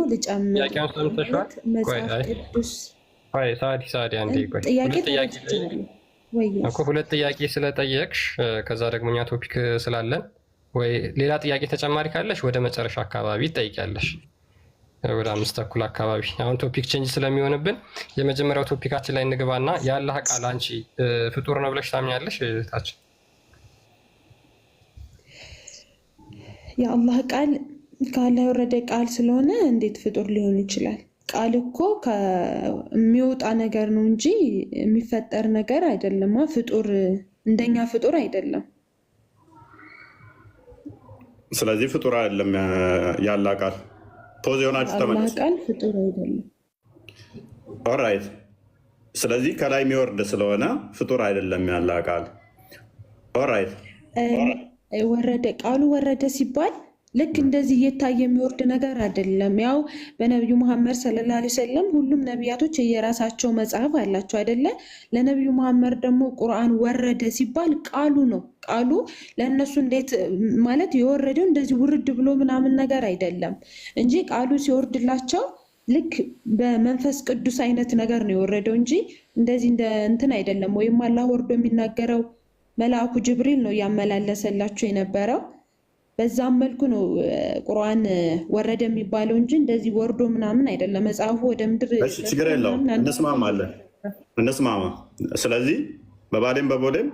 ልጨምር ጥያቄውን ሰምተሽዋል? መጽሐፍ ቅዱስ ሳዲ አንዴ ቆይ። ጥያቄ ሁለት ጥያቄ ስለጠየቅሽ ከዛ ደግሞ እኛ ቶፒክ ስላለን ወይ ሌላ ጥያቄ ተጨማሪ ካለሽ ወደ መጨረሻ አካባቢ ትጠይቂያለሽ። ወደ 5:30 አካባቢ አሁን ቶፒክ ቼንጅ ስለሚሆንብን የመጀመሪያው ቶፒካችን ላይ እንግባና የአላህ ቃል አንቺ ፍጡር ነው ብለሽ ታምኛለሽ? ታች የአላህ ቃል ከአላህ የወረደ ቃል ስለሆነ እንዴት ፍጡር ሊሆን ይችላል? ቃል እኮ የሚወጣ ነገር ነው እንጂ የሚፈጠር ነገር አይደለም። ፍጡር እንደኛ ፍጡር አይደለም። ስለዚህ ፍጡር አይደለም የአላህ ቃል። ፖዝ የሆናችሁ ተመለሱ። ቃል ፍጡር አይደለም። ኦራይት። ስለዚህ ከላይ የሚወርድ ስለሆነ ፍጡር አይደለም ያላህ ቃል። ኦራይት። ወረደ ቃሉ ወረደ ሲባል ልክ እንደዚህ እየታየ የሚወርድ ነገር አይደለም። ያው በነቢዩ መሐመድ ሰለላሁ ዐለይሂ ወሰለም ሁሉም ነቢያቶች የየራሳቸው መጽሐፍ አላቸው አይደለ? ለነቢዩ መሐመድ ደግሞ ቁርአን ወረደ ሲባል ቃሉ ነው። ቃሉ ለእነሱ እንዴት ማለት የወረደው እንደዚህ ውርድ ብሎ ምናምን ነገር አይደለም እንጂ ቃሉ ሲወርድላቸው ልክ በመንፈስ ቅዱስ አይነት ነገር ነው የወረደው እንጂ እንደዚህ እንደ እንትን አይደለም። ወይም አላህ ወርዶ የሚናገረው መልአኩ ጅብሪል ነው እያመላለሰላቸው የነበረው። በዛም መልኩ ነው ቁርአን ወረደ የሚባለው እንጂ እንደዚህ ወርዶ ምናምን አይደለም። መጽሐፉ ወደ ምድር ችግር የለውም። እንስማማ። ስለዚህ በባሌም በቦሌም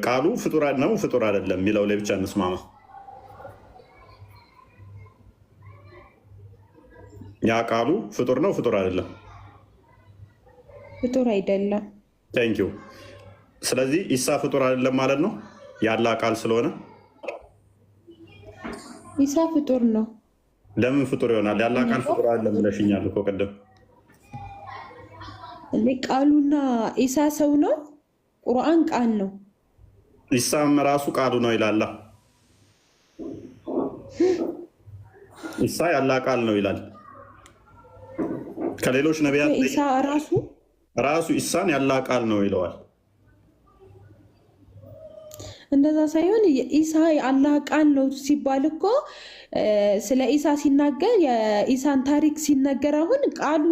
ቃሉ ፍጡር ነው ፍጡር አይደለም የሚለው ላይ ብቻ እንስማማ። ያ ቃሉ ፍጡር ነው ፍጡር አይደለም? ፍጡር አይደለም። ቴንኪው። ስለዚህ ኢሳ ፍጡር አይደለም ማለት ነው የአላህ ቃል ስለሆነ? ኢሳ ፍጡር ነው። ለምን ፍጡር ይሆናል? የአላህ ቃል ፍጡር አይደለም ብለሽኛል እኮ ቅድም። ቃሉና ኢሳ ሰው ነው፣ ቁርአን ቃል ነው። ኢሳም ራሱ ቃሉ ነው ይላል። ኢሳ የአላህ ቃል ነው ይላል። ከሌሎች ነቢያት ኢሳ ራሱ ኢሳን የአላህ ቃል ነው ይለዋል። እንደዛ ሳይሆን ኢሳ የአላህ ቃል ነው ሲባል እኮ ስለ ኢሳ ሲናገር የኢሳን ታሪክ ሲነገር አሁን ቃል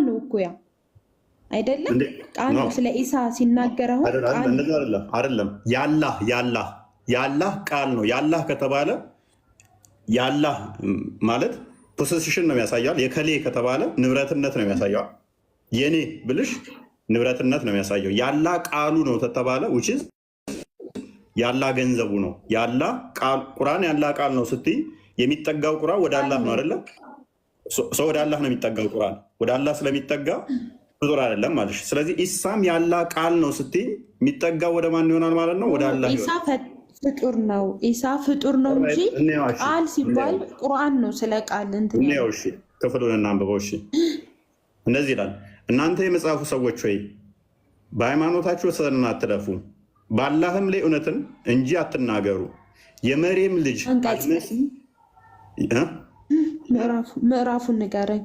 ነው እኮ ያ አይደለም? ቃል ነው። ስለ ኢሳ ሲናገር አሁን አይደለም። የአላህ ቃል ነው። የአላህ ከተባለ የአላህ ማለት ፖሴሽን ነው የሚያሳየዋል። የከሌ ከተባለ ንብረትነት ነው የሚያሳየዋል። የኔ ብልሽ ንብረትነት ነው የሚያሳየው። የአላህ ቃሉ ነው ተተባለ ውችዝ ያላ ገንዘቡ ነው። ያላ ቁርአን ያላ ቃል ነው ስትይ የሚጠጋው ቁርአን ወደ አላህ ነው አይደለ? ሰው ወደ አላህ ነው የሚጠጋው። ቁርአን ወደ አላህ ስለሚጠጋ ፍጡር አይደለም ማለት። ስለዚህ ኢሳም ያላ ቃል ነው ስትይ የሚጠጋው ወደ ማን ይሆናል ማለት ነው? ወደ አላህ ኢሳ ፍጡር ነው። ኢሳ ፍጡር ነው እንጂ ቃል ሲባል ቁርአን ነው ስለ ቃል እንትን ነው። እሺ ክፍሉን እናንብበው። እሺ እንደዚህ ይላል፣ እናንተ የመጽሐፉ ሰዎች ሆይ በሃይማኖታችሁ ወሰንን አትለፉ፣ በአላህም ላይ እውነትን እንጂ አትናገሩ። የመርየም ልጅ ምዕራፉን ንገረኝ።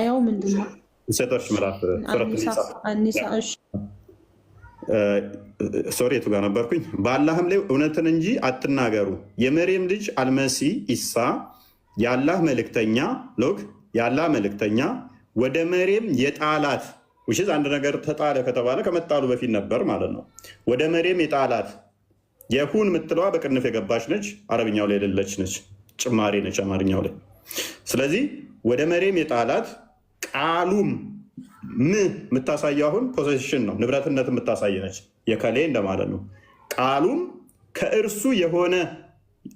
ያው ምንድን ነው? ሴቶች ምዕራፍ ሶሪ የቱ ጋር ነበርኩኝ? በአላህም ላይ እውነትን እንጂ አትናገሩ። የመርየም ልጅ አልመሲ ኢሳ የአላህ መልእክተኛ ሎግ የአላህ መልእክተኛ ወደ መርየም የጣላት ውሽዝ አንድ ነገር ተጣለ ከተባለ ከመጣሉ በፊት ነበር ማለት ነው። ወደ መርየም የጣላት የሁን የምትለዋ በቅንፍ የገባች ነች። አረብኛው ላይ የሌለች ነች፣ ጭማሪ ነች አማርኛው ላይ። ስለዚህ ወደ መርየም የጣላት ቃሉም የምታሳየው አሁን ፖሴሽን ነው፣ ንብረትነት የምታሳይ ነች። የከሌ እንደማለት ነው። ቃሉም ከእርሱ የሆነ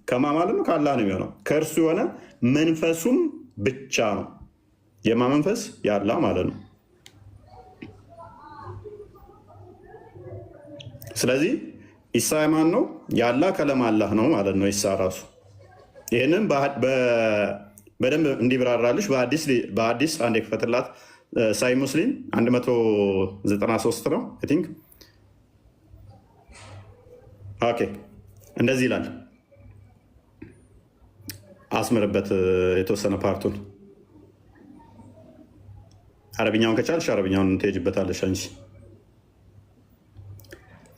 ከማ ማለት ነው ከአላህ ነው የሚሆነው። ከእርሱ የሆነ መንፈሱም ብቻ ነው። የማ መንፈስ? የአላህ ማለት ነው። ስለዚህ ኢሳ የማን ነው? የአላህ ከለም አላህ ነው ማለት ነው ኢሳ ራሱ። ይህንን በደንብ እንዲብራራልሽ በአዲስ አንድ የክፈትላት ሳይ ሙስሊም 193 ነው ቲንክ። ኦኬ እንደዚህ ይላል። አስምርበት የተወሰነ ፓርቱን። አረብኛውን ከቻልሽ አረብኛውን ትሄጅበታለሽ አንቺ።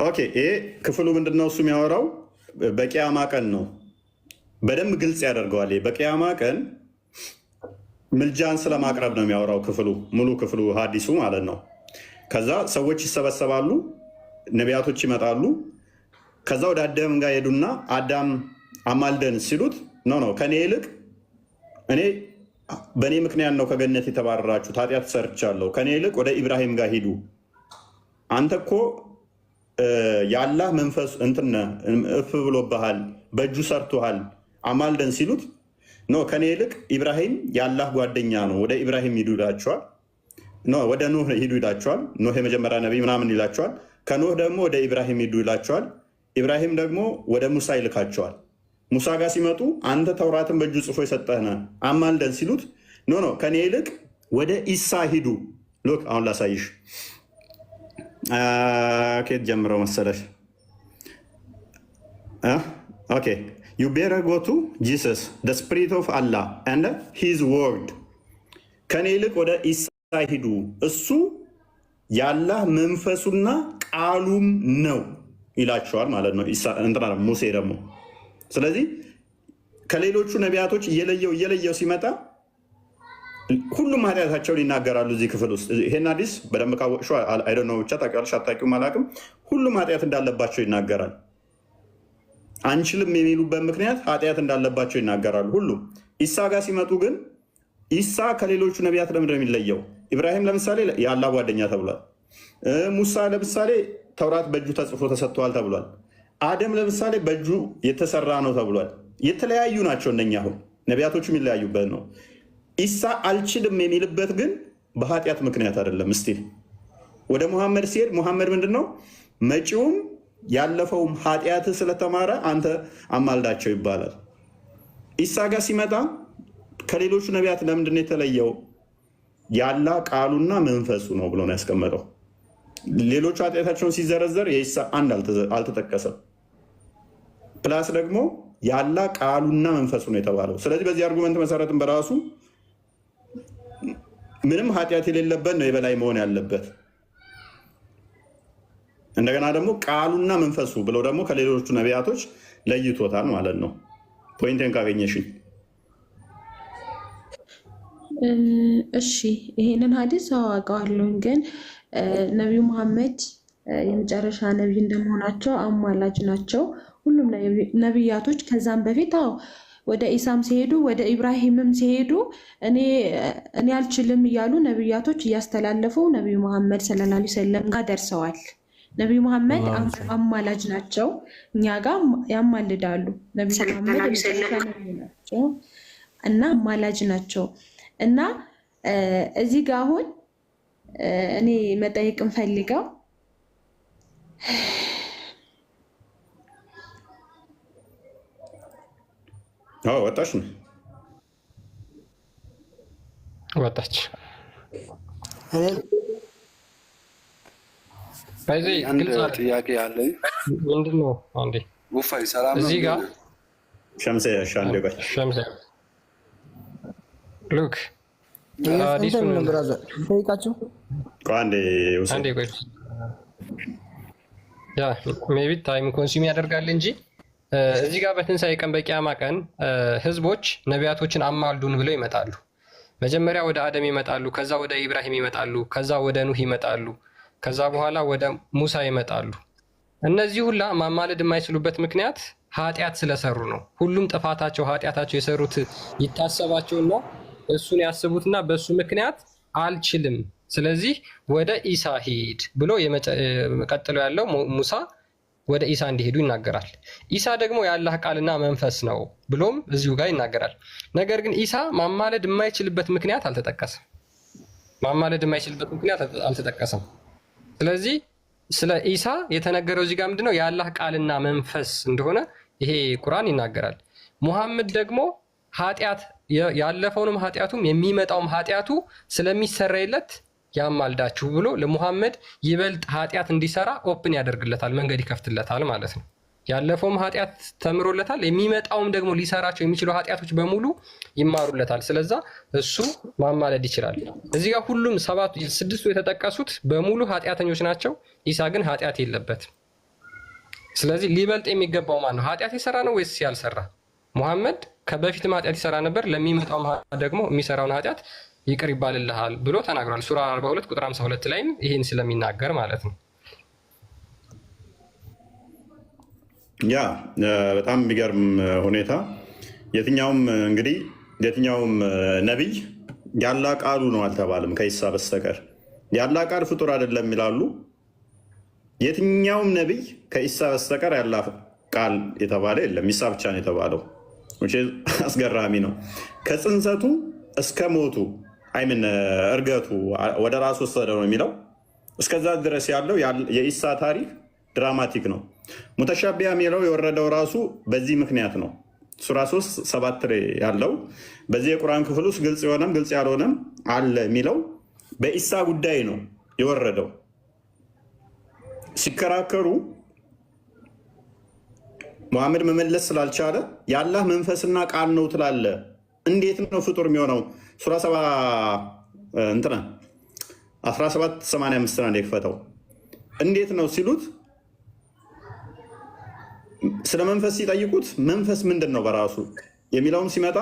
ኦኬ ይሄ ክፍሉ ምንድነው? እሱ የሚያወራው በቂያማ ቀን ነው። በደንብ ግልጽ ያደርገዋል። በቂያማ ቀን ምልጃን ስለማቅረብ ነው የሚያወራው ክፍሉ፣ ሙሉ ክፍሉ ሀዲሱ ማለት ነው። ከዛ ሰዎች ይሰበሰባሉ፣ ነቢያቶች ይመጣሉ። ከዛ ወደ አዳም ጋር ሄዱና አዳም አማልደን ሲሉት ኖ ከኔ ይልቅ እኔ በእኔ ምክንያት ነው ከገነት የተባረራችሁት፣ ኃጢአት ሰርቻለሁ፣ ከኔ ይልቅ ወደ ኢብራሂም ጋር ሂዱ፣ አንተ እኮ የአላህ መንፈስ እንትነ እፍ ብሎብሃል፣ በእጁ ሰርቶሃል፣ አማልደን ሲሉት ኖ ከኔ ይልቅ ኢብራሂም የአላህ ጓደኛ ነው፣ ወደ ኢብራሂም ሂዱ ይላቸዋል። ወደ ኖህ ሂዱ ይላቸዋል። ኖህ የመጀመሪያ ነቢይ ምናምን ይላቸዋል። ከኖህ ደግሞ ወደ ኢብራሂም ሂዱ ይላቸዋል። ኢብራሂም ደግሞ ወደ ሙሳ ይልካቸዋል። ሙሳ ጋር ሲመጡ አንተ ተውራትን በእጁ ጽፎ የሰጠህነ አማልደን ሲሉት ኖ ከኔ ይልቅ ወደ ኢሳ ሂዱ። ሎክ አሁን ላሳይሽ። ከየት ጀምረው መሰለሽ? ኦኬ ዩ ቤተር ጎ ቱ ጂሰስ ዘ ስፒሪት ኦፍ አላህ ኤንድ ሂዝ ወርድ። ከኔ ይልቅ ወደ ኢሳ ሂዱ፣ እሱ የአላህ መንፈሱና ቃሉም ነው ይላቸዋል ማለት ነው። ሙሴ ደግሞ ስለዚህ ከሌሎቹ ነቢያቶች እየለየው ሲመጣ ሁሉም ኃጢአታቸውን ይናገራሉ። እዚህ ክፍል ውስጥ ይሄን ሐዲስ በደንብ ካወቅሽው አይደነው ብቻ ታውቂዋለሽ አታውቂውም አላውቅም፣ ሁሉም ኃጢአት እንዳለባቸው ይናገራል። አንችልም የሚሉበት ምክንያት ኃጢአት እንዳለባቸው ይናገራሉ ሁሉም። ኢሳ ጋር ሲመጡ ግን ኢሳ ከሌሎቹ ነቢያት ለምንድን ነው የሚለየው? ኢብራሂም ለምሳሌ የአላህ ጓደኛ ተብሏል። ሙሳ ለምሳሌ ተውራት በእጁ ተጽፎ ተሰጥተዋል ተብሏል። አደም ለምሳሌ በእጁ የተሰራ ነው ተብሏል። የተለያዩ ናቸው እነኛ። አሁን ነቢያቶቹ የሚለያዩበት ነው። ኢሳ አልችልም የሚልበት ግን በኃጢአት ምክንያት አይደለም። እስቲ ወደ ሙሐመድ ሲሄድ ሙሐመድ ምንድን ነው መጪውም ያለፈውም ኃጢአት ስለተማረ አንተ አማልዳቸው ይባላል። ኢሳ ጋር ሲመጣ ከሌሎቹ ነቢያት ለምንድን ነው የተለየው? ያላ ቃሉና መንፈሱ ነው ብሎ ነው ያስቀመጠው። ሌሎቹ ኃጢአታቸውን ሲዘረዘር የኢሳ አንድ አልተጠቀሰም። ፕላስ ደግሞ ያላ ቃሉና መንፈሱ ነው የተባለው። ስለዚህ በዚህ አርጉመንት መሰረትም በራሱ ምንም ኃጢአት የሌለበት ነው የበላይ መሆን ያለበት። እንደገና ደግሞ ቃሉና መንፈሱ ብለው ደግሞ ከሌሎቹ ነቢያቶች ለይቶታል ማለት ነው። ፖይንቴን ካገኘሽኝ። እሺ ይሄንን ሐዲስ አዋቀዋለሁኝ፣ ግን ነቢዩ መሐመድ የመጨረሻ ነቢይ እንደመሆናቸው አማላጅ ናቸው። ሁሉም ነቢያቶች ከዛም በፊት ወደ ኢሳም ሲሄዱ ወደ ኢብራሂምም ሲሄዱ እኔ አልችልም እያሉ ነቢያቶች እያስተላለፉ ነቢዩ መሐመድ ሰለላሁ ዐለይሂ ወሰለም ጋር ደርሰዋል። ነቢዩ መሐመድ አማላጅ ናቸው፣ እኛ ጋር ያማልዳሉ። ነቢዩ መሐመድ የመጨረሻ ነቢይ ናቸው እና አማላጅ ናቸው። እና እዚህ ጋር አሁን እኔ መጠየቅ እንፈልገው ወጣች ነው ወጣች። ጥያቄ አለኝ። ምንድን ነው? አንዴ ውፋይ ሰላም ነው። እዚህ ጋር ሸምሴ ሉክ ሜይ ቢ ታይም ኮንሱም ያደርጋል እንጂ እዚህ ጋር በትንሣኤ ቀን በቂያማ ቀን ህዝቦች ነቢያቶችን አማልዱን ብለው ይመጣሉ። መጀመሪያ ወደ አደም ይመጣሉ፣ ከዛ ወደ ኢብራሂም ይመጣሉ፣ ከዛ ወደ ኑህ ይመጣሉ፣ ከዛ በኋላ ወደ ሙሳ ይመጣሉ። እነዚህ ሁላ ማማለድ የማይችሉበት ምክንያት ኃጢአት ስለሰሩ ነው። ሁሉም ጥፋታቸው ኃጢአታቸው የሰሩት ይታሰባቸውና እሱን ያስቡትና በእሱ ምክንያት አልችልም፣ ስለዚህ ወደ ኢሳ ሂድ ብሎ ቀጥሎ ያለው ሙሳ ወደ ኢሳ እንዲሄዱ ይናገራል። ኢሳ ደግሞ የአላህ ቃልና መንፈስ ነው ብሎም እዚሁ ጋር ይናገራል። ነገር ግን ኢሳ ማማለድ የማይችልበት ምክንያት አልተጠቀሰም። ስለዚህ ስለ ኢሳ የተነገረው እዚህ ጋር ምንድነው? የአላህ ቃልና መንፈስ እንደሆነ ይሄ ቁርአን ይናገራል። ሙሐመድ ደግሞ ኃጢአት ያለፈውንም ኃጢአቱም የሚመጣውም ኃጢአቱ ስለሚሰረይለት ያማልዳችሁ ብሎ ለሙሐመድ ይበልጥ ኃጢአት እንዲሰራ ኦፕን ያደርግለታል፣ መንገድ ይከፍትለታል ማለት ነው። ያለፈውም ኃጢአት ተምሮለታል፣ የሚመጣውም ደግሞ ሊሰራቸው የሚችሉ ኃጢአቶች በሙሉ ይማሩለታል። ስለዛ እሱ ማማለድ ይችላል። እዚህ ጋር ሁሉም ስድስቱ የተጠቀሱት በሙሉ ኃጢአተኞች ናቸው። ኢሳ ግን ኃጢአት የለበትም። ስለዚህ ሊበልጥ የሚገባው ማን ነው? ኃጢአት የሰራ ነው ወይስ ያልሰራ? ሙሐመድ ከበፊትም ኃጢአት ይሰራ ነበር፣ ለሚመጣው ደግሞ የሚሰራውን ኃጢአት ይቅር ይባልልሃል ብሎ ተናግሯል። ሱራ 42 ቁጥር 52 ላይም ይህን ስለሚናገር ማለት ነው። ያ በጣም የሚገርም ሁኔታ የትኛውም ነቢይ ያላ ቃሉ ነው አልተባለም ከኢሳ በስተቀር። ያላ ቃል ፍጡር አይደለም ይላሉ። የትኛውም ነቢይ ከኢሳ በስተቀር ያላ ቃል የተባለ የለም። ኢሳ ብቻ ነው የተባለው። አስገራሚ ነው። ከጽንሰቱ እስከ ሞቱ እርገቱ ወደ ራሱ ወሰደ ነው የሚለው። እስከዛ ድረስ ያለው የኢሳ ታሪክ ድራማቲክ ነው። ሙተሻቢያ የሚለው የወረደው ራሱ በዚህ ምክንያት ነው። ሱራ 3:7 ላይ ያለው በዚህ የቁርአን ክፍል ውስጥ ግልጽ የሆነም ግልጽ ያልሆነም አለ የሚለው በኢሳ ጉዳይ ነው የወረደው። ሲከራከሩ ሙሐመድ መመለስ ስላልቻለ የአላህ መንፈስና ቃል ነው ትላለ፣ እንዴት ነው ፍጡር የሚሆነው? ሱራ 17:85 ነው የክፈተው። እንዴት ነው ሲሉት ስለ መንፈስ ሲጠይቁት መንፈስ ምንድን ነው በራሱ የሚለውም ሲመጣ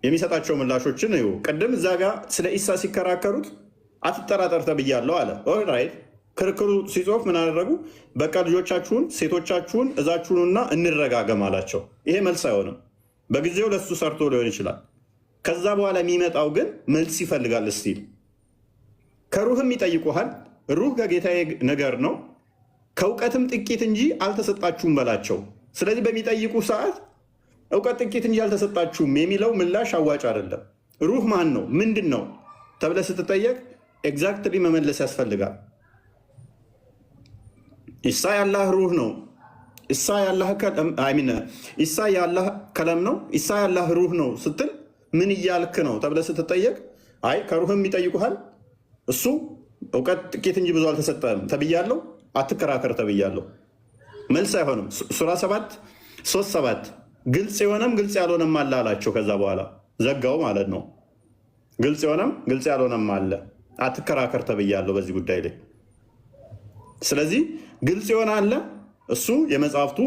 የሚሰጣቸው ምላሾችን እዩ። ቅድም እዛ ጋር ስለ ኢሳ ሲከራከሩት አትጠራጠር ተብያለሁ አለ። ኦልራይት ክርክሩ ሲጾፍ ምን አደረጉ? በቃ ልጆቻችሁን ሴቶቻችሁን እዛችሁንና እንረጋገም አላቸው። ይሄ መልስ አይሆንም። በጊዜው ለሱ ሰርቶ ሊሆን ይችላል። ከዛ በኋላ የሚመጣው ግን መልስ ይፈልጋል። እስቲል ከሩህም ይጠይቁሃል። ሩህ ከጌታዬ ነገር ነው ከእውቀትም ጥቂት እንጂ አልተሰጣችሁም በላቸው። ስለዚህ በሚጠይቁ ሰዓት እውቀት ጥቂት እንጂ አልተሰጣችሁም የሚለው ምላሽ አዋጭ አይደለም። ሩህ ማን ነው ምንድን ነው ተብለህ ስትጠየቅ ኤግዛክትሊ መመለስ ያስፈልጋል። ኢሳ የአላህ ሩህ ነው፣ ኢሳ የአላህ ከለም ነው፣ ኢሳ የአላህ ሩህ ነው ስትል ምን እያልክ ነው ተብለህ ስትጠየቅ አይ ከሩህም ይጠይቁሃል። እሱ እውቀት ጥቂት እንጂ ብዙ አልተሰጠም ተብያለሁ፣ አትከራከር ተብያለሁ። መልስ አይሆንም። ሱራ 7:3-7 ግልጽ የሆነም ግልጽ ያልሆነም አለ አላቸው። ከዛ በኋላ ዘጋው ማለት ነው። ግልጽ የሆነም ግልጽ ያልሆነም አለ፣ አትከራከር ተብያለሁ በዚህ ጉዳይ ላይ። ስለዚህ ግልጽ የሆነ አለ፣ እሱ የመጽሐፍቱ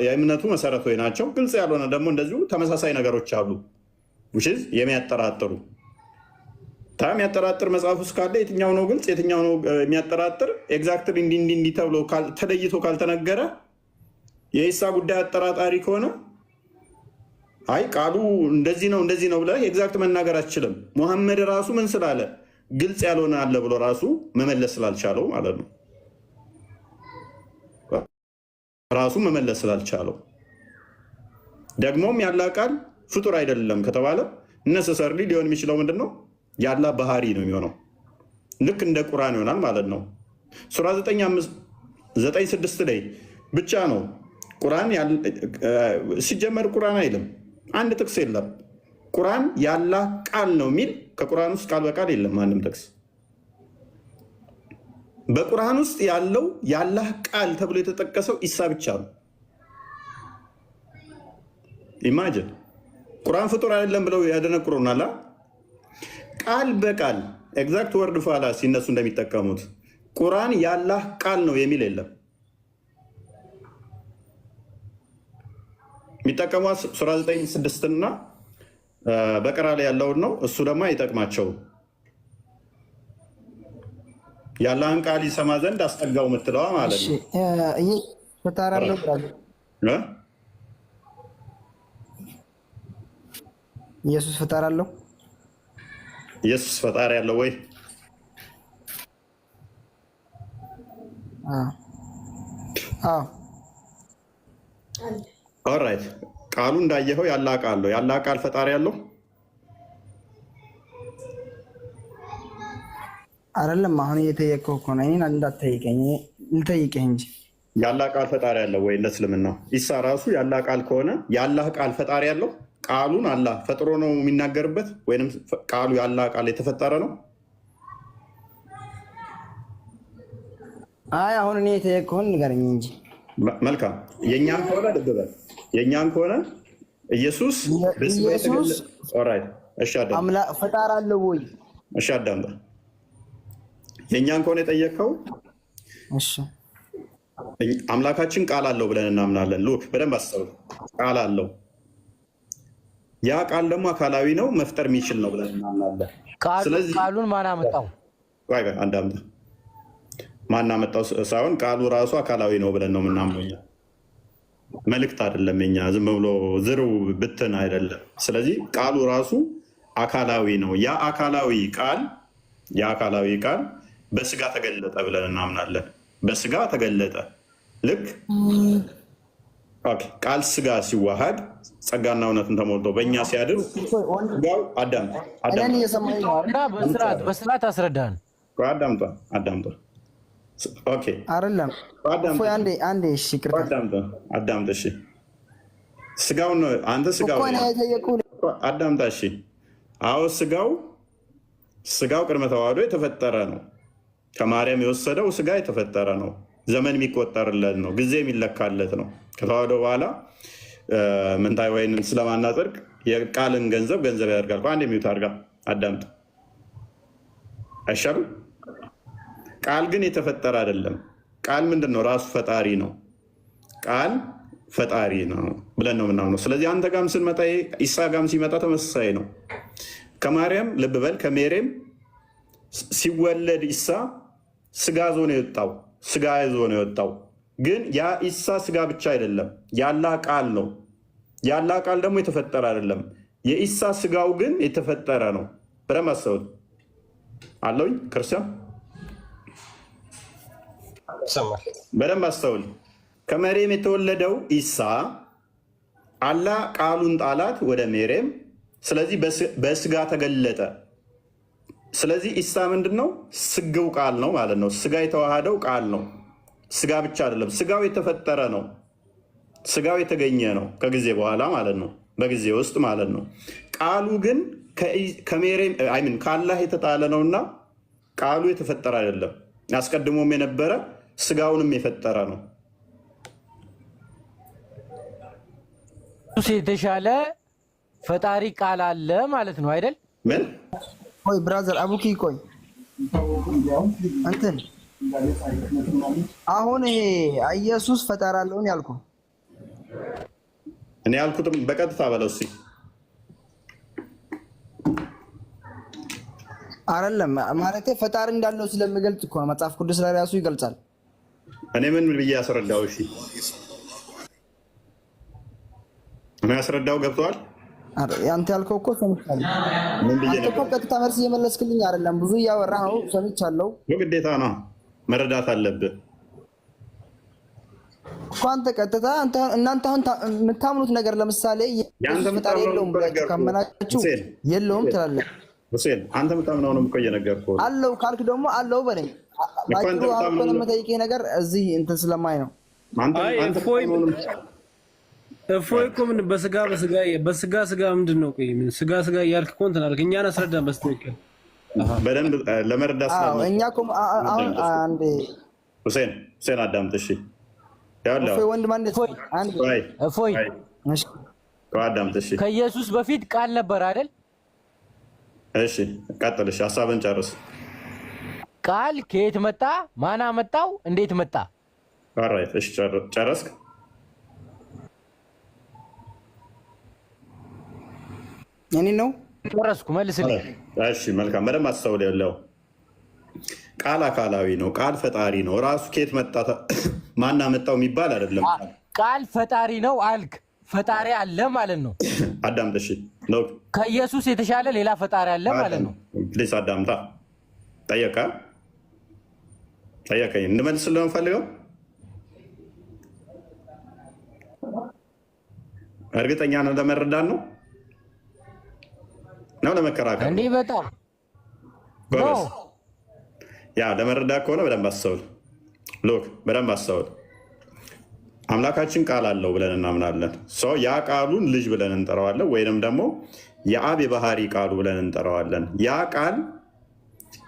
የእምነቱ መሰረቶች ናቸው። ግልጽ ያልሆነ ደግሞ እንደዚሁ ተመሳሳይ ነገሮች አሉ የሚያጠራጥሩ። የሚያጠራጥር መጽሐፍ ውስጥ ካለ የትኛው ነው ግልጽ የትኛው ነው የሚያጠራጥር? ኤግዛክትሊ እንዲህ ተብሎ ተለይቶ ካልተነገረ የኢሳ ጉዳይ አጠራጣሪ ከሆነ አይ ቃሉ እንደዚህ ነው ብለህ ኤግዛክት መናገር አትችልም። ሙሐመድ ራሱ ምን ስላለ ግልጽ ያልሆነ አለ ብሎ ራሱ መመለስ ስላልቻለው ማለት ነው። ራሱ መመለስ ስላልቻለው ደግሞም ያላ ቃል ፍጡር አይደለም ከተባለ ነሰሰርሊ ሊሆን የሚችለው ምንድን ነው? ያላ ባህሪ ነው የሚሆነው። ልክ እንደ ቁርአን ይሆናል ማለት ነው። ሱራ 9:6 ላይ ብቻ ነው ቁርአን ሲጀመር ቁርአን አይልም። አንድ ጥቅስ የለም ቁርአን ያላ ቃል ነው የሚል ከቁርአን ውስጥ ቃል በቃል የለም ማንም ጥቅስ። በቁርአን ውስጥ ያለው ያላህ ቃል ተብሎ የተጠቀሰው ኢሳ ብቻ ነው። ኢማጅን ቁርአን ፍጡር አይደለም ብለው ያደነቁሩናል። ቃል በቃል ኤግዛክት ወርድ ፋላ ሲነሱ እንደሚጠቀሙት ቁርአን ያላህ ቃል ነው የሚል የለም። የሚጠቀሟት ሱራ 9:6 እና በቀራ ላይ ያለውን ነው። እሱ ደግሞ አይጠቅማቸውም። ያላህን ቃል ይሰማ ዘንድ አስጠጋው የምትለዋ ማለት ነው። ኢየሱስ ፈጣሪ አለው። ኢየሱስ ፈጣሪ ያለው ወይ? ኦልራይት ቃሉ እንዳየኸው ያላ ቃል ነው። ያላ ቃል ፈጣሪ ያለው አይደለም። አሁን እየጠየቀው እኮ ነው። እኔን እንዳትጠይቀኝ ልጠይቅህ እንጂ ያላ ቃል ፈጣሪ ያለው ወይ? እንደ እስልምና ኢሳ ራሱ ያላ ቃል ከሆነ ያላህ ቃል ፈጣሪ ያለው ቃሉን አላህ ፈጥሮ ነው የሚናገርበት ወይም ቃሉ ያላ ቃል የተፈጠረ ነው? አይ አሁን እኔ የጠየቀውን ንገረኝ እንጂ። መልካም የእኛም ከሆነ ልብ በል የእኛም ከሆነ ኢየሱስ ፈጣሪ አለው ወይ? እሺ አዳምጣ። የእኛን ከሆነ የጠየቅከው አምላካችን ቃል አለው ብለን እናምናለን። ሉክ በደንብ አስበው። ቃል አለው ያ ቃል ደግሞ አካላዊ ነው፣ መፍጠር የሚችል ነው ብለን እናምናለን። ስለዚህ ቃሉን ማን አመጣው? አንዳንድ ማን አመጣው ሳይሆን ቃሉ ራሱ አካላዊ ነው ብለን ነው የምናምነው እኛ። መልእክት አይደለም የኛ ዝም ብሎ ዝርው ብትን አይደለም። ስለዚህ ቃሉ ራሱ አካላዊ ነው። ያ አካላዊ ቃል በስጋ ተገለጠ ብለን እናምናለን። በስጋ ተገለጠ። ልክ ቃል ስጋ ሲዋሃድ ጸጋና እውነትን ተሞልቶ በእኛ ሲያድር በስርዓት አስረዳን። አዳምጧ አይደለም አንዴ አዳምጥ። እሺ ስጋውን አንተ ስጋው አዳምጣ። እሺ አዎ ስጋው ቅድመ ተዋህዶ የተፈጠረ ነው። ከማርያም የወሰደው ስጋ የተፈጠረ ነው። ዘመን የሚቆጠርለት ነው። ጊዜ የሚለካለት ነው። ከተዋህዶ በኋላ ምንታይ ወይንን ስለማናጸድቅ የቃልን ገንዘብ ያደርጋል። አንድ የሚዩት አድርጋ አዳምጥ አይሻልም? ቃል ግን የተፈጠረ አይደለም። ቃል ምንድን ነው? ራሱ ፈጣሪ ነው። ቃል ፈጣሪ ነው ብለን ነው የምናምነው። ስለዚህ አንተ ጋም ስንመጣ ኢሳ ጋም ሲመጣ ተመሳሳይ ነው። ከማርያም ልብ በል ከሜሬም ሲወለድ ኢሳ ስጋ ይዞ ነው የወጣው። ግን ያ ኢሳ ስጋ ብቻ አይደለም፣ ያላ ቃል ነው። ያላ ቃል ደግሞ የተፈጠረ አይደለም። የኢሳ ስጋው ግን የተፈጠረ ነው። በደንብ አስተውል አለውኝ ክርስቲያን በደንብ አስተውል። ከመሬም የተወለደው ኢሳ አላ ቃሉን ጣላት ወደ ሜሬም። ስለዚህ በስጋ ተገለጠ። ስለዚህ ኢሳ ምንድን ነው? ስግው ቃል ነው ማለት ነው። ስጋ የተዋሃደው ቃል ነው። ስጋ ብቻ አይደለም፣ ስጋው የተፈጠረ ነው። ስጋው የተገኘ ነው ከጊዜ በኋላ ማለት ነው፣ በጊዜ ውስጥ ማለት ነው። ቃሉ ግን ከሜሬም ከአላህ የተጣለ ነውና ቃሉ የተፈጠረ አይደለም። አስቀድሞም የነበረ ስጋውንም የፈጠረ ነው። የተሻለ ፈጣሪ ቃል አለ ማለት ነው አይደል? ምን ቆይ ብራዘር አቡኪ ቆይ እንትን አሁን ይሄ ኢየሱስ ፈጣሪ አለውን ያልኩ እኔ ያልኩትም በቀጥታ በለው እስኪ አይደለም ማለት ፈጣሪ እንዳለው ስለሚገልጽ እኮ ነው። መጽሐፍ ቅዱስ ላይ ራሱ ይገልጻል። እኔ ምን ብዬ ያስረዳው? እሺ እኔ ያስረዳው ገብቷል? አንተ ያልከው እኮ ሰምቻለሁ። ምን ብዬ ነው? ቀጥታ መልስ እየመለስክልኝ አይደለም። ብዙ እያወራህ ነው፣ ሰምቻለሁ። ግዴታ ነው መረዳት አለብህ እኮ አንተ ቀጥታ እናንተ አሁን የምታምኑት ነገር ለምሳሌ ፈጣሪ የለውም ብላችሁ ካመናችሁ የለውም ትላለህ። ሁሴን አንተ የምታምነውንም እኮ እየነገርኩህ ነው። አለው ካልክ ደግሞ አለው በለኝ። ባይሩ አሁን የምጠይቅህ ነገር እዚህ እንትን ስለማይ ነው። እፎይ እኮ ምን በስጋ ምንድን ነው? ቆይ ምን ስጋ እያልክ እኮ እንትን አልክ። እኛን አስረዳን በስትክክል በደንብ ለመረዳት እኛ እኮ አሁን አንዴ ሁሴን አዳምጥ እሺ። እፎይ ወንድም እፎይ አዳምጥ እሺ። ከኢየሱስ በፊት ቃል ነበር አይደል? እሺ ቀጥል። እሺ ሀሳብን ጨርስ። ቃል ከየት መጣ? ማን አመጣው? እንዴት መጣ? ኦልራይት እሺ ጨረስክ? እኔ ነው ጨረስኩ። መልስልኝ። እሺ መልካም። በደንብ አስተውል። ያለው ቃል አካላዊ ነው። ቃል ፈጣሪ ነው። ራሱ ከየት መጣ ማን አመጣው የሚባል አይደለም። ቃል ፈጣሪ ነው አልክ። ፈጣሪ አለ ማለት ነው። አዳምጥ እሺ። ከኢየሱስ የተሻለ ሌላ ፈጣሪ አለ ማለት ነው። ፕሊስ አዳምጣ። ጠየቀኝ እንድመልስልህ ነው የምፈልገው። እርግጠኛ ነው ለመረዳት ነው ለመከራከር እንዲህ በጣም ያ ለመረዳት ከሆነ በደንብ አስተውል። በደንብ አስተውል። አምላካችን ቃል አለው ብለን እናምናለን። ያ ቃሉን ልጅ ብለን እንጠራዋለን፣ ወይንም ደግሞ የአብ የባህሪ ቃሉ ብለን እንጠራዋለን። ያ ቃል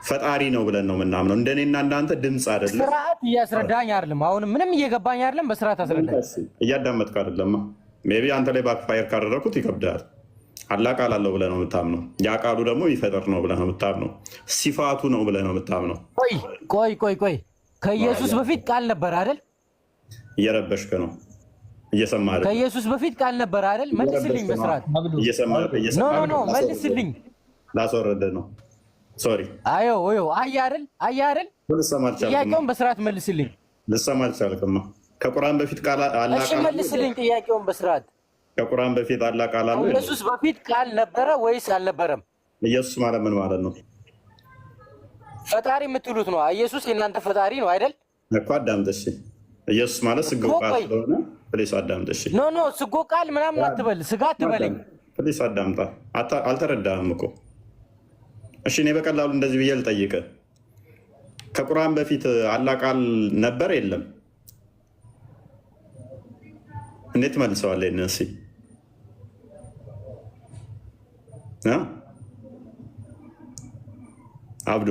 ፈጣሪ ነው ብለን ነው የምናምነው። እንደኔና እንዳንተ ድምፅ አይደለም። ስርዓት እያስረዳኝ አይደለም። አሁንም ምንም እየገባኝ አይደለም። በስርዓት አስረዳኝ። እያዳመጥክ አይደለም። ሜይ ቢ አንተ ላይ ባክፋየር ካደረኩት ይከብዳል። አላህ ቃል አለው ብለህ ነው የምታምነው። ያ ቃሉ ደግሞ የሚፈጥር ነው ብለህ ነው የምታምነው። ሲፋቱ ነው ብለህ ነው የምታምነው። ቆይ ከኢየሱስ በፊት ቃል ነበር አይደል? እየረበሽክ ነው። እየሰማህ አይደል? ከኢየሱስ በፊት ቃል ነበር አይደል? መልስልኝ በስርዓት። ኖ መልስልኝ። ላስወረደ ነው። ሶሪ። አዮ አያ አይደል? ጥያቄውን በስርዓት መልስልኝ። ልሰማ አልቻልክም። ከቁርአን በፊት ቃል አለ? እሺ መልስልኝ ጥያቄውን በስርዓት። ከቁርአን በፊት አለ ቃል አለ? ኢየሱስ በፊት ቃል ነበረ ወይስ አልነበረም? ኢየሱስ ማለት ምን ማለት ነው? ፈጣሪ የምትሉት ነው። ኢየሱስ የእናንተ ፈጣሪ ነው አይደል? እኮ አዳምጠሽ። ኢየሱስ ማለት ስጋው ቃል ስለሆነ ፕሊስ አዳምጠሽ። ኖ ስጎ ቃል ምናምን አትበል፣ ስጋ አትበለኝ። ፕሊስ አዳምጣ። አልተረዳህም እኮ። እሺ እኔ በቀላሉ እንደዚህ ብዬ ልጠይቅህ። ከቁርአን በፊት አለ ቃል ነበር የለም? እንዴት መልሰዋለህ? እነሲ አብዱ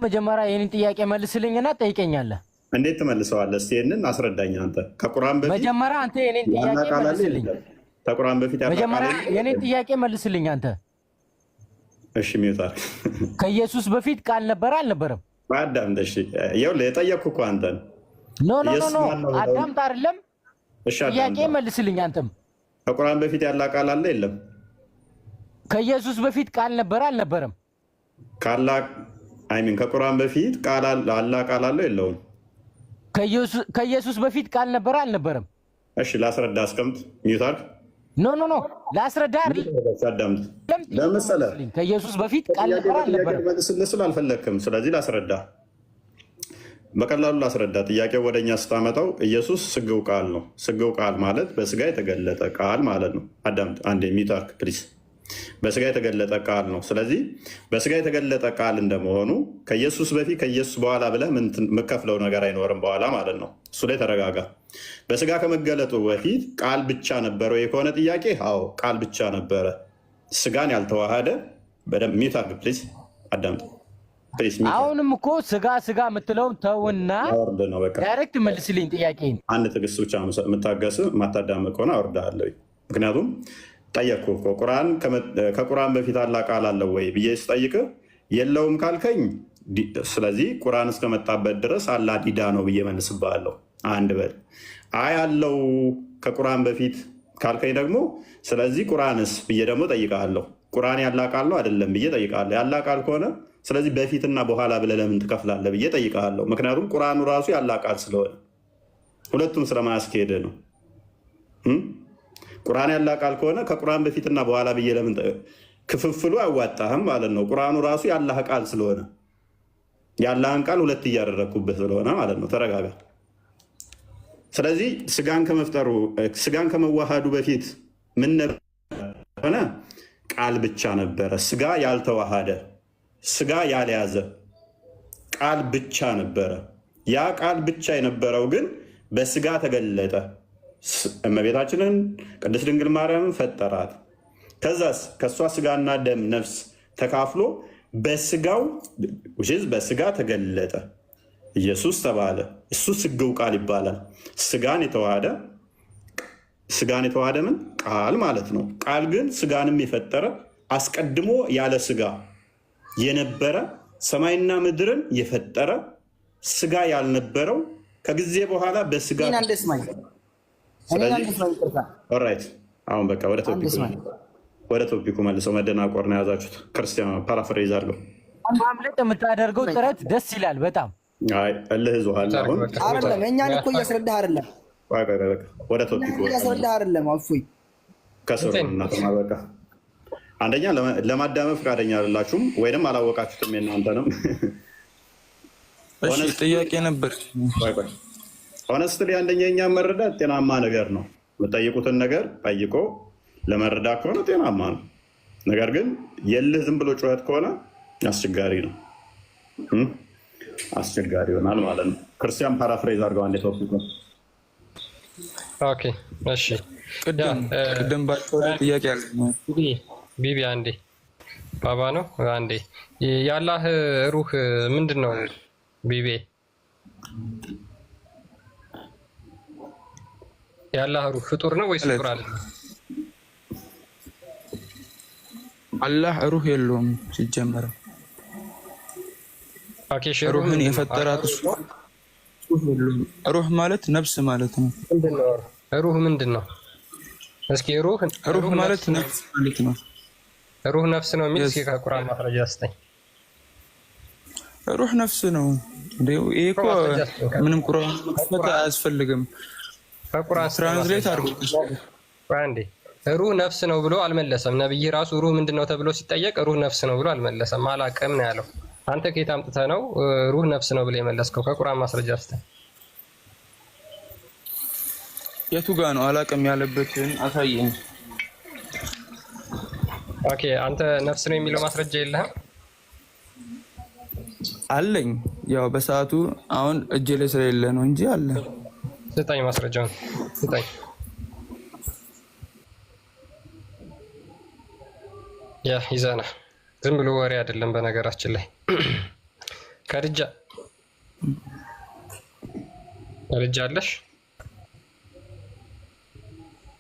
መጀመሪያ ይህንን ጥያቄ መልስልኝና ጠይቀኛለህ። እንዴት ትመልሰዋለህ? እስኪ ይህንን አስረዳኝ። አንተ ከቁርአን በፊት መጀመሪያ አንተ የኔን ጥያቄ መልስልኝ። ከቁርአን በፊት መጀመሪያ የኔን ጥያቄ መልስልኝ አንተ። እሺ ሚውታር ከኢየሱስ በፊት ቃል ነበር አልነበረም? አዳምጥ። እሺ ይኸውልህ የጠየቅኩህ እኮ አንተን። ኖ አዳምጥ አይደለም። ጥያቄ መልስልኝ አንተም። ከቁርአን በፊት ያለ ቃል አለ የለም? ከኢየሱስ በፊት ቃል ነበር አልነበረም? ከቁርአን በፊት ቃል አለ ቃል አለው የለውም? ከኢየሱስ በፊት ቃል ነበር አልነበረም? እሺ ላስረዳ። አስቀምጥ። ሚውታር ኖ ላስረዳ አይደል? አዳምጥ። ለምሳሌ ከኢየሱስ በፊት ቃል ነበር አልነበረም? መልስልህ አልፈለክም። ስለዚህ ላስረዳ፣ በቀላሉ ላስረዳ። ጥያቄው ወደኛ ስታመጣው ኢየሱስ ስግው ቃል ነው። ስግው ቃል ማለት በስጋ የተገለጠ ቃል ማለት ነው። አዳምጥ አንዴ ሚውታር ፕሊዝ። በስጋ የተገለጠ ቃል ነው። ስለዚህ በስጋ የተገለጠ ቃል እንደመሆኑ ከኢየሱስ በፊት ከኢየሱስ በኋላ ብለህ የምከፍለው ነገር አይኖርም በኋላ ማለት ነው። እሱ ላይ ተረጋጋ። በስጋ ከመገለጡ በፊት ቃል ብቻ ነበረ የከሆነ ጥያቄ፣ አዎ ቃል ብቻ ነበረ፣ ስጋን ያልተዋሃደ። በደምብ ሚውት አድርግ ፕሊዝ፣ አዳምጥ። አሁንም እኮ ስጋ የምትለውን ተውና ዳይሬክት መልስልኝ ጥያቄን። አንድ ትዕግስት ብቻ የምታገስ የማታዳምጥ ከሆነ አወርድሃለሁ። ምክንያቱም ጠየቅኩህ እኮ ከቁርአን በፊት አለ ቃል አለው ወይ ብዬ ስጠይቅህ የለውም ካልከኝ፣ ስለዚህ ቁርአን እስከመጣበት ድረስ አላ ዲዳ ነው ብዬ መልስብሃለሁ። አንድ በል። አይ አለው ከቁርአን በፊት ካልከኝ ደግሞ ስለዚህ ቁርአንስ ብዬ ደግሞ ጠይቃለሁ። ቁርአን ያለ ቃል ነው አይደለም ብዬ ጠይቃለሁ። ያለ ቃል ከሆነ ስለዚህ በፊትና በኋላ ብለህ ለምን ትከፍላለህ ብዬ ጠይቃለሁ። ምክንያቱም ቁርአኑ ራሱ ያለ ቃል ስለሆነ ሁለቱም ስለማያስኬድ ነው። ቁርአን ያለ ቃል ከሆነ ከቁርአን በፊትና በኋላ ብዬ ለምን ክፍፍሉ አያዋጣህም ማለት ነው። ቁርአኑ ራሱ ያላህ ቃል ስለሆነ ያላህን ቃል ሁለት እያደረግኩበት ስለሆነ ማለት ነው። ተረጋጋ። ስለዚህ ስጋን ከመዋሃዱ በፊት ምን ሆነ? ቃል ብቻ ነበረ። ስጋ ያልተዋሃደ ስጋ ያልያዘ ቃል ብቻ ነበረ። ያ ቃል ብቻ የነበረው ግን በስጋ ተገለጠ። እመቤታችንን ቅድስት ድንግል ማርያምን ፈጠራት። ከዛስ ከእሷ ስጋና ደም ነፍስ ተካፍሎ በስጋ ተገለጠ። ኢየሱስ ተባለ። እሱ ስግው ቃል ይባላል። ስጋን የተዋሃደ ምን ቃል ማለት ነው። ቃል ግን ስጋንም የፈጠረ አስቀድሞ ያለ ስጋ የነበረ ሰማይና ምድርን የፈጠረ ስጋ ያልነበረው ከጊዜ በኋላ በስጋ አሁን በቃ ወደ ቶፒኩ መልሰው። መደናቆር ነው የያዛችሁት። ክርስቲያን ፓራፍሬዝ አድርገው ማምለጥ የምታደርገው ጥረት ደስ ይላል በጣም። እልህ ይዞሃል። አሁን አይደለም እኛን እኮ እያስረዳህ አይደለም። ወደ ቶፒኩ እያስረዳህ አይደለም። እፎይ ከስሩ እናተማ በቃ አንደኛ ለማዳመጥ ፈቃደኛ አይደላችሁም ወይንም አላወቃችሁትም። የእናንተንም ጥያቄ ነበር። ሆነስትሊ አንደኛ የኛ መረዳት ጤናማ ነገር ነው። የምጠይቁትን ነገር ጠይቆ ለመረዳት ከሆነ ጤናማ ነው። ነገር ግን የልህ ዝም ብሎ ጩኸት ከሆነ አስቸጋሪ ነው፣ አስቸጋሪ ይሆናል ማለት ነው። ክርስቲያን ፓራፍሬዝ አድርገው አንዴ ቶፒክ ነው። ኦኬ እሺ፣ ቅድም ባለው ጥያቄ አለ ቢቢ አንዴ ባባ ነው አንዴ የአላህ ሩህ ምንድን ነው ቢቢ? የአላህ ሩህ ፍጡር ነው ወይስ ፍጡር አይደለም? አላህ ሩህ የለውም ሲጀመር። ኦኬ ሩህን የፈጠራት እሱ ሩህ ማለት ነፍስ ማለት ነው። ሩህ ምንድን ነው? እስኪ ሩህ ማለት ነፍስ ማለት ነው። ሩህ ነፍስ ነው የሚል እስኪ ከቁርአን ማስረጃ ስጠኝ። ሩህ ነፍስ ነው። ይሄ እኮ ምንም ቁርአን መክፈት አያስፈልግም። ከቁርአን ትራንስሌት አድርጎ አንዴ ሩህ ነፍስ ነው ብሎ አልመለሰም። ነብይ ራሱ ሩህ ምንድን ነው ተብሎ ሲጠየቅ ሩህ ነፍስ ነው ብሎ አልመለሰም። አላቅም ነው ያለው። አንተ ከየት አምጥተህ ነው ሩህ ነፍስ ነው ብለህ የመለስከው? ከቁርአን ማስረጃ ስጠኝ። የቱ ጋ ነው አላቅም ያለበትን አሳየኝ። ኦኬ አንተ ነፍስ ነው የሚለው ማስረጃ የለህም? አለኝ። ያው በሰዓቱ አሁን እጄ ላይ ስለሌለ ነው እንጂ አለ። ስጠኝ፣ ማስረጃውን ስጠኝ። ያ ይዘና ዝም ብሎ ወሬ አይደለም። በነገራችን ላይ ከድጃ አለሽ?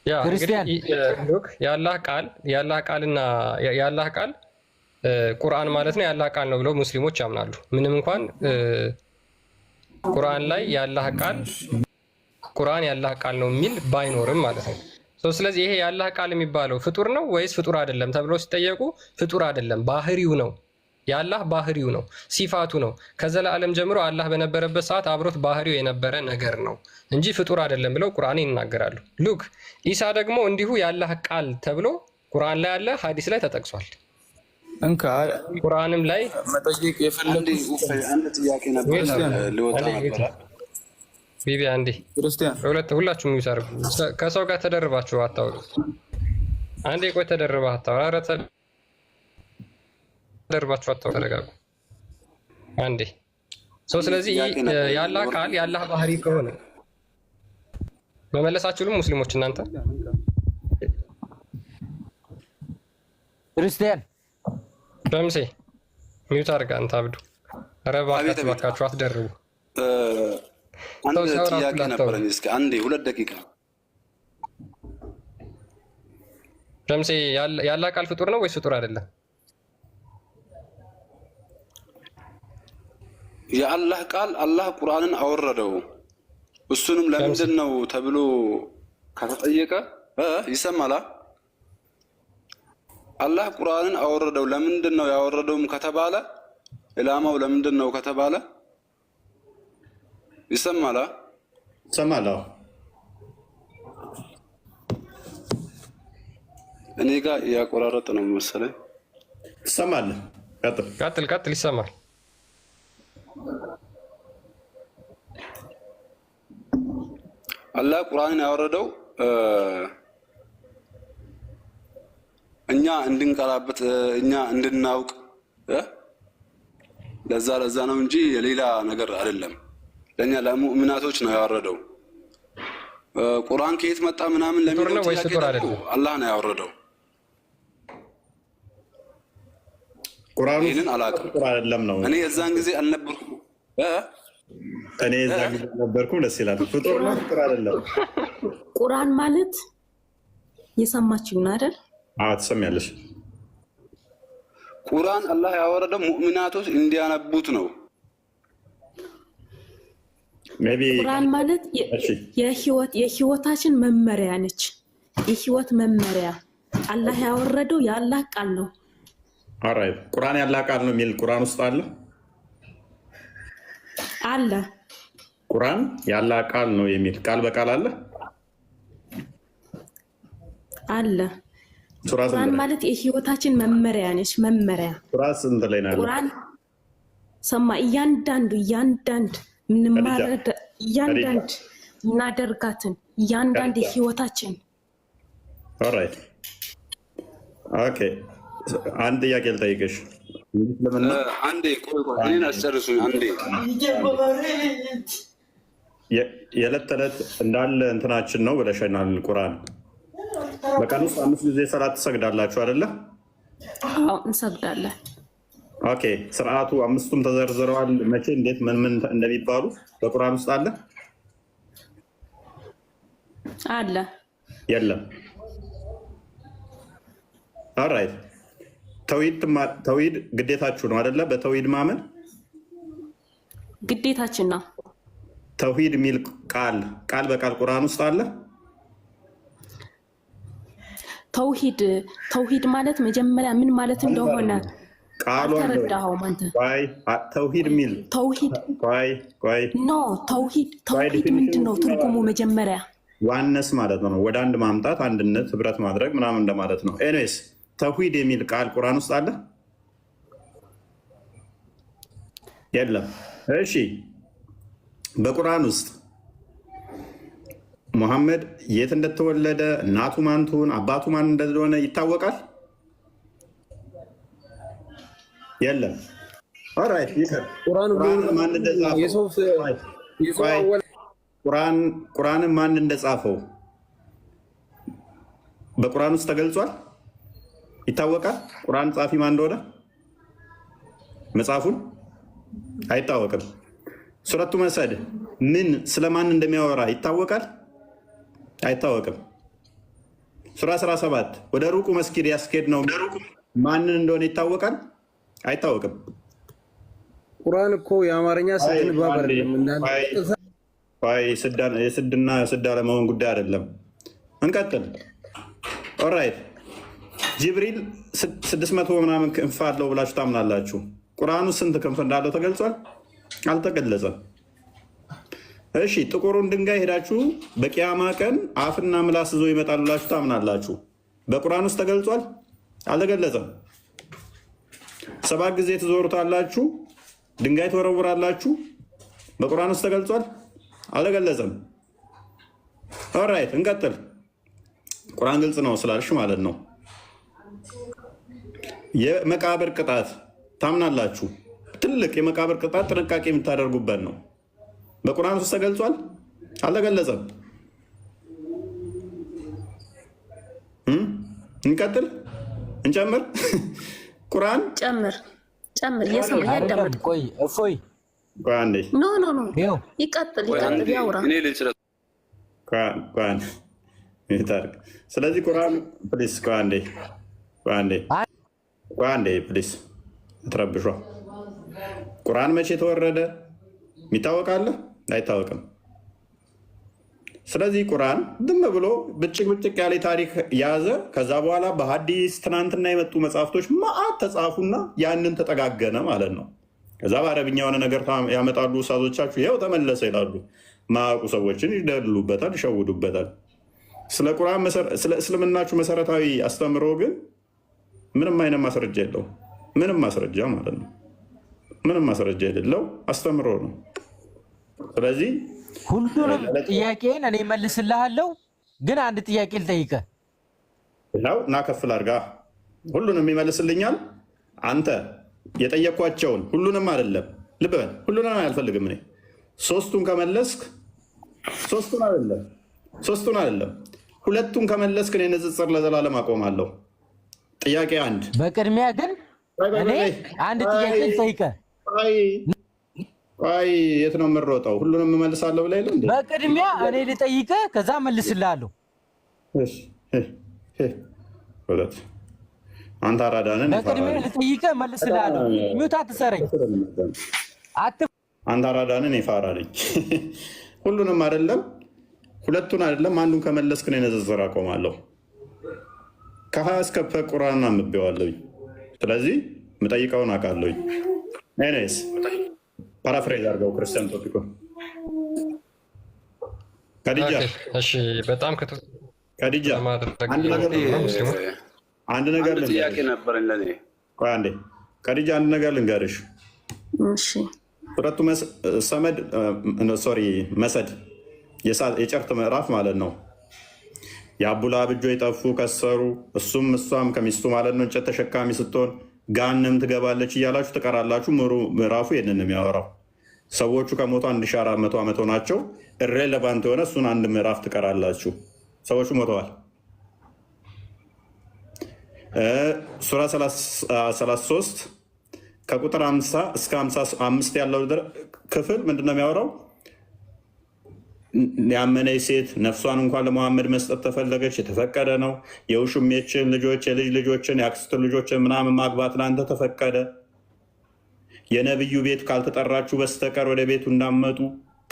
ያ እንግዲህ የአላህ ቃል ቁርአን ማለት ነው። የአላህ ቃል ነው ብለው ሙስሊሞች ያምናሉ። ምንም እንኳን ቁርአን ላይ ቁርአን የአላህ ቃል ነው የሚል ባይኖርም ማለት ነው። ስለዚህ ይሄ የአላህ ቃል የሚባለው ፍጡር ነው ወይስ ፍጡር አይደለም ተብለው ሲጠየቁ ፍጡር አይደለም፣ ባህሪው ነው። የአላህ ባህሪው ነው፣ ሲፋቱ ነው። ከዘላለም ጀምሮ አላህ በነበረበት ሰዓት አብሮት ባህሪው የነበረ ነገር ነው እንጂ ፍጡር አይደለም ብለው ቁርአን ይናገራሉ። ሉክ ኢሳ ደግሞ እንዲሁ የአላህ ቃል ተብሎ ቁርአን ላይ አለ፣ ሐዲስ ላይ ተጠቅሷል። እንካ ቁርአንም ላይ መጠየቅ የፈለኩት አንድ ጥያቄ ነበር ልወጣ ነበር። ቢቢ አንዴ ክርስቲያን ሁላችሁም ይሳርጉ። ከሰው ጋር ተደርባችሁ አታውሩ። አንዴ ቆይ ተደርባ አታውራ። ኧረ ተደርባችሁ አታውሩ። ተረጋጉ አንዴ። ስለዚህ የአላህ ቃል የአላህ ባህሪ ከሆነ መመለሳችሁም ሙስሊሞች እናንተ ክርስቲያን በምሴ ሚውት አድርጋ አንተ አብዱ። ኧረ እባካችሁ አትደርቡ። አንድ ጥያቄ ነበረኝ። እስኪ አንዴ 2 ደቂቃ። ለምሴ የአላህ ቃል ፍጡር ነው ወይስ ፍጡር አይደለም? የአላህ ቃል አላህ ቁርአንን አወረደው። እሱንም ለምንድን ነው ተብሎ ከተጠየቀ ይሰማላ። አላህ ቁርአንን አወረደው ለምንድን ነው ያወረደውም ከተባለ ኢላማው ለምንድን ነው ከተባለ ይሰማላ። ሰማላው እኔ ጋር ያቆራረጠ ነው መሰለኝ። ትሰማለህ? ቀጥል። ይሰማል። አላህ ቁርአንን ያወረደው እኛ እንድንቀራበት እኛ እንድናውቅ ለዛ ነው እንጂ የሌላ ነገር አይደለም። ለኛ ለሙእሚናቶች ነው ያወረደው። ቁርአን ከየት መጣ ምናምን ለሚለው ጥያቄ አላህ ነው ያወረደው። ቁርአኑ ይሄንን አላውቅም። አይደለም ነው እኔ የዛን ጊዜ አልነበርኩም። እኔ የዛን ጊዜ አልነበርኩም። ደስ ይላል። ፍጡር ነው ፍጡር አይደለም። ቁርአን ማለት የሰማችሁኝ ነው አይደል? አዎ ትሰሚያለሽ። ቁርአን አላህ ያወረደው ሙእሚናቶች እንዲያነቡት ነው። ቁርአን ማለት የህይወታችን መመሪያ ነች። የህይወት መመሪያ አላህ ያወረደው የአላህ ቃል ነው። አራይ ቁርአን ያላህ ቃል ነው የሚል ቁርአን ውስጥ አለ። ቁርአን ያላህ ቃል ነው የሚል ቃል በቃል አለ። ቁርአን ማለት የህይወታችን መመሪያ ነች። መመሪያ ሱራ ስንት ላይ ነው? ቁርአን ሰማ እያንዳንዱ ምንማረድ እያንዳንድ እናደርጋትን እያንዳንድ የህይወታችን ኦራይት ኦኬ። አንድ ጥያቄ ልጠይቅሽ። አንዴ ቆይ እኔን አስጨርሱኝ። አንዴ የዕለት ተዕለት እንዳለ እንትናችን ነው ብለሽናል። ቁርአን በቀን ውስጥ 5 ጊዜ ሰላት ትሰግዳላችሁ አይደለ? አዎ እንሰግዳለን። ኦኬ ስርዓቱ 5ቱም ተዘርዝረዋል። መቼ እንዴት ምን እንደሚባሉ በቁርአን ውስጥ አለ? የለም። ኦራይት ተውሂድ ግዴታችሁ ነው አይደለ? በተውሂድ ማመን ግዴታችን ነው። ተውሂድ የሚል ቃል በቃል ቁርአን ውስጥ አለ? ተውሂድ ማለት መጀመሪያ ምን ማለት እንደሆነ አልተረዳኸውም አንተ። ተውሂድ የሚል ተውሂድ ምንድን ነው ትርጉሙ? መጀመሪያ ዋነስ ማለት ነው፣ ወደ አንድ ማምጣት፣ አንድነት፣ ህብረት ማድረግ ምናምን እንደማለት ነው። ኤኒዌይስ ተውሂድ የሚል ቃል ቁርአን ውስጥ አለ? የለም። እሺ በቁርአን ውስጥ ሙሐመድ የት እንደተወለደ እናቱ ማን ትሁን አባቱ ማን እንደሆነ ይታወቃል? የለም። ኦራይት ቁርአንን ማን እንደጻፈው በቁርአን ውስጥ ተገልጿል? ይታወቃል? ቁርአን ጻፊ ማን እንደሆነ መጽሐፉን አይታወቅም። ሱረቱ መሰድ ምን ስለማን እንደሚያወራ ይታወቃል? አይታወቅም። ሱራ 17 ወደ ሩቁ መስጊድ ያስኬድ ነው ማንን እንደሆነ ይታወቃል? አይታወቅም። ቁርአን እኮ የአማርኛ ስድ ንባብ አይደለም። የስድና ስድ አለመሆን ጉዳይ አይደለም። እንቀጥል። ኦራይት ጅብሪል 600 ምናምን ክንፍ አለው ብላችሁ ታምናላችሁ። ቁርአኑ ስንት ክንፍ እንዳለው ተገልጿል? አልተገለጸም። እሺ ጥቁሩን ድንጋይ ሄዳችሁ በቂያማ ቀን አፍና ምላስ ይዞ ይመጣል ብላችሁ ታምናላችሁ። በቁርአን ውስጥ ተገልጿል? አልተገለጸም። 7 ጊዜ ትዞሩታላችሁ፣ ድንጋይ ትወረውራላችሁ። በቁርአን ውስጥ ተገልጿል? አልተገለጸም። ኦራይት እንቀጥል። ቁርአን ግልጽ ነው ስላልሽ ማለት ነው። የመቃብር ቅጣት ታምናላችሁ? ትልቅ የመቃብር ቅጣት ጥንቃቄ የምታደርጉበት ነው። በቁርአን ውስጥ ተገልጿል? አልተገለጸም። እንቀጥል፣ እንጨምር። ቁርአን ጨምር ያዳምጥ። ቆይ እፎይ ኖ ይቀጥል ያውራ። ስለዚህ ቁርአን ፕሊስ አንዴ ፕሊስ ትረብሿ። ቁርአን መቼ ተወረደ ይታወቃል? አይታወቅም። ስለዚህ ቁርአን ዝም ብሎ ብጭቅ ያለ ታሪክ ያዘ። ከዛ በኋላ በሀዲስ ትናንትና የመጡ መጽሐፍቶች መዓት ተጻፉና ያንን ተጠጋገነ ማለት ነው። ከዛ በአረብኛ የሆነ ነገር ያመጣሉ ውሳዞቻችሁ፣ ይኸው ተመለሰ ይላሉ። ማያውቁ ሰዎችን ይደልሉበታል፣ ይሸውዱበታል። ስለ ቁርአን ስለ እስልምናችሁ መሰረታዊ አስተምሮ ግን ምንም አይነት ማስረጃ የለው። ምንም ማስረጃ ማለት ነው። ምንም ማስረጃ የሌለው አስተምሮ ነው። ስለዚህ ሁሉንም ጥያቄን እኔ መልስልሃለሁ፣ ግን አንድ ጥያቄ ልጠይቅህ ነው እና ከፍል አድርጋ ሁሉንም ይመልስልኛል። አንተ የጠየኳቸውን ሁሉንም አይደለም፣ ልብ በል ሁሉንም አልፈልግም እኔ። ሶስቱን ከመለስክ ሶስቱን አይደለም ሁለቱን ከመለስክ እኔ ንጽጽር ለዘላለም አቆማለሁ። ጥያቄ አንድ። በቅድሚያ ግን እኔ አንድ ጥያቄ ልጠይቅህ። ቆይ የት ነው የምሮጠው? ሁሉንም እመልሳለሁ ብላ የለ። በቅድሚያ እኔ ልጠይቅህ፣ ከዛ መልስልሃለሁ። አንተ አራዳንን በቅድሚያ ልጠይቅህ፣ መልስልሃለሁ። ሚውት አትሰረኝ። አንተ አራዳንን የፋራ ነኝ። ሁሉንም አይደለም ሁለቱን አይደለም አንዱን ከመለስክ እኔ ንጽጽር አቆማለሁ። ከሀያ እስከ ፐ ቁርአን አንብቤዋለሁኝ። ስለዚህ የምጠይቀውን አውቃለሁኝ። ኤኒዌይስ ፓራፍሬዝ አድርገው ክርስቲያን ቶፒኮ ከዲጃ ከዲጃ አንድ ነገር ከዲጃ አንድ ነገር ልንገርሽ። ሁለቱ መሰድ የጨርት ምዕራፍ ማለት ነው። የአቡላ ብጆ የጠፉ ከሰሩ፣ እሱም እሷም ከሚስቱ ማለት ነው እንጨት ተሸካሚ ስትሆን ጋንም ትገባለች እያላችሁ ትቀራላችሁ። ምዕራፉ ይህንን የሚያወራው ሰዎቹ ከሞቱ 1400 ዓመት ሆናቸው። ኢሬሌቫንት የሆነ እሱን አንድ ምዕራፍ ትቀራላችሁ። ሰዎቹ ሞተዋል። ሱራ 33 ከቁጥር 50 እስከ 55 ያለው ክፍል ምንድነው የሚያወራው? ያመነች ሴት ነፍሷን እንኳን ለመሐመድ መስጠት ተፈለገች፣ የተፈቀደ ነው። የውሽሜችን ልጆች፣ የልጅ ልጆችን፣ የአክስት ልጆችን ምናምን ማግባት ለአንተ ተፈቀደ። የነቢዩ ቤት ካልተጠራችሁ በስተቀር ወደ ቤቱ እንዳመጡ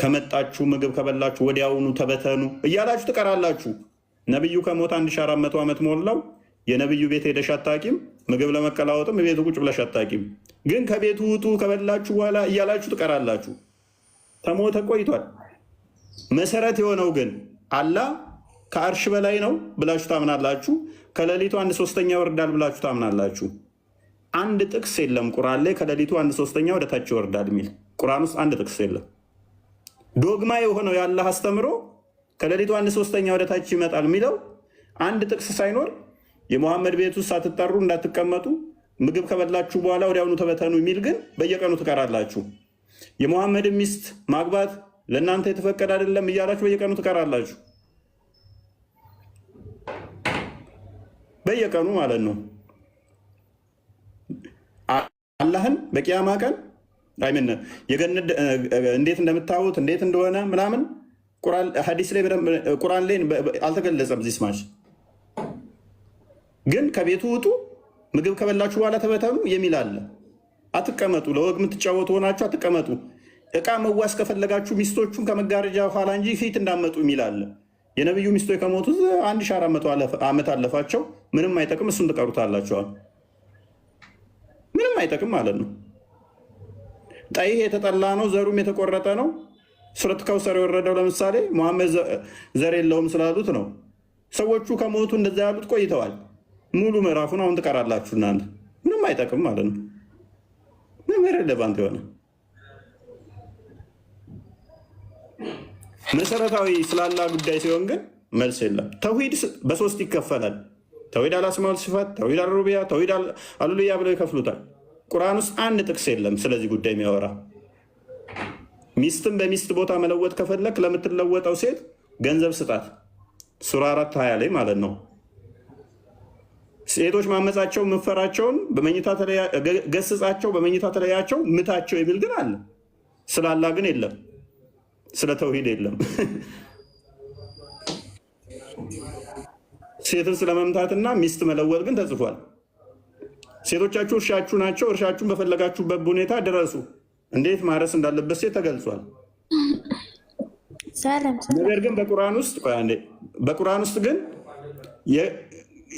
ከመጣችሁ ምግብ ከበላችሁ ወዲያውኑ ተበተኑ እያላችሁ ትቀራላችሁ። ነቢዩ ከሞት 1400 ዓመት ሞላው። የነቢዩ ቤት ሄደሽ አታቂም። ምግብ ለመቀላወጥም ቤቱ ቁጭ ብለሽ አታቂም። ግን ከቤቱ ውጡ ከበላችሁ በኋላ እያላችሁ ትቀራላችሁ። ተሞተ ቆይቷል። መሰረት የሆነው ግን አላህ ከአርሽ በላይ ነው ብላችሁ ታምናላችሁ። ከሌሊቱ 1/3 ይወርዳል ብላችሁ ታምናላችሁ። አንድ ጥቅስ የለም ቁርአን ላይ ከሌሊቱ 1/3 ወደ ታች ይወርዳል የሚል ቁርአን ውስጥ አንድ ጥቅስ የለም። ዶግማ የሆነው የአላህ አስተምሮ ከሌሊቱ 1/3 ወደ ታች ይመጣል የሚለው አንድ ጥቅስ ሳይኖር የሙሐመድ ቤት ውስጥ ሳትጠሩ እንዳትቀመጡ ምግብ ከበላችሁ በኋላ ወዲያውኑ ተበተኑ የሚል ግን በየቀኑ ትቀራላችሁ። የሙሐመድን ሚስት ማግባት ለእናንተ የተፈቀደ አይደለም እያላችሁ በየቀኑ ትቀራላችሁ። በየቀኑ ማለት ነው። አላህን በቂያማ ቀን አይምን የገነት እንዴት እንደምታዩት እንዴት እንደሆነ ምናምን ሐዲስ ላይ ቁርአን ላይ አልተገለጸም። ዚህ ስማች ግን ከቤቱ ውጡ ምግብ ከበላችሁ በኋላ ተበተኑ የሚል አለ። አትቀመጡ፣ ለወግ የምትጫወቱ ሆናችሁ አትቀመጡ። እቃ መዋስ ከፈለጋችሁ ሚስቶቹን ከመጋረጃ ኋላ እንጂ ፊት እንዳመጡ የሚል አለ። የነቢዩ ሚስቶች ከሞቱ 1400 ዓመት አለፋቸው። ምንም አይጠቅም። እሱን ትቀሩታላችኋል። ምንም አይጠቅም ማለት ነው። ጠይህ የተጠላ ነው፣ ዘሩም የተቆረጠ ነው። ሱረት ከውሰር የወረደው ለምሳሌ ሙሐመድ ዘር የለውም ስላሉት ነው። ሰዎቹ ከሞቱ እንደዛ ያሉት ቆይተዋል። ሙሉ ምዕራፉን አሁን ትቀራላችሁ እናንተ። ምንም አይጠቅም ማለት ነው። ምንም ሬሌቫንት የሆነ መሰረታዊ ስላላ ጉዳይ ሲሆን ግን መልስ የለም። ተውሂድ በሶስት ይከፈላል። ተውሂድ አልአስማኡል ሲፋት፣ ተውሂድ አልሩቢያ፣ ተውሂድ አልኡሉሂያ ብለው ይከፍሉታል። ቁርአን ውስጥ አንድ ጥቅስ የለም ስለዚህ ጉዳይ የሚያወራ። ሚስትን በሚስት ቦታ መለወጥ ከፈለክ ለምትለወጠው ሴት ገንዘብ ስጣት። ሱራ 4:20 ላይ ማለት ነው። ሴቶች ማመጻቸው ምፈራቸውን ገስጻቸው፣ በመኝታ ተለያቸው፣ ምታቸው የሚል ግን አለ። ስላላ ግን የለም። ስለ ተውሂድ የለም። ሴትን ስለመምታትና ሚስት መለወጥ ግን ተጽፏል። ሴቶቻችሁ እርሻችሁ ናቸው፣ እርሻችሁን በፈለጋችሁበት ሁኔታ ድረሱ። እንዴት ማረስ እንዳለበት ሴት ተገልጿል። ነገር ግን በቁርአን ውስጥ ግን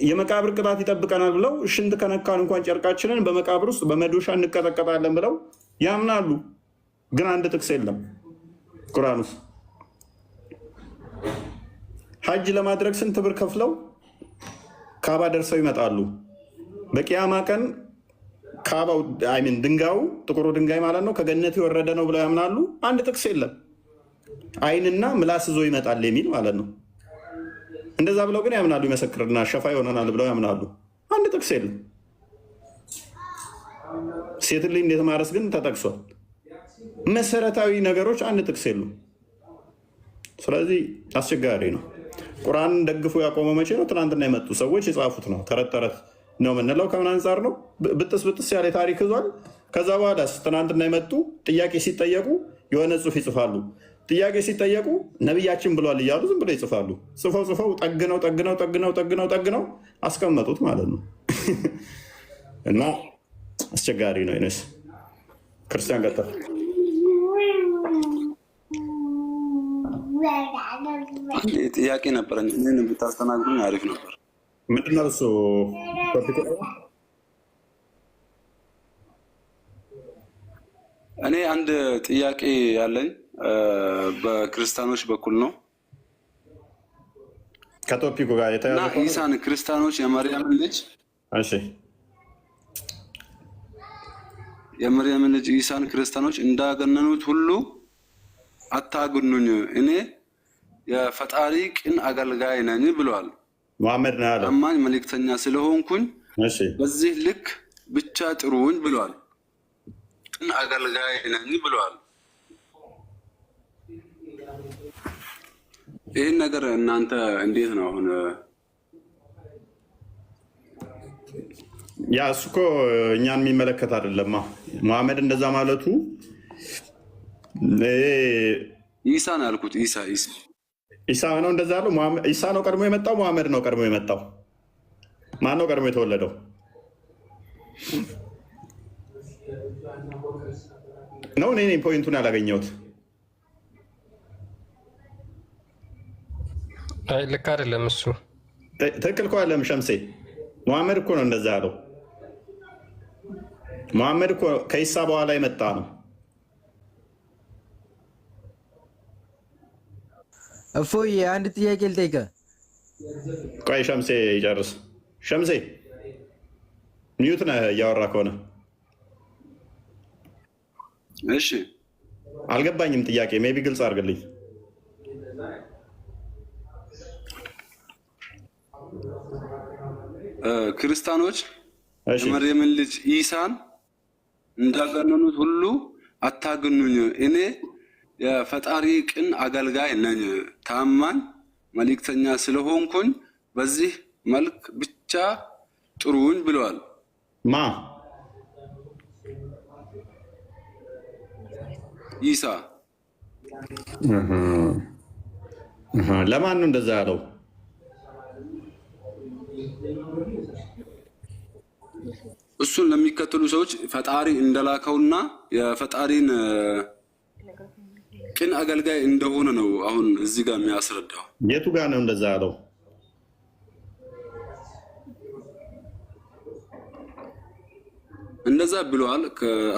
የመቃብር ቅጣት ይጠብቀናል ብለው ሽንት ከነካን እንኳን ጨርቃችንን በመቃብር ውስጥ በመዶሻ እንቀጠቀጣለን ብለው ያምናሉ። ግን አንድ ጥቅስ የለም ቁርአን ውስጥ። ሐጅ ለማድረግ ስንት ብር ከፍለው ካባ ደርሰው ይመጣሉ። በቂያማ ቀን ካባው ድንጋዩ ጥቁሩ ድንጋይ ማለት ነው ከገነት የወረደ ነው ብለው ያምናሉ። አንድ ጥቅስ የለም። አይንና ምላስ ይዞ ይመጣል የሚል ማለት ነው። እንደዛ ብለው ግን ያምናሉ። ይመሰክርና ሸፋ ይሆነናል ብለው ያምናሉ። አንድ ጥቅስ የለም። ሴት ልጅ እንዴት ማረስ ግን ተጠቅሷል። መሰረታዊ ነገሮች አንድ ጥቅስ የሉም። ስለዚህ አስቸጋሪ ነው። ቁርአን ደግፎ ያቆመው መቼ ነው? ትናንትና የመጡ ሰዎች የጻፉት ነው። ተረት ተረት ነው የምንለው ከምን አንጻር ነው? ብጥስ ብጥስ ያለ ታሪክ ይዟል። ከዛ በኋላ ትናንትና የመጡ ጥያቄ ሲጠየቁ የሆነ ጽሑፍ ይጽፋሉ። ጥያቄ ሲጠየቁ ነቢያችን ብሏል እያሉ ዝም ብለው ይጽፋሉ። ጽፈው ጠግነው አስቀመጡት ማለት ነው። እና አስቸጋሪ ነው። ይነስ ክርስቲያን ቀጠል ጥያቄ ነበረኝ። ምን ብታስተናግዱኝ አሪፍ ነበር። ምንድነው እሱ? እኔ አንድ ጥያቄ ያለኝ በክርስቲያኖች በኩል ነው። ከቶፒኩ ጋር የተያዘ ኢሳን ክርስቲያኖች የመርያምን ልጅ ኢሳን ክርስቲያኖች እንዳገነኑት ሁሉ አታግኑኝ፣ እኔ የፈጣሪ ቅን አገልጋይ ነኝ ብለዋል። ሙሐመድ ነው ያለው። ታማኝ መልእክተኛ ስለሆንኩኝ በዚህ ልክ ብቻ ጥሩኝ ብለዋል። ቅን አገልጋይ ነኝ ብለዋል። ይህን ነገር እናንተ እንዴት ነው አሁን? ያ እሱ እኮ እኛን የሚመለከት አይደለማ። ሙሐመድ እንደዛ ማለቱ ኢሳ ነው ያልኩት። ኢሳ ነው እንደዛ ያለው። ኢሳ ነው ቀድሞ የመጣው? ሙሐመድ ነው ቀድሞ የመጣው? ማን ነው ቀድሞ የተወለደው? ነው እኔ ፖይንቱን ያላገኘሁት። አይ ልክ አይደለም እሱ ትክክል እኮ አይደለም ሸምሴ። ሙሐመድ እኮ ነው እንደዛ ያለው። ሙሐመድ እኮ ከኢሳ በኋላ የመጣ ነው። እፎይ አንድ ጥያቄ ልጠይቅህ። ቆይ ሸምሴ ይጨርስ። ሸምሴ ሚዩት ነህ እያወራ ከሆነ። እሺ አልገባኝም ጥያቄ ሜይ ቢ ግልጽ አድርግልኝ። ክርስቲያኖች የመርየምን ልጅ ኢሳን እንዳገነኑት ሁሉ አታግኑኝ፣ እኔ የፈጣሪ ቅን አገልጋይ ነኝ፣ ታማኝ መልእክተኛ ስለሆንኩኝ በዚህ መልክ ብቻ ጥሩኝ ብለዋል። ማ ኢሳ ለማን ነው እንደዛ ያለው? እሱን ለሚከተሉ ሰዎች ፈጣሪ እንደላከውና የፈጣሪን ቅን አገልጋይ እንደሆነ ነው አሁን እዚህ ጋር የሚያስረዳው። የቱ ጋር ነው እንደዛ ያለው? እንደዛ ብለዋል።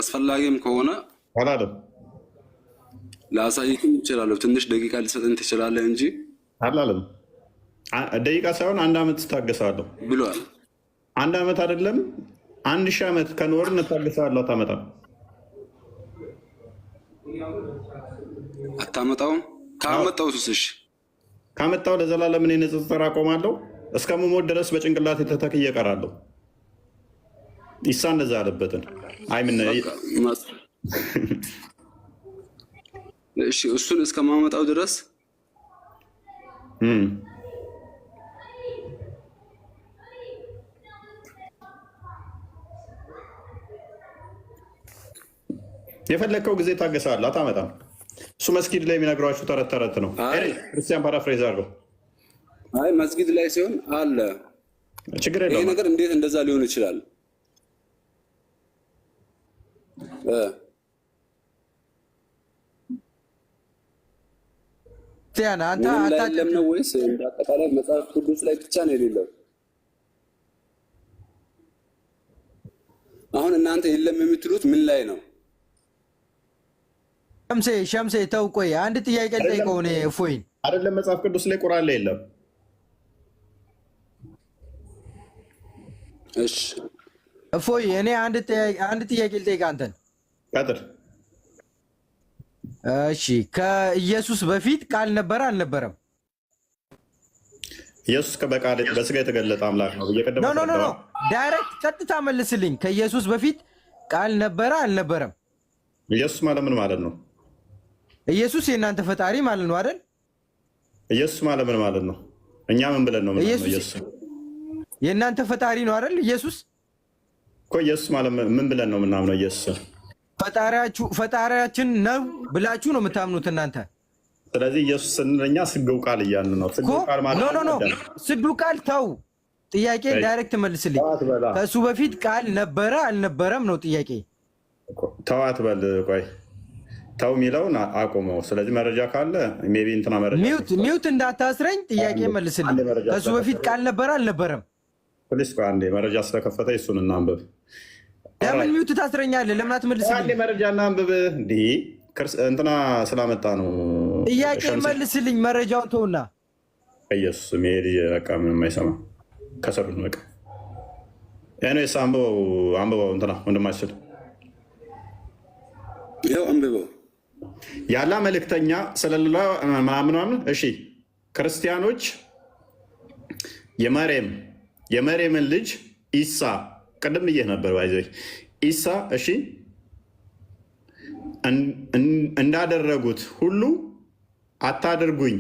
አስፈላጊም ከሆነ አላለም። ላሳይክም ይችላለሁ። ትንሽ ደቂቃ ሊሰጥን ትችላለህ እንጂ አላለም። ደቂቃ ሳይሆን 1 ዓመት ትታገሳለሁ ብለዋል። 1 ዓመት አይደለም 1000 ዓመት ከኖርን እታገሳለሁ። አታመጣም። አታመጣውም። ካመጣው እሺ ካመጣው ለዘላለም እኔ ንጽጽር አቆማለሁ። እስከምሞት ድረስ በጭንቅላት ተተክዬ እቀራለሁ። ኢሳ እንደዛ አለበትን አይምን እሺ እሱን እስከማመጣው ድረስ የፈለግከው ጊዜ ታገሳለህ። አታመጣም። እሱ መስጊድ ላይ የሚነግሯችሁ ተረት ተረት ነው። ክርስቲያን ፓራፍሬዝ አድርገው። አይ መስጊድ ላይ ሲሆን አለ ችግር ይሄ የለውም። ነገር እንዴት እንደዛ ሊሆን ይችላል? አንተ አታለም ነው ወይስ አጠቃላይ መጽሐፍ ቅዱስ ላይ ብቻ ነው የሌለው? አሁን እናንተ የለም የምትሉት ምን ላይ ነው? ሸምሴ ተው ቆይ አንድ ጥያቄ ልጠይቀው ነው። እፎይን አይደለም መጽሐፍ ቅዱስ ላይ ቁርአን ላይ የለም። እሺ እፎይ እኔ አንድ ጥያቄ ልጠይቅ አንተን። ቀጥል። እሺ ከኢየሱስ በፊት ቃል ነበረ አልነበረም? ኢየሱስ በስጋ የተገለጠ አምላክ ነው። እየቀደመ ኖ ዳይሬክት ቀጥታ መልስልኝ። ከኢየሱስ በፊት ቃል ነበረ አልነበረም? ኢየሱስ ማለት ምን ማለት ነው? ኢየሱስ የእናንተ ፈጣሪ ማለት ነው አይደል? ኢየሱስ ማለት ምን ማለት ነው? እኛ ምን ብለን ነው የምናምነው? ኢየሱስ የእናንተ ፈጣሪ ነው አይደል? ኢየሱስ እኮ ኢየሱስ ማለት ምን ብለን ነው የምናምነው? ኢየሱስ ፈጣሪያችን ነው ብላችሁ ነው የምታምኑት እናንተ። ስለዚህ ኢየሱስ ስንል እኛ ስግው ቃል እያልን ነው። ስግው ቃል ማለት ኖ ስግው ቃል ተው። ጥያቄ ዳይሬክት መልስልኝ። ከእሱ በፊት ቃል ነበረ አልነበረም ነው ጥያቄ። ተዋት በል ቆይ ተው የሚለውን አቁመው። ስለዚህ መረጃ ካለ ሜይ ቢ እንትና መረጃ ሚውት እንዳታስረኝ። ጥያቄ መልስልኝ። ከእሱ በፊት ቃል ነበረ አልነበረም? ፕሊስ ቆይ አንዴ መረጃ ስለከፈተ እሱን እናንብብ። ለምን ሚውት ታስረኛለህ? ለምን አትመልስልኝ? አንዴ መረጃ እናንብብ። እንዲህ እንትና ስላመጣ ነው። ጥያቄ መልስልኝ። መረጃውን ተውና ኢየሱስ ሜዲ በቃ ምንም አይሰማ ከሰሩን በቃ ኤኒዌይስ አንብበው እንትና ወንድማችን ይኸው አንብበው። ያላ መልእክተኛ ስለሌላ ምናምን። እሺ ክርስቲያኖች የመርየምን ልጅ ኢሳ ቅድም ብዬህ ነበር ባይዘ ኢሳ እሺ እንዳደረጉት ሁሉ አታድርጉኝ።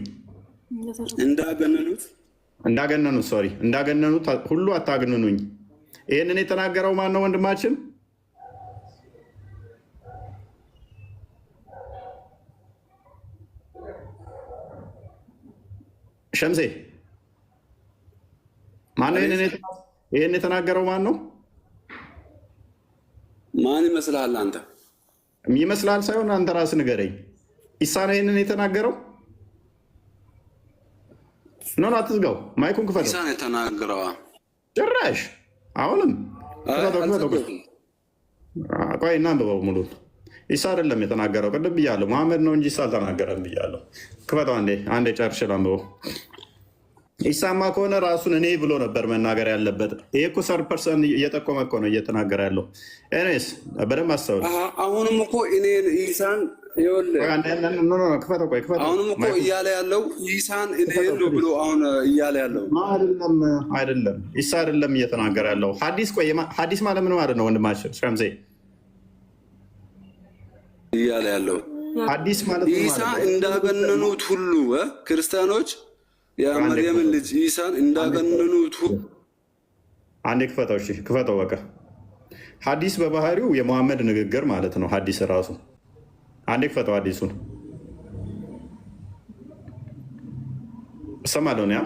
እንዳገነኑት ሁሉ አታግንኑኝ። ይህንን የተናገረው ማን ነው ወንድማችን? ሸምሴ ማነው? ይህን የተናገረው ማን ነው? ማን ይመስልሃል አንተ? ይመስላል ሳይሆን አንተ ራስህ ንገረኝ። ኢሳ ነው ይህንን የተናገረው? ኖ አትዝጋው፣ ማይኩን ክፈተው። ኢሳን የተናገረው ጭራሽ አሁንም ቆይ እናንብበው ሙሉ። ኢሳ አይደለም የተናገረው፣ ቅድም ብያለሁ። መሐመድ ነው እንጂ ኢሳ አልተናገረም ብያለሁ። ክፈተው አንዴ ጨርሼ ላንብበው። ኢሳማ ከሆነ ራሱን እኔ ብሎ ነበር መናገር ያለበት። ይሄ እኮ ሰር ፐርሰን እየጠቆመ እኮ ነው እየተናገረ ያለው። ኤኒዌይስ በደንብ አስተውል። አሁንም እኮ እኔን ኢሳን ክፈተው፣ ቆይ ክፈተው። አሁንም እኮ እያለ ያለው ኢሳን እኔን ነው ብሎ አሁን እያለ ያለው አይደለም። ኢሳ አይደለም እየተናገረ ያለው ሐዲስ። ቆይ ሐዲስ ማለት ምን ማለት ነው ወንድማችን ሸምሴ? እያለ ያለው ሐዲስ ማለት ኢሳ እንዳገነኑት ሁሉ ክርስቲያኖች የመርየምን ልጅ ኢሳን እንዳገነኑት አንዴ ክፈተው። እሺ ክፈተው በቃ። ሐዲስ በባህሪው የመሐመድ ንግግር ማለት ነው። ሐዲስ ራሱ አንዴ ክፈተው። ሐዲሱን እሰማለሁ ነው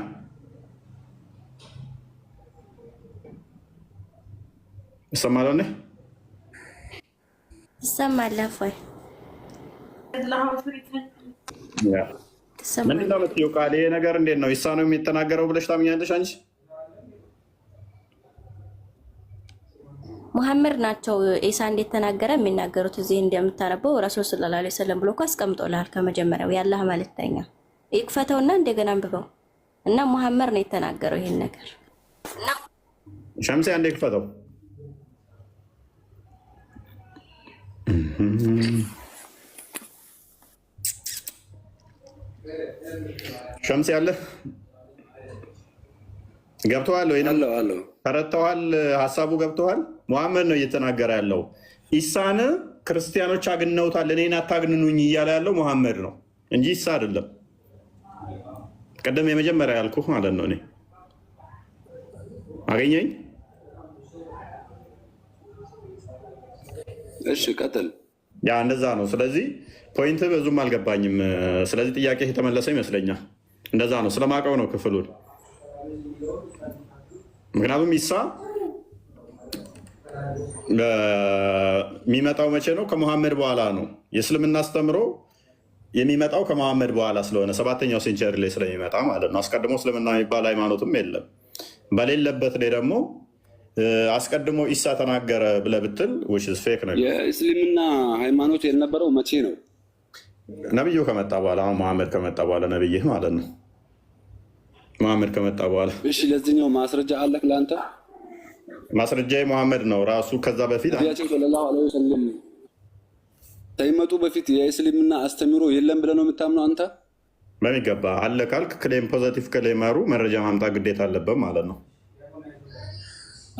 እሰማለሁ ነው እሰማለሁ ወይ ምንድን ነው የምትይው? ቃል ይሄ ነገር እንዴት ነው ኢሳ ነው የሚተናገረው ብለሽ ታምኛለሽ አንቺ? ሙሐመድ ናቸው ኢሳ እንዴት ተናገረ የሚናገሩት። እዚህ እንደምታነበው ረሱል ሰለላሁ ዐለይሂ ወሰለም ብሎ እኮ አስቀምጦልሃል። ከመጀመሪያው የአላህ መልእክተኛ ይክፈተውና እንደገና አንብበው እና ሙሐመድ ነው የተናገረው ይሄን ነገር። ሸምሴ አንዴ ክፈተው። ሸምሴ ያለ ገብተዋል ወይ? ተረድተዋል? ሀሳቡ ገብተዋል? ሙሐመድ ነው እየተናገረ ያለው። ኢሳን ክርስቲያኖች አግነውታል፣ እኔን አታግንኑኝ እያለ ያለው ሙሐመድ ነው እንጂ ኢሳ አይደለም። ቅድም የመጀመሪያ ያልኩህ ማለት ነው። እኔ አገኘኝ። እሺ ቀጥል። ያ እንደዛ ነው። ስለዚህ ፖይንት ብዙም አልገባኝም። ስለዚህ ጥያቄ የተመለሰ ይመስለኛል። እንደዛ ነው። ስለማውቀው ነው ክፍሉን። ምክንያቱም ኢሳ የሚመጣው መቼ ነው? ከሙሐመድ በኋላ ነው። የእስልምና አስተምሮ የሚመጣው ከሙሐመድ በኋላ ስለሆነ 7ኛው ሴንቸሪ ላይ ስለሚመጣ ማለት ነው። አስቀድሞ እስልምና የሚባል ሃይማኖትም የለም። በሌለበት ላይ ደግሞ አስቀድሞ ኢሳ ተናገረ ብለህ ብትል ፌክ ነው። የእስልምና ሃይማኖት የነበረው መቼ ነው? ነብዩ ከመጣ በኋላ መሐመድ ከመጣ በኋላ ነብይህ ማለት ነው። መሐመድ ከመጣ በኋላ። እሺ ለዚህኛው ማስረጃ አለክ ለአንተ? ማስረጃ መሐመድ ነው ራሱ። ከዛ በፊት ሰለላሁ ዐለይሂ ወሰለም ሳይመጡ በፊት የእስልምና አስተምሮ የለም ብለህ ነው የምታምነው አንተ? በሚገባ አለ ካልክ ክሌም ፖዘቲቭ ክሌመሩ መረጃ ማምጣት ግዴታ አለበት ማለት ነው።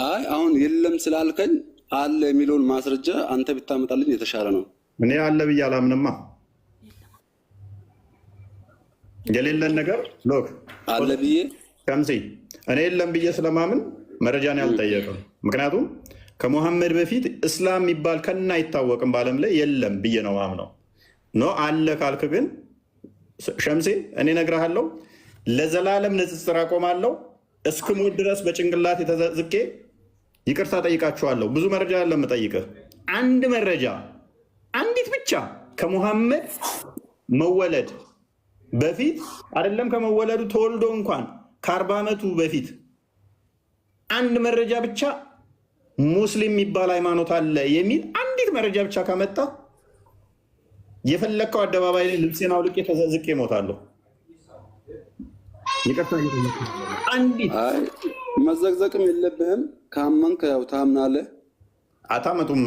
አይ አሁን የለም ስላልከኝ አለ የሚለውን ማስረጃ አንተ ብታመጣልኝ የተሻለ ነው። እኔ አለ ብዬ አላምንማ። የሌለን ነገር ሎክ አለ ብዬ ከምሲ እኔ የለም ብዬ ስለማምን መረጃን ያልጠየቅም። ምክንያቱም ከሙሐመድ በፊት እስላም የሚባል ከና አይታወቅም በዓለም ላይ የለም ብዬ ነው ማምነው። ኖ አለ ካልክ ግን ሸምሴ እኔ እነግርሃለሁ፣ ለዘላለም ንጽጽር አቆማለሁ። እስክሞት ድረስ በጭንቅላት የተዘዝቄ ይቅርታ ጠይቃችኋለሁ። ብዙ መረጃ ያለ የምጠይቅህ አንድ መረጃ አንዲት ብቻ ከሙሐመድ መወለድ በፊት አይደለም ከመወለዱ ተወልዶ እንኳን ከ40 ዓመቱ በፊት አንድ መረጃ ብቻ ሙስሊም የሚባል ሃይማኖት አለ የሚል አንዲት መረጃ ብቻ ካመጣ የፈለግከው አደባባይ ላይ ልብሴን አውልቄ ተዘዝቄ እሞታለሁ። ይቅርታ አንዲት መዘግዘቅም የለብህም። ካመንክ ያው ታምናለህ። አታመጡም።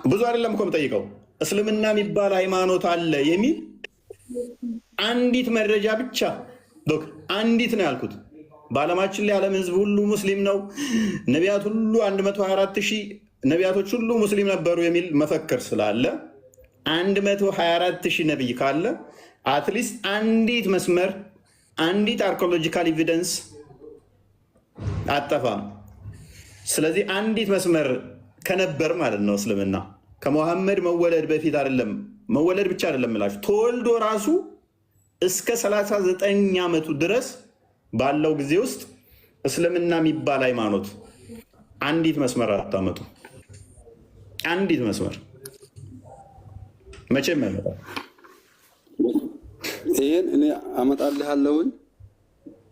ብዙ አይደለም እኮ የምጠይቀው እስልምና የሚባል ሃይማኖት አለ የሚል አንዲት መረጃ ብቻ አንዲት ነው ያልኩት። በዓለማችን ላይ ዓለም ህዝብ ሁሉ ሙስሊም ነው፣ ነቢያት ሁሉ 124,000 ነቢያቶች ሁሉ ሙስሊም ነበሩ የሚል መፈክር ስላለ 124,000 ነቢይ ካለ አትሊስት አንዲት መስመር አንዲት አርኪኦሎጂካል ኤቪደንስ አጠፋም። ስለዚህ አንዲት መስመር ከነበር ማለት ነው እስልምና ከሙሐመድ መወለድ በፊት አይደለም፣ መወለድ ብቻ አይደለም እላችሁ ተወልዶ ራሱ እስከ 39 ዓመቱ ድረስ ባለው ጊዜ ውስጥ እስልምና የሚባል ሃይማኖት አንዲት መስመር አታመጡ። አንዲት መስመር መቼም አይመጣም። ይሄን እኔ አመጣልሃለሁኝ።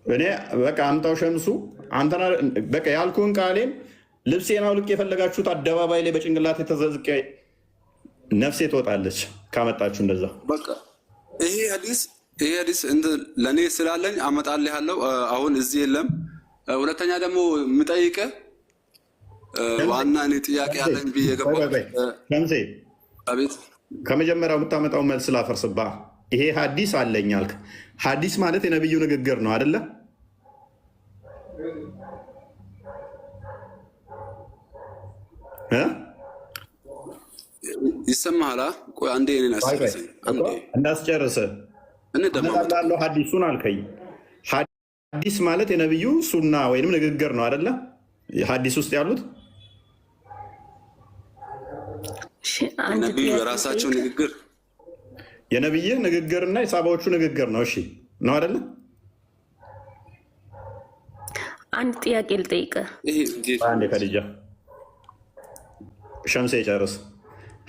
እኔ በቃ አምጣው ሸምሱ አንተና በቃ ያልኩህን ቃሌን ልብሴን አውልቄ የፈለጋችሁት አደባባይ ላይ በጭንቅላት የተዘዝቀ ነፍሴ ትወጣለች ካመጣችሁ እንደዛ። በቃ ይሄ ሐዲስ ለእኔ ስላለኝ አመጣልሃለሁ። አሁን እዚህ የለም። ሁለተኛ ደግሞ የምጠይቅህ ዋና እኔ ጥያቄ ያለኝ ብዬ ገባሁ። አቤት ከመጀመሪያው የምታመጣው መልስ ላፈርስባ። ይሄ ሐዲስ አለኝ አልክ። ሐዲስ ማለት የነብዩ ንግግር ነው አይደለ? ይሰማሃል? ቆይ አንዴ እኔን አስጨርሰኝ። እንዳስጨርሰ እነዳለው ሐዲሱን አልከኝ። ሐዲስ ማለት የነብዩ ሱና ወይንም ንግግር ነው አይደለ? ሐዲስ ውስጥ ያሉት ነብዩ የራሳቸው ንግግር የነብይህ ንግግርና የሳባዎቹ ንግግር ነው። እሺ ነው አይደለ? አንድ ጥያቄ ልጠይቅህ። አንዴ ከልጃ ሸምሴ ጨርስ።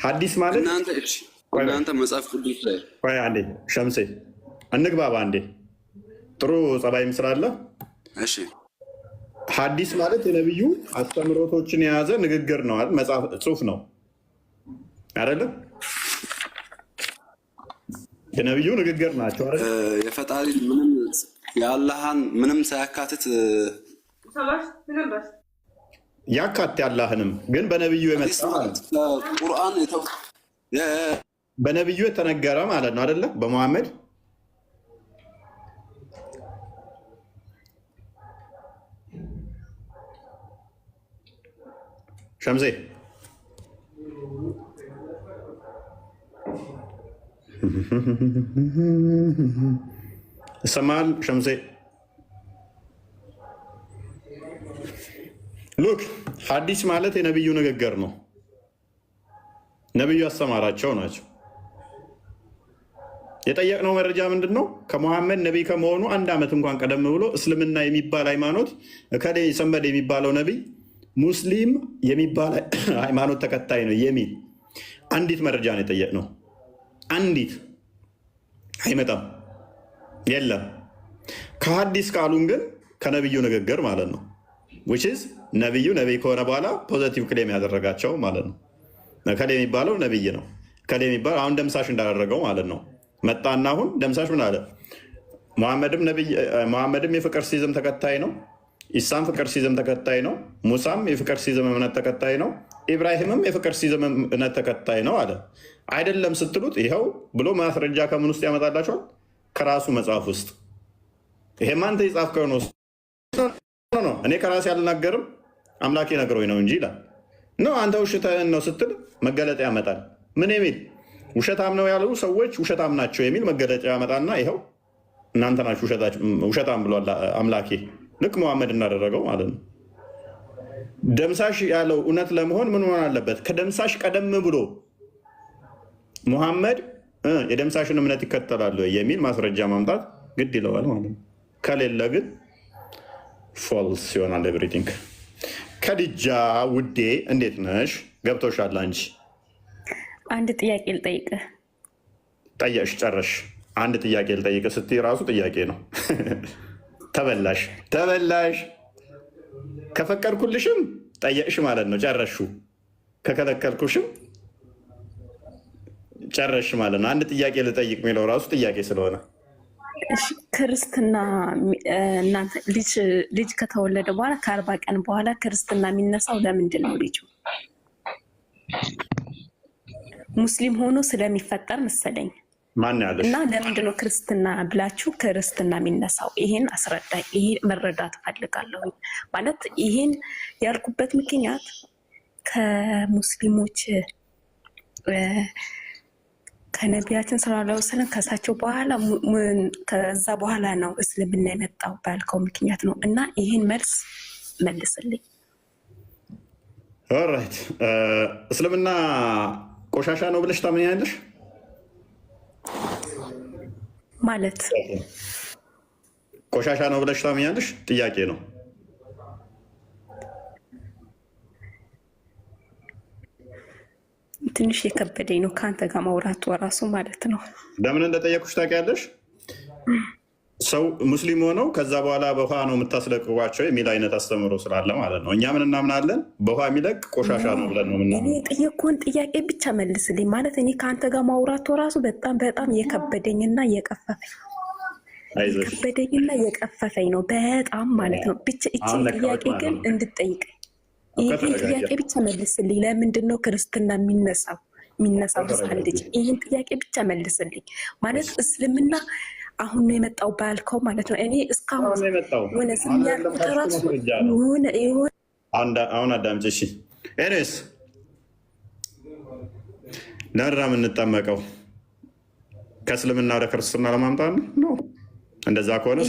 ሐዲስ ማለት እናንተ መጽሐፍ ቅዱስ ላይ ቆይ አንዴ ሸምሴ እንግባባ አንዴ። ጥሩ ጸባይም ስላለ እሺ። ሐዲስ ማለት የነብዩ አስተምሮቶችን የያዘ ንግግር ነው አይደል? መጽሐፍ ጽሑፍ ነው አይደለም? የነብዩ ንግግር ናቸው አይደል? የፈጣሪ ምንም የአላህን ምንም ሳያካትት ያካት ያላህንም ግን በነብዩ የመጣ ማለት ቁርአን በነብዩ የተነገረ ማለት ነው አይደለ? በመሐመድ ሸምሴ ይሰማል? ሸምሴ ሉክ ሐዲስ ማለት የነብዩ ንግግር ነው። ነብዩ ያስተማራቸው ናቸው። የጠየቅነው መረጃ ምንድን ነው? ከመሐመድ ነቢይ ከመሆኑ 1 ዓመት እንኳን ቀደም ብሎ እስልምና የሚባል ሃይማኖት ከሌ ሰመድ የሚባለው ነቢይ ሙስሊም የሚባል ሃይማኖት ተከታይ ነው የሚል አንዲት መረጃ ነው የጠየቅነው። አንዲት አይመጣም፣ የለም። ከሐዲስ ቃሉን ግን ከነብዩ ንግግር ማለት ነው። ዊችዝ ነብዩ ነቢይ ከሆነ በኋላ ፖዘቲቭ ክሌም ያደረጋቸው ማለት ነው። ከሌ የሚባለው ነብይ ነው። ከሌ የሚባለው አሁን ደምሳሽ እንዳደረገው ማለት ነው። መጣና አሁን ደምሳሽ ምን አለ? መሐመድም የፍቅር ሲዝም ተከታይ ነው። ኢሳም ፍቅር ሲዝም ተከታይ ነው። ሙሳም የፍቅር ሲዝም እምነት ተከታይ ነው። ኢብራሂምም የፍቅር ሲዝም እምነት ተከታይ ነው አለ። አይደለም ስትሉት ይኸው ብሎ ማስረጃ ከምን ውስጥ ያመጣላቸዋል? ከራሱ መጽሐፍ ውስጥ። ይሄማ አንተ የጻፍከው ነው። እኔ ከራሴ አልናገርም አምላኬ ነግሮኝ ነው እንጂ ይላል። ነው አንተ ውሸትህን ነው ስትል መገለጫ ያመጣል። ምን የሚል ውሸታም ነው ያሉ ሰዎች ውሸታም ናቸው የሚል መገለጫ ያመጣና ይኸው እናንተ ናችሁ ውሸታም ብሏል አምላኬ። ልክ መሐመድ እንዳደረገው ማለት ነው። ደምሳሽ ያለው እውነት ለመሆን ምን ሆን አለበት? ከደምሳሽ ቀደም ብሎ ሙሐመድ የደምሳሽን እምነት ይከተላሉ የሚል ማስረጃ ማምጣት ግድ ይለዋል ማለት ነው። ከሌለ ግን ፎልስ ይሆናል ኤቭሪቲንግ። ከድጃ ውዴ እንዴት ነሽ? ገብቶሻል አንቺ? አንድ ጥያቄ ልጠይቅህ። ጠየቅሽ ጨረሽ። አንድ ጥያቄ ልጠይቅህ ስትይ ራሱ ጥያቄ ነው። ተበላሽ። ከፈቀድኩልሽም ጠየቅሽ ማለት ነው፣ ጨረሹ። ከከለከልኩሽም ጨረሽ ማለት ነው። አንድ ጥያቄ ልጠይቅ የሚለው ራሱ ጥያቄ ስለሆነ ክርስትና እናንተ ልጅ ከተወለደ በኋላ ከ40 ቀን በኋላ ክርስትና የሚነሳው ለምንድን ነው? ልጁ ሙስሊም ሆኖ ስለሚፈጠር መሰለኝ። ማን ያለሽ? እና ለምንድን ነው ክርስትና ብላችሁ ክርስትና የሚነሳው? ይሄን አስረዳኝ። ይሄ መረዳት እፈልጋለሁ። ማለት ይሄን ያልኩበት ምክንያት ከሙስሊሞች ከነቢያችን ሰለላሁ ዐለይሂ ወሰለም ከሳቸው በኋላ ከዛ በኋላ ነው እስልምና የመጣው ባልከው ምክንያት ነው። እና ይህን መልስ መልስልኝ። ኦራይት። እስልምና ቆሻሻ ነው ብለሽ ታምኛለሽ? ማለት ቆሻሻ ነው ብለሽ ታምኛለሽ? ጥያቄ ነው። ትንሽ የከበደኝ ነው ከአንተ ጋር ማውራቱ እራሱ ማለት ነው። ለምን እንደጠየኩሽ ታውቂያለሽ? ሰው ሙስሊም ሆነው ከዛ በኋላ በውሃ ነው የምታስለቅቋቸው የሚል አይነት አስተምሮ ስላለ ማለት ነው። እኛ ምን እናምናለን? በውሃ የሚለቅ ቆሻሻ ነው ብለን ነው ምናምን። የጠየኩህን ጥያቄ ብቻ መልስልኝ። ማለት እኔ ከአንተ ጋር ማውራቱ ራሱ በጣም የከበደኝና የቀፈፈኝ ነው በጣም ማለት ነው። ብቻ እችን ጥያቄ ግን እንድጠይቀኝ ይህን ጥያቄ ብቻ መልስልኝ። ለምንድን ነው ክርስትና የሚነሳው ህፃን ልጅ? ይህን ጥያቄ ብቻ መልስልኝ። ማለት እስልምና አሁን ነው የመጣው ባልከው ማለት ነው። እኔ እስካሁን ሆነ ስሚያልኩት ራሱ አሁን አዳምጪ እሺ። ኤኒዌይስ ለምንድን ነው የምንጠመቀው? ከእስልምና ወደ ክርስትና ለማምጣት ነው? እንደዛ ከሆነ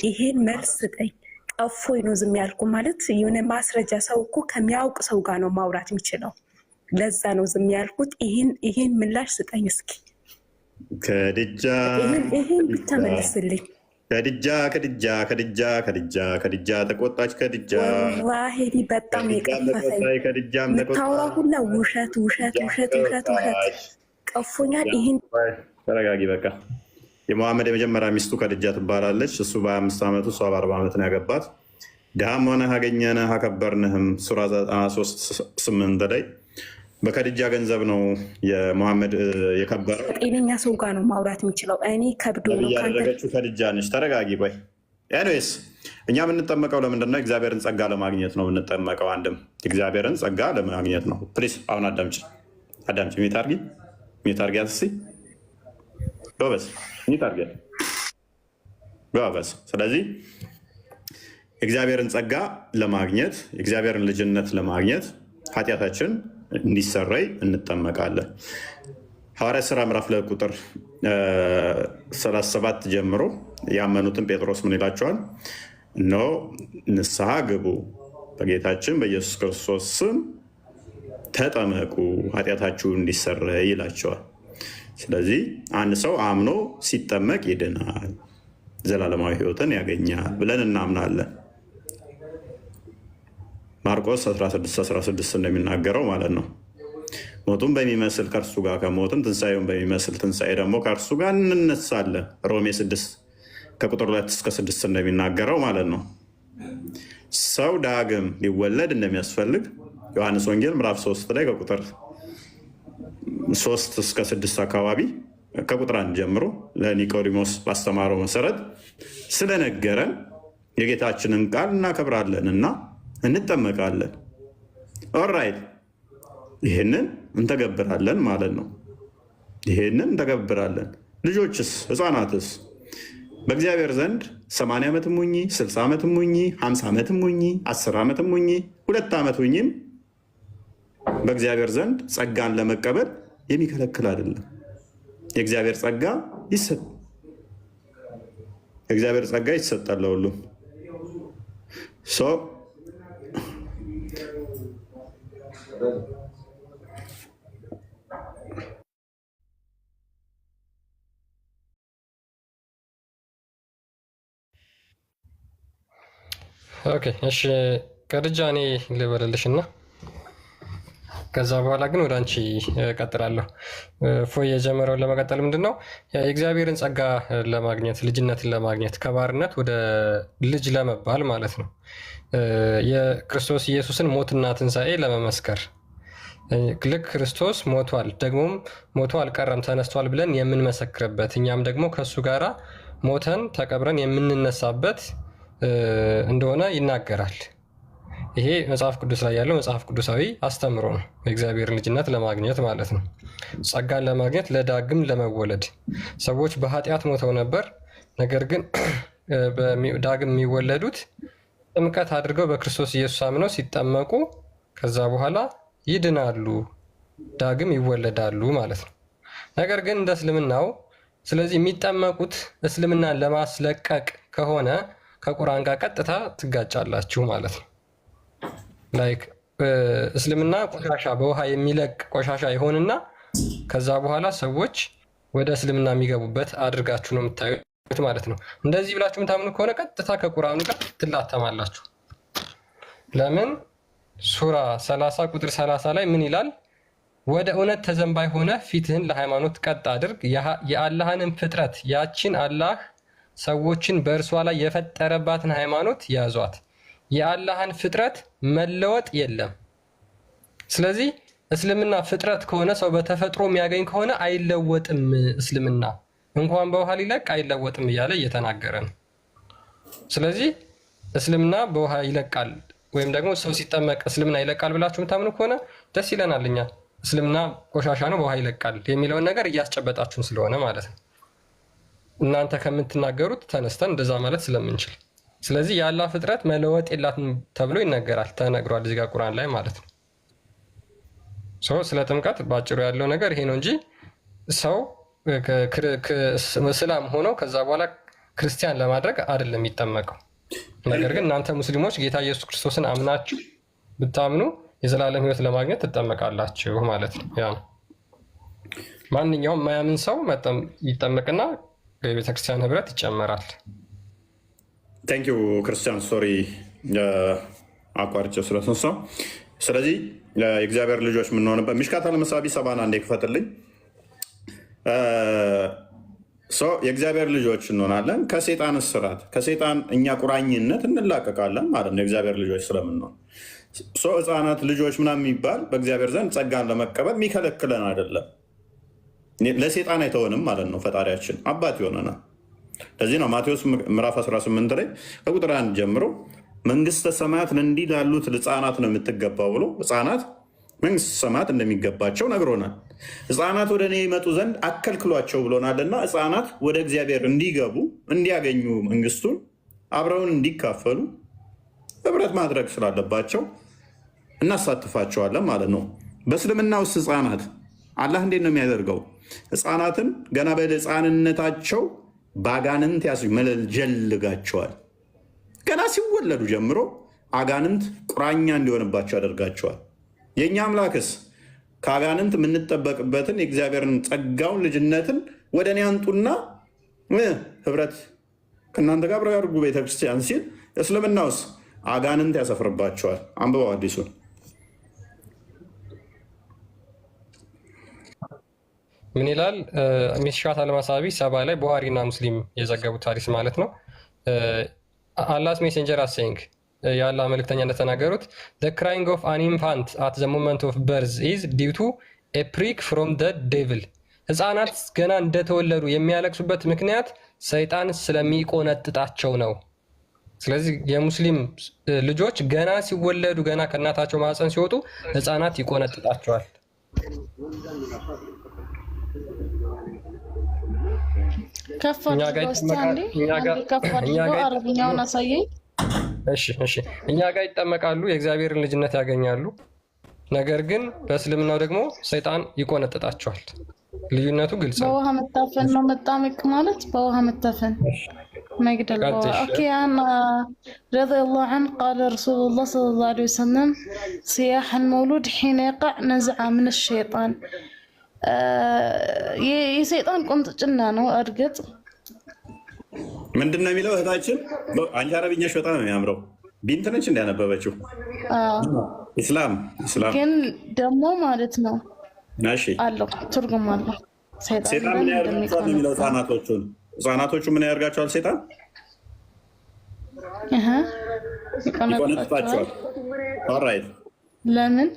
ይሄን መልስ ስጠኝ። ቀፎኝ ነው ዝም ያልኩ ማለት የሆነ ማስረጃ። ሰው እኮ ከሚያውቅ ሰው ጋር ነው ማውራት የሚችለው። ለዛ ነው ዝም ያልኩት። ይሄን ምላሽ ስጠኝ እስኪ። ይሄን ብቻ መልስልኝ። ከድጃ ተቆጣች። ከድጃ ዋሄዲ በጣም የቀፈፈኝ የምታወራ ሁላ ውሸት። ቀፎኛል። ይሄን ተረጋጊ በቃ። የመሐመድ የመጀመሪያ ሚስቱ ከድጃ ትባላለች። እሱ በ25 ዓመቱ እሷ በ40 ዓመት ነው ያገባት። ድሃም ሆነህ አገኘንህ አከበርንህም ሱራ 93:8 ላይ በከድጃ ገንዘብ ነው የመሐመድ የከበረው። ጤነኛ ሰው ጋር ነው ማውራት የሚችለው። እኔ ከብዶ ነው ያደረገችው ከድጃ ነች። ተረጋጊ ቆይ። ኤኒዌይስ እኛ የምንጠመቀው ለምንድን ነው? እግዚአብሔርን ጸጋ ለማግኘት ነው የምንጠመቀው። አንድም እግዚአብሔርን ጸጋ ለማግኘት ነው። ፕሊስ አሁን አዳምጪ። ሚዩት አድርጊያት እስኪ ጎበዝ፣ ሚዩት አድርጊያት ጎበዝ። ስለዚህ የእግዚአብሔርን ጸጋ ለማግኘት የእግዚአብሔርን ልጅነት ለማግኘት ኃጢአታችን እንዲሰረይ እንጠመቃለን። ሐዋርያት ሥራ ምዕራፍ 2 ቁጥር 37 ጀምሮ ያመኑትን ጴጥሮስ ምን ይላቸዋል? እነሆ ንስሐ ግቡ፣ በጌታችን በኢየሱስ ክርስቶስ ስም ተጠመቁ፣ ኃጢአታችሁ እንዲሰረይ ይላቸዋል። ስለዚህ አንድ ሰው አምኖ ሲጠመቅ ይድናል፣ ዘላለማዊ ሕይወትን ያገኛል ብለን እናምናለን። ማርቆስ 16:16 እንደሚናገረው ማለት ነው። ሞቱን በሚመስል ከእርሱ ጋር ከሞትን ትንሣኤውን በሚመስል ትንሣኤ ደግሞ ከእርሱ ጋር እንነሳለን። ሮሜ 6 ከቁጥር 2-6 እንደሚናገረው ማለት ነው። ሰው ዳግም ሊወለድ እንደሚያስፈልግ ዮሐንስ ወንጌል ምዕራፍ 3 ላይ ከቁጥር 3-6 አካባቢ ከቁጥር 1 ጀምሮ ለኒቆዲሞስ ባስተማረው መሰረት ስለነገረን የጌታችንን ቃል እናከብራለን እና እንጠመቃለን። ኦራይት፣ ይህንን እንተገብራለን ማለት ነው። ይህንን እንተገብራለን። ልጆችስ ህፃናትስ በእግዚአብሔር ዘንድ 80 ዓመትም ሁኚ 60 ዓመትም ሁኚ 50 ዓመትም ሁኚ 10 ዓመትም ሁኚ 2 ዓመት ሁኚም በእግዚአብሔር ዘንድ ጸጋን ለመቀበል የሚከለክል አይደለም። የእግዚአብሔር ጸጋ ይሰጣል ለሁሉም። ኦኬ እሺ፣ ከድጃ እኔ ልበልልሽ እና ከዛ በኋላ ግን ወደ አንቺ እቀጥላለሁ። ፎይ የጀመረውን ለመቀጠል ምንድን ነው የእግዚአብሔርን ጸጋ ለማግኘት ልጅነትን ለማግኘት ከባርነት ወደ ልጅ ለመባል ማለት ነው የክርስቶስ ኢየሱስን ሞትና ትንሣኤ ለመመስከር ልክ ክርስቶስ ሞቷል፣ ደግሞም ሞቶ አልቀረም ተነስቷል ብለን የምንመሰክርበት እኛም ደግሞ ከእሱ ጋራ ሞተን ተቀብረን የምንነሳበት እንደሆነ ይናገራል። ይሄ መጽሐፍ ቅዱስ ላይ ያለው መጽሐፍ ቅዱሳዊ አስተምሮ ነው። የእግዚአብሔርን ልጅነት ለማግኘት ማለት ነው። ጸጋን ለማግኘት ለዳግም ለመወለድ ሰዎች በኃጢአት ሞተው ነበር። ነገር ግን ዳግም የሚወለዱት ጥምቀት አድርገው በክርስቶስ ኢየሱስ አምነው ሲጠመቁ ከዛ በኋላ ይድናሉ፣ ዳግም ይወለዳሉ ማለት ነው። ነገር ግን እንደ እስልምናው ስለዚህ የሚጠመቁት እስልምናን ለማስለቀቅ ከሆነ ከቁርአን ጋር ቀጥታ ትጋጫላችሁ ማለት ነው። ላይክ እስልምና ቆሻሻ በውሃ የሚለቅ ቆሻሻ ይሆንና ከዛ በኋላ ሰዎች ወደ እስልምና የሚገቡበት አድርጋችሁ ነው የምታዩት ማለት ነው። እንደዚህ ብላችሁ የምታምኑ ከሆነ ቀጥታ ከቁርአኑ ጋር ትላተማላችሁ። ለምን? ሱራ 30 ቁጥር 30 ላይ ምን ይላል? ወደ እውነት ተዘንባይ ሆነ ፊትህን ለሃይማኖት ቀጥ አድርግ፣ የአላህንም ፍጥረት ያችን አላህ ሰዎችን በእርሷ ላይ የፈጠረባትን ሃይማኖት ያዟት። የአላህን ፍጥረት መለወጥ የለም። ስለዚህ እስልምና ፍጥረት ከሆነ ሰው በተፈጥሮ የሚያገኝ ከሆነ አይለወጥም። እስልምና እንኳን በውሃ ሊለቅ አይለወጥም እያለ እየተናገረ ነው። ስለዚህ እስልምና በውሃ ይለቃል ወይም ደግሞ ሰው ሲጠመቅ እስልምና ይለቃል ብላችሁ የምታምኑ ከሆነ ደስ ይለናል። እኛ እስልምና ቆሻሻ ነው በውሃ ይለቃል የሚለውን ነገር እያስጨበጣችሁን ስለሆነ ማለት ነው። እናንተ ከምትናገሩት ተነስተን እንደዛ ማለት ስለምንችል፣ ስለዚህ የአላህ ፍጥረት መለወጥ የላትም ተብሎ ይነገራል፣ ተነግሯል እዚህ ጋር ቁርአን ላይ ማለት ነው። ስለ ጥምቀት በአጭሩ ያለው ነገር ይሄ ነው እንጂ ሰው እስላም ሆነው ከዛ በኋላ ክርስቲያን ለማድረግ አይደለም የሚጠመቀው። ነገር ግን እናንተ ሙስሊሞች ጌታ ኢየሱስ ክርስቶስን አምናችሁ ብታምኑ የዘላለም ሕይወት ለማግኘት ትጠመቃላችሁ ማለት ነው። ያ ነው። ማንኛውም ማያምን ሰው ይጠመቅና የቤተክርስቲያን ህብረት ይጨመራል። ታንኪዩ ክርስቲያን፣ ሶሪ አቋርጬ ስለተነሳው። ስለዚህ የእግዚአብሔር ልጆች የምንሆንበት ሚሽካት አለመሳቢ 71 ክፈትልኝ። የእግዚአብሔር ልጆች እንሆናለን። ከሴጣን እስራት ከሴጣን እኛ ቁራኝነት እንላቀቃለን ማለት ነው። የእግዚአብሔር ልጆች ስለምንሆን ህፃናት ልጆች ምናምን የሚባል በእግዚአብሔር ዘንድ ጸጋን ለመቀበል የሚከለክለን አይደለም። ለሴጣን አይተወንም ማለት ነው። ፈጣሪያችን አባት ይሆነናል። ለዚህ ነው ማቴዎስ ምዕራፍ 18 ላይ ከቁጥር 1 ጀምሮ መንግስተ ሰማያት እንዲህ ላሉት ህፃናት ነው የምትገባው ብሎ ህፃናት መንግስተ ሰማያት እንደሚገባቸው ነግሮናል። ህፃናት ወደ እኔ ይመጡ ዘንድ አከልክሏቸው ብሎናልና ህፃናት ወደ እግዚአብሔር እንዲገቡ እንዲያገኙ መንግስቱን አብረውን እንዲካፈሉ ህብረት ማድረግ ስላለባቸው እናሳትፋቸዋለን ማለት ነው። በእስልምና ውስጥ ህፃናት አላህ እንዴት ነው የሚያደርገው? ህፃናትን ገና በህፃንነታቸው በአጋንንት መለጀልጋቸዋል። ገና ሲወለዱ ጀምሮ አጋንንት ቁራኛ እንዲሆንባቸው ያደርጋቸዋል። የእኛ አምላክስ ከአጋንንት የምንጠበቅበትን የእግዚአብሔርን ጸጋውን ልጅነትን ወደ እኔ አንጡና ህብረት ከእናንተ ጋር አብረው ያድርጉ ቤተክርስቲያን ሲል፣ እስልምናውስ አጋንንት ያሰፍርባቸዋል። አንብበው አዲሱን ምን ይላል? ሚሽካት አልመሳቢ 70 ላይ ቡሃሪና ሙስሊም የዘገቡት ሐዲስ ማለት ነው። አላህስ ሜሴንጀር አሴይንግ የአላህ መልእክተኛ እንደተናገሩት the crying of an infant at the moment of birth is due to a prick from the devil። ህፃናት ገና እንደተወለዱ የሚያለቅሱበት ምክንያት ሰይጣን ስለሚቆነጥጣቸው ነው። ስለዚህ የሙስሊም ልጆች ገና ሲወለዱ ገና ከእናታቸው ማህፀን ሲወጡ ህፃናት ይቆነጥጣቸዋል። እኛ ጋር ይጠመቃሉ፣ የእግዚአብሔርን ልጅነት ያገኛሉ። ነገር ግን በእስልምናው ደግሞ ሰይጣን ይቆነጥጣቸዋል። ልዩነቱ ግልጽ ነው። በውሃ መታፈን ነው መጣመቅ ማለት፣ በውሃ መታፈን መግደል። ኦኬ አና ረዲየላሁ ዐንሁ ቃለ ረሱሉላህ ሰለላሁ ዐለይሂ ወሰለም ሲያህ المولود حين يقع نزعة من الشيطان። የሰይጣን ቁንጥጭና ነው። እርግጥ ምንድን ነው የሚለው እህታችን? አንቺ አረብኛሽ በጣም ነው የሚያምረው። ቢንት ነች እንዳነበበችው ኢስላም ግን ደግሞ ማለት ነው አለው ትርጉም አለው። ሰይጣን ምን ያደርጋቸዋል የሚለው ህፃናቶቹ ምን ያደርጋቸዋል? ሰይጣን ይቆነጥጣቸዋል። ኦልራይት ለምን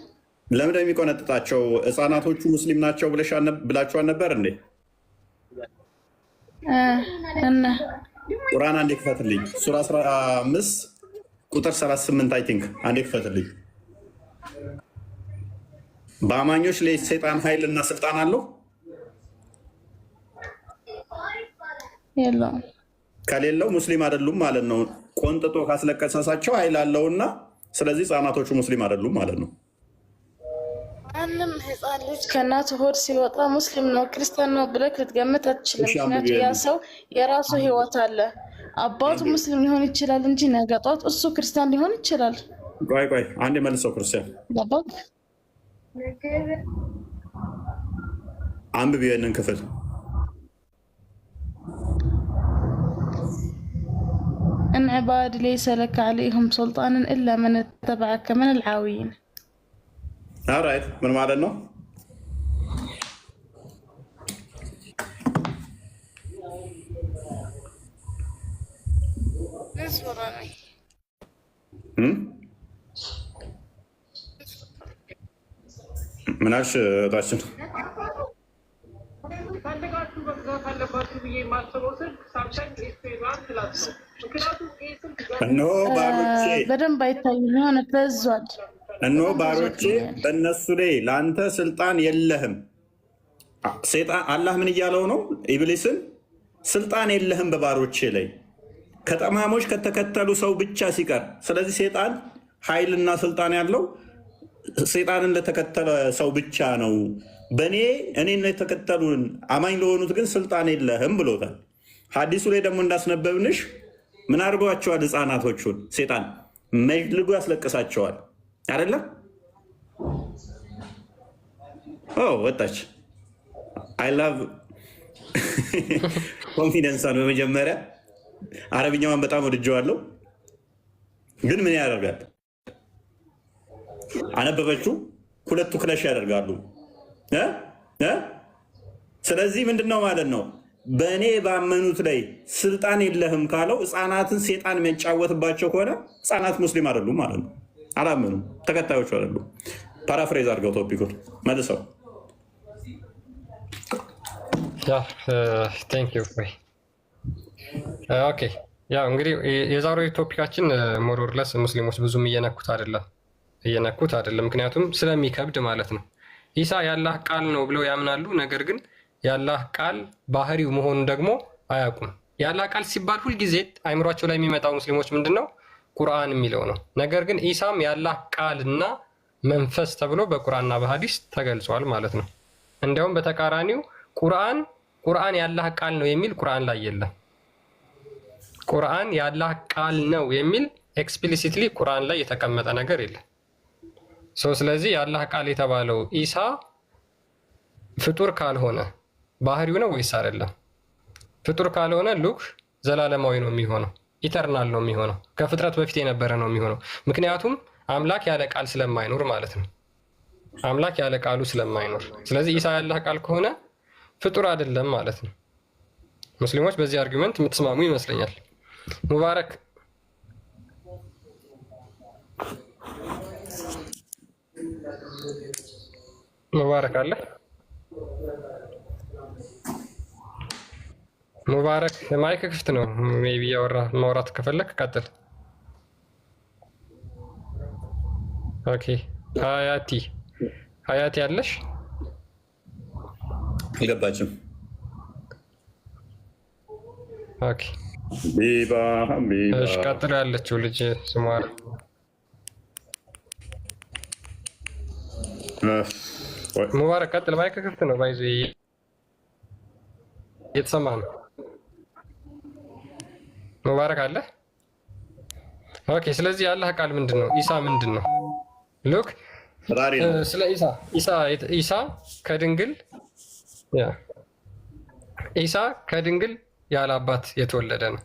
የሚቆነጥጣቸው? ህፃናቶቹ ሙስሊም ናቸው ብላችኋል ነበር እንዴ? እና ቁርአን አንዴ ክፈትልኝ። ሱራ 15 ቁጥር 38 አይ ቲንክ አንዴ ክፈትልኝ። በአማኞች ላይ ሰይጣን ኃይል እና ስልጣን አለው የለውም? ከሌለው ሙስሊም አይደሉም ማለት ነው። ቆንጥጦ ካስለቀሳቸው ኃይል አለውና ስለዚህ ህፃናቶቹ ሙስሊም አይደሉም ማለት ነው። ማንም ህፃን ልጅ ከእናቱ ሆድ ሲወጣ ሙስሊም ነው ክርስቲያን ነው ብለህ ልትገምት አትችልም። ምክንያቱም ያ ሰው የራሱ ህይወት አለ። አባቱ ሙስሊም ሊሆን ይችላል እንጂ ነገ ጧት እሱ ክርስቲያን ሊሆን ይችላል። ቆይ አንድ መልሰው ክርስቲያን አንብብ ይሄንን ክፍል ان عباد ليس لك عليهم سلطان الا من اتبعك من العاوين። ኦልራይት ምን ማለት ነው? ሱራ ነኝ። ምን አልሽ እህታችን? እነሆ ባሮቼ በደንብ አይታይም፣ የሆነ በዟል። እነሆ ባሮቼ በእነሱ ላይ ለአንተ ስልጣን የለህም። ሴጣን አላህ ምን እያለው ነው? ኢብሊስን ስልጣን የለህም በባሮቼ ላይ ከጠማሞች ከተከተሉ ሰው ብቻ ሲቀር። ስለዚህ ሴጣን ኃይልና ስልጣን ያለው ሴጣንን ለተከተለ ሰው ብቻ ነው። እኔን የተከተሉን አማኝ ለሆኑት ግን ስልጣን የለህም ብሎታል። ሐዲሱ ላይ ደግሞ እንዳስነበብንሽ ምን አድርገዋቸዋል? ህፃናቶቹን ሴጣን መልጎ ያስለቅሳቸዋል አይደለም? ወጣች። አይ ላቭ ኮንፊደንሷን በመጀመሪያ አረብኛዋን በጣም ወድጀዋለሁ። ግን ምን ያደርጋል? አነበበችው፣ ሁለቱ ክለሽ ያደርጋሉ። ስለዚህ ምንድን ነው ማለት ነው? በእኔ ባመኑት ላይ ስልጣን የለህም ካለው ህፃናትን ሴጣን የሚያጫወትባቸው ከሆነ ህፃናት ሙስሊም አይደሉም ማለት ነው። አላመኑም፣ ተከታዮቹ አይደሉም። ፓራፍሬዝ አድርገው ቶፒኩን መልሰው። ኦኬ ያው እንግዲህ የዛሬው ቶፒካችን ሞሮርለስ ሙስሊሞች ብዙም እየነኩት አይደለም። ምክንያቱም ስለሚከብድ ማለት ነው። ኢሳ የአላህ ቃል ነው ብለው ያምናሉ። ነገር ግን የአላህ ቃል ባህሪው መሆኑን ደግሞ አያውቁም። የአላህ ቃል ሲባል ሁልጊዜ አይምሯቸው ላይ የሚመጣው ሙስሊሞች ምንድን ነው? ቁርአን የሚለው ነው። ነገር ግን ኢሳም የአላህ ቃልና መንፈስ ተብሎ በቁርአንና በሀዲስ ተገልጿል ማለት ነው። እንዲያውም በተቃራኒው ቁርአን የአላህ ቃል ነው የሚል ቁርአን ላይ የለም። ቁርአን የአላህ ቃል ነው የሚል ኤክስፕሊሲትሊ ቁርአን ላይ የተቀመጠ ነገር የለም። ስለዚህ የአላህ ቃል የተባለው ኢሳ ፍጡር ካልሆነ ባህሪው ነው ወይስ አይደለም? ፍጡር ካልሆነ ሉክ ዘላለማዊ ነው የሚሆነው፣ ኢተርናል ነው የሚሆነው፣ ከፍጥረት በፊት የነበረ ነው የሚሆነው። ምክንያቱም አምላክ ያለ ቃል ስለማይኖር ማለት ነው። አምላክ ያለ ቃሉ ስለማይኖር፣ ስለዚህ ኢሳ ያላህ ቃል ከሆነ ፍጡር አይደለም ማለት ነው። ሙስሊሞች በዚህ አርጊመንት የምትስማሙ ይመስለኛል። ሙባረክ አለ። ሙባረክ ማይክ ክፍት ነው። ሜይ ቢ ማውራት ከፈለክ ቀጥል። ኦኬ ሀያቲ አለሽ? አልገባችም። ኦኬ እሺ፣ ቀጥሎ ያለችው ልጅ ስሟ ሙባረክ ቀጥል። ማይክ ክፍት ነው። ባይዞ እየተሰማ ነው። ሙባረክ አለ። ኦኬ። ስለዚህ የአላህ ቃል ምንድን ነው? ኢሳ ምንድን ነው? ሉክ ስለ ኢሳ ከድንግል ያለ አባት የተወለደ ነው።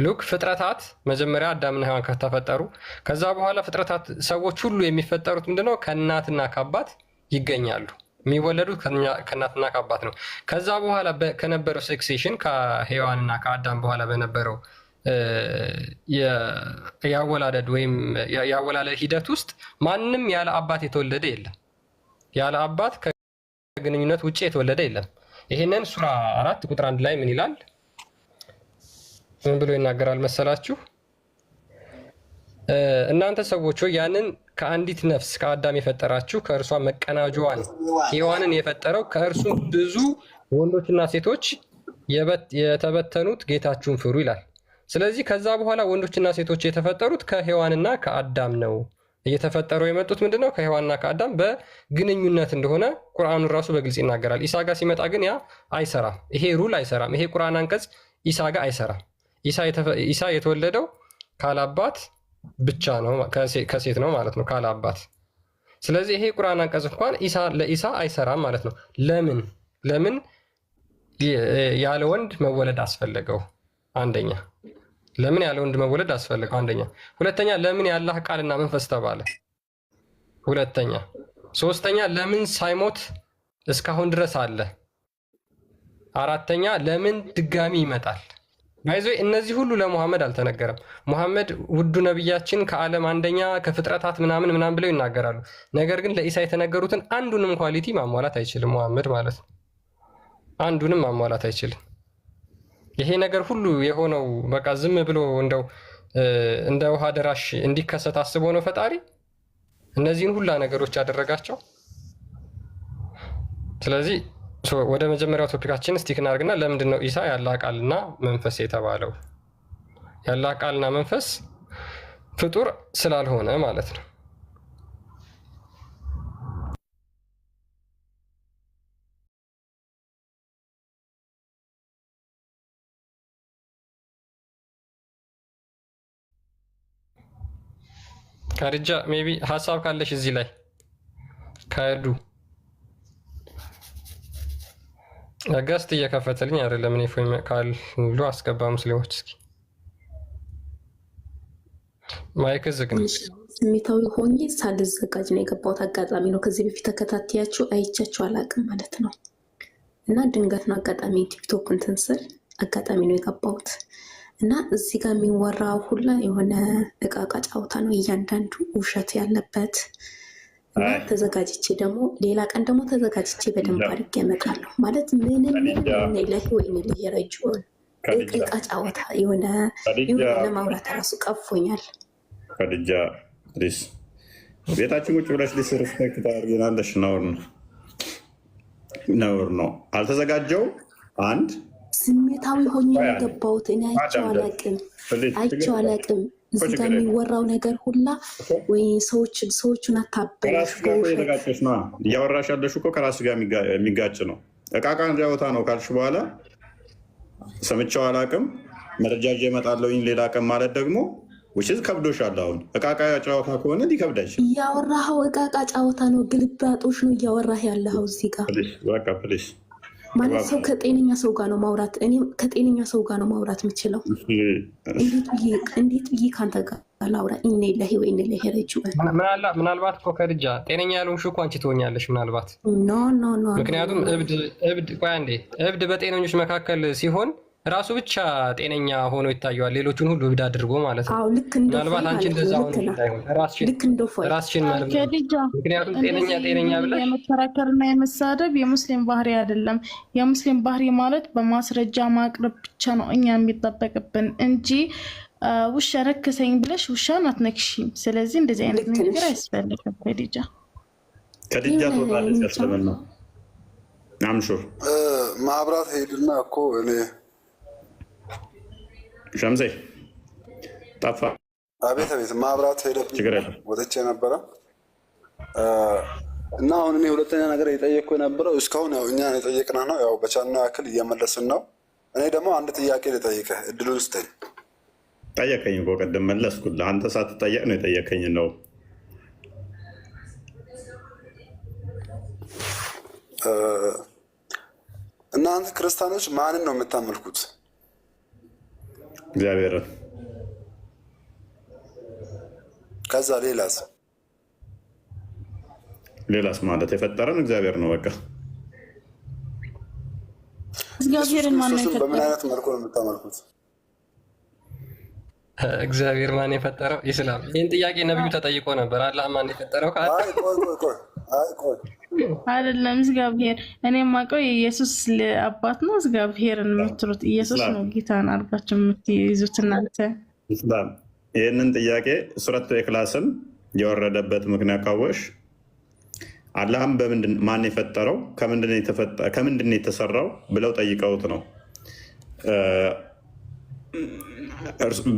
ሉክ ፍጥረታት መጀመሪያ አዳምና ሔዋን ከተፈጠሩ ከዛ በኋላ ፍጥረታት ሰዎች ሁሉ የሚፈጠሩት ምንድነው? ከእናትና ከአባት ይገኛሉ። የሚወለዱት ከእናትና ከአባት ነው። ከዛ በኋላ ከነበረው ሴክሴሽን ከሔዋንና ከአዳም በኋላ በነበረው የአወላለድ ወይም የአወላለድ ሂደት ውስጥ ማንም ያለ አባት የተወለደ የለም። ያለ አባት ከግንኙነት ውጭ የተወለደ የለም። ይህንን ሱራ 4 ቁጥር 1 ላይ ምን ይላል? ምን ብሎ ይናገራል መሰላችሁ? እናንተ ሰዎች ሆይ ያንን ከአንዲት ነፍስ ከአዳም የፈጠራችሁ ከእርሷ መቀናጇዋን ሔዋንን የፈጠረው ከእርሱ ብዙ ወንዶችና ሴቶች የተበተኑት ጌታችሁን ፍሩ ይላል። ስለዚህ ከዛ በኋላ ወንዶችና ሴቶች የተፈጠሩት ከሔዋንና ከአዳም ነው። እየተፈጠሩ የመጡት ምንድነው? ከሔዋንና ከአዳም በግንኙነት እንደሆነ ቁርአኑን ራሱ በግልጽ ይናገራል። ኢሳ ጋር ሲመጣ ግን ያ አይሰራም። ይሄ ሩል አይሰራም። ይሄ ቁርአን አንቀጽ ኢሳ ጋር አይሰራም። ኢሳ የተወለደው ካላባት ብቻ ነው፣ ከሴት ነው ማለት ነው፣ ካላባት። ስለዚህ ይሄ ቁርአን አንቀጽ እንኳን ለኢሳ አይሰራም ማለት ነው። ለምን ያለ ወንድ መወለድ አስፈለገው? አንደኛ ለምን ያለ ወንድ መወለድ አስፈለገው? አንደኛ። ሁለተኛ ለምን የአላህ ቃልና መንፈስ ተባለ? ሁለተኛ። ሶስተኛ ለምን ሳይሞት እስካሁን ድረስ አለ? አራተኛ ለምን ድጋሚ ይመጣል? ባይዞ እነዚህ ሁሉ ለሙሐመድ አልተነገረም። ሙሐመድ ውዱ ነቢያችን ከዓለም አንደኛ ከፍጥረታት ምናምን ምናምን ብለው ይናገራሉ። ነገር ግን ለኢሳ የተነገሩትን አንዱንም ኳሊቲ ማሟላት አይችልም ሙሐመድ ማለት ነው። አንዱንም ማሟላት አይችልም። ይሄ ነገር ሁሉ የሆነው በቃ ዝም ብሎ እንደው እንደ ውሃ ደራሽ እንዲከሰት አስቦ ነው ፈጣሪ እነዚህን ሁላ ነገሮች ያደረጋቸው። ስለዚህ ወደ መጀመሪያው ቶፒካችን ስቲክ እናድርግና ለምንድን ነው ኢሳ ያላህ ቃልና መንፈስ የተባለው? ያላህ ቃልና መንፈስ ፍጡር ስላልሆነ ማለት ነው። ካርጃ ሜቢ ሀሳብ ካለሽ እዚህ ላይ ካዱ ገስት እየከፈተልኝ አይደለም። እኔ ፎይ ካሉ አስገባ ሙስሊሞች። እስኪ ማይክ ዝግ ነው። ስሜታዊ ሆኜ ሳልዘጋጅ ነው የገባሁት። አጋጣሚ ነው። ከዚህ በፊት ተከታትያችሁ አይቻችሁ አላውቅም ማለት ነው። እና ድንገት ነው አጋጣሚ ቲክቶክ እንትን ስል አጋጣሚ ነው የገባሁት። እና እዚህ ጋር የሚወራው ሁላ የሆነ እቃቃ ጫወታ ነው፣ እያንዳንዱ ውሸት ያለበት። እና ተዘጋጅቼ ደግሞ ሌላ ቀን ደግሞ ተዘጋጅቼ በደንብ አድርጌ እመጣለሁ። ማለት ምንም ለህ ወይ ለየረጅውን እቃ ጫወታ የሆነ ለማውራት ራሱ ቀፎኛል። ከድጃ ሪስ ቤታችን ቁጭ ብለሽ ሪስፔክት ታደርጊናለሽ። ነውር ነው። አልተዘጋጀው አንድ ስሜታዊ ሆኜ የገባሁት እኔ አይቼው አላቅም። እዚህ ጋር የሚወራው ነገር ሁላ ወይ ሰዎቹን አታበላሽ። እያወራሽ ያለሽ እኮ ከራስ ጋር የሚጋጭ ነው። እቃቃ ጫወታ ነው ካልሽ በኋላ ሰምቼው አላቅም መረጃ ይዤ እመጣለሁኝ ሌላ ቀን ማለት ደግሞ ውሽዝ ከብዶሻል። አሁን እቃቃ ጨዋታ ከሆነ ሊከብዳሽ እያወራኸው እቃቃ ጨዋታ ነው፣ ግልባጦሽ ነው እያወራህ ያለኸው እዚህ ጋር። በቃ ፕሊስ ማለት ሰው ከጤነኛ ሰው ጋር ነው ማውራት። እኔም ከጤነኛ ሰው ጋር ነው ማውራት የምችለው። እንዴት ብዬ ከአንተ ጋር ላውራ? ኢነ ላሂ ወኢነ ኢለይሂ ራጂዑን። ምናልባት እኮ ከድጃ ጤነኛ ያልሆንሽ እኮ አንቺ ትሆኛለሽ ምናልባት። ኖ ምክንያቱም እብድ ቆይ አንዴ፣ እብድ በጤነኞች መካከል ሲሆን ራሱ ብቻ ጤነኛ ሆኖ ይታየዋል፣ ሌሎቹን ሁሉ እብድ አድርጎ ማለት ነው። ምናልባት አንቺ እንደዛ ሆኖ እንዳይሆን ራስሽን ማለት ነው። ምክንያቱም ጤነኛ ብለሽ የመከራከርና የመሳደብ የሙስሊም ባህሪ አይደለም። የሙስሊም ባህሪ ማለት በማስረጃ ማቅረብ ብቻ ነው እኛ የሚጠበቅብን እንጂ ውሻ ነከሰኝ ብለሽ ውሻን አትነክሺም። ስለዚህ እንደዚህ አይነት ነገር አያስፈልግም። ከድጃ ተወጣለች ያስለመና አምሹር ማብራት ሄድና እኮ እኔ ሸምሴ ጠፋ። አቤት ማብራት ሄደብኝ ወጥቼ ነበረ እና አሁን እኔ ሁለተኛ ነገር የጠየቅኩ የነበረው እስካሁን ያው እኛ የጠየቅና ነው ያው በቻልነው ያክል እየመለስን ነው። እኔ ደግሞ አንድ ጥያቄ ልጠይቅህ፣ እድሉን ስጠኝ። ጠየቀኝ እኮ ቅድም መለስኩልህ። አንተ ሳትጠየቅ ነው የጠየቀኝ ነው። እናንተ ክርስቲያኖች ማንን ነው የምታመልኩት? እግዚአብሔርን። ከዛ ሌላስ ማለት የፈጠረን እግዚአብሔር ነው። በቃ እግዚአብሔርን ማን ነው የፈጠረው? በምን አይነት መልኩ ነው የምታመልኩት? እግዚአብሔር ማን የፈጠረው? ኢስላም። ይህን ጥያቄ ነብዩ ተጠይቆ ነበር። አላህ ማን የፈጠረው? አይደለም እግዚአብሔር። እኔ የማውቀው የኢየሱስ አባት ነው። እግዚአብሔርን የምትሉት ኢየሱስ ነው ጌታን አድርጋችሁ የምትይዙት እናንተ። ኢስላም ይህንን ጥያቄ ሱረቱ ኢኽላስን የወረደበት ምክንያት ካወሽ አላህም ማን የፈጠረው ከምንድን ነው የተሰራው ብለው ጠይቀውት ነው።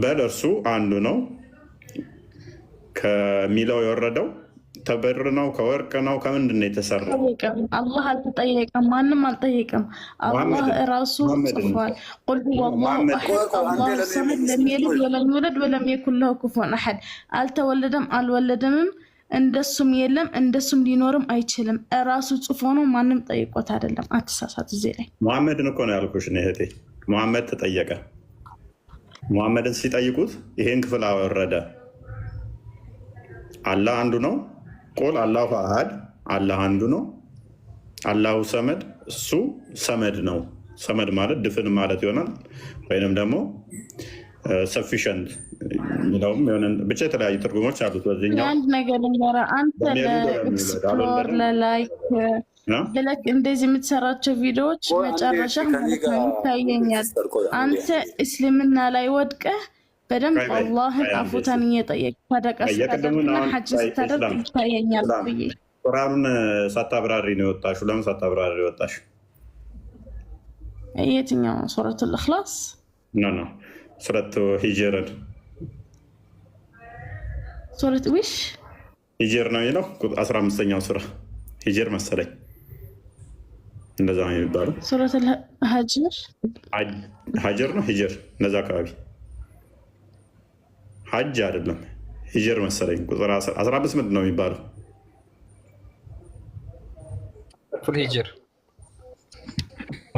በል እርሱ አንዱ ነው ከሚለው የወረደው ተብር ነው ከወርቅ ነው ከምንድን ነው የተሰራው? አላህ አልተጠየቀም፣ ማንም አልጠየቀም። አላህ ራሱ ጽፏል። ቁል ሁወላሁ አሐድ አላሁ ሰመድ ለም የሊድ ወለም ዩውለድ ወለም የኩን ለሁ ኩፉወን አሐድ። አልተወለደም አልወለደምም፣ እንደሱም የለም እንደሱም ሊኖርም አይችልም። ራሱ ጽፎ ነው፣ ማንም ጠይቆት አይደለም። አትሳሳት። እዚህ ላይ ሙሐመድን እኮ ነው ያልኩሽ እህቴ። ሙሐመድ ተጠየቀ። ሙሐመድን ሲጠይቁት ይሄን ክፍል አወረደ። አላህ አንዱ ነው። ቁል አላሁ አሃድ፣ አላህ አንዱ ነው። አላሁ ሰመድ፣ እሱ ሰመድ ነው። ሰመድ ማለት ድፍን ማለት ይሆናል። ወይንም ደግሞ ሰፊሸንት የሚለውም ብቻ የተለያዩ ትርጉሞች አሉት። በዚህኛው አንድ ነገር ልንገርህ፣ አንተ ለኤክስፕሎር ለላይክ ብለክ እንደዚህ የምትሰራቸው ቪዲዮዎች መጨረሻ ማለት ነው ይታየኛል። አንተ እስልምና ላይ ወድቀህ በደንብ አላህን አፉታን እየጠየቅ ተደቀስና ሐጅ ስታደርግ ይታየኛል ብዬ ቁርአኑን ሳታብራሪ ነው የወጣሽው። ለምን ሳታብራሪ ወጣሽ? የትኛው ሱረቱል ኢኽላስ? ኖ ሱረቱ ሂጅርን ሱረት ዊሽ ሂጅር ነው የሚለው 15ኛው ሱራ ሂጅር መሰለኝ፣ እንደዛ ነው የሚባለው። ሱረቱል ሀጅር ነው ሂጅር፣ እንደዛ አካባቢ ሀጅ አይደለም ሂጅር መሰለኝ። ቁጥር 15 ምንድን ነው የሚባለው? ሂጅር።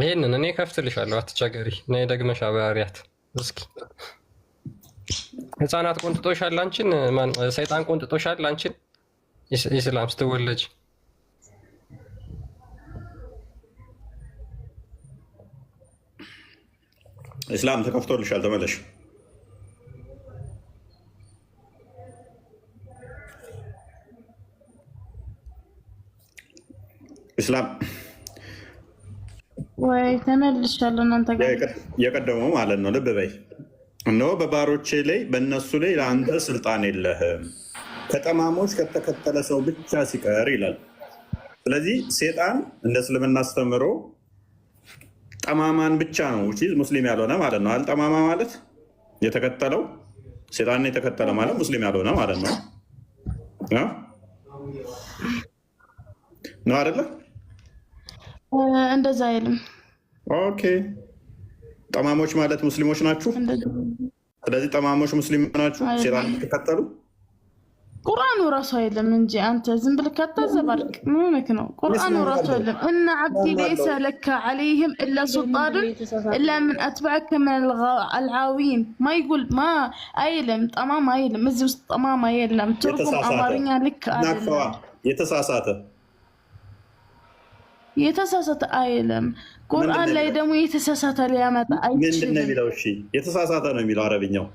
ይህንን እኔ ከፍትልሻለሁ፣ አትቸገሪ። ነይ ደግመሽ አብራሪያት እስኪ። ህፃናት ቆንጥጦሻል አንቺን? ሰይጣን ቆንጥጦሻል አንቺን? ኢስላም ስትወለጅ ኢስላም ተከፍቶልሻል፣ ተመለሽ። ኢስላም ወይ ተመልሻለሁ። እናንተ ጋር የቀደመው ማለት ነው። ልብ በይ። እነሆ በባሮቼ ላይ በእነሱ ላይ ለአንተ ስልጣን የለህም ከጠማሞች ከተከተለ ሰው ብቻ ሲቀር ይላል። ስለዚህ ሴጣን እንደ እስልምና አስተምሮ ጠማማን ብቻ ነው ሙስሊም ያልሆነ ማለት ነው። አልጠማማ ማለት የተከተለው ሴጣንን የተከተለ ማለት ሙስሊም ያልሆነ ማለት ነው ነው አይደለ? እንደዛ አይልም። ኦኬ ጠማሞች ማለት ሙስሊሞች ናችሁ። ስለዚህ ጠማሞች ሙስሊም ናችሁ ሴጣን ተከተሉ። ቁርአኑ ራሱ አይልም እንጂ አንተ ዝም ብለህ ከተዘባርቅ ምን ሆነክ ነው? ቁርአኑ ራሱ አይልም እና عبدي ليس لك عليهم الا سلطان الا من اتبعك من الغاوين ما يقول ما አይልም። ጠማማ አይልም። እዚህ ውስጥ ጠማማ የለም። ትርጉም አማርኛ ልክ አይደለም። የተሳሳተ አይልም። ቁርአን ላይ ደግሞ የተሳሳተ ሊያመጣ አይችልም። ምንድን ነው የሚለው? እሺ የተሳሳተ ነው የሚለው አረብኛው።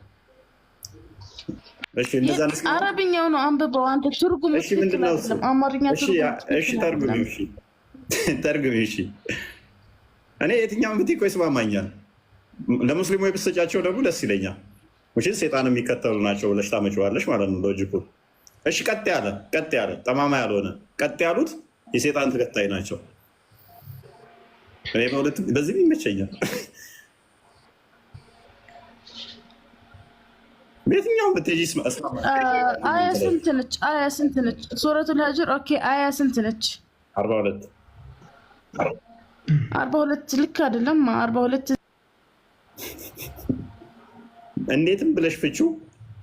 እሺ እንደዛ ነው። አረብኛው ነው አንብበው አንተ። ትርጉም እሺ ምንድነው? አማርኛ ትርጉም። እሺ ተርጉም። እሺ ተርጉም። እሺ እኔ የትኛውን ብትይ እኮ ይስማማኛል። ለሙስሊሙ የብሰጫቸው ደግሞ ደስ ይለኛል። እሺ ሴጣን የሚከተሉ ናቸው ብለሽ ታመጪዋለሽ ማለት ነው ሎጂኩ። እሺ ቀጥ ያለ ጠማማ ያልሆነ ቀጥ ያሉት የሴጣን ተከታይ ናቸው። እኔ በሁለት በዚህ ይመቸኛል። በየትኛውም ብትሄጂ አያ ስንት ነች? አያ ስንት ነች? ሱረቱል ሀጅር ኦኬ። አያ ስንት ነች? 42 42 ልክ አይደለም። 42 እንዴትም ብለሽ ፍቺው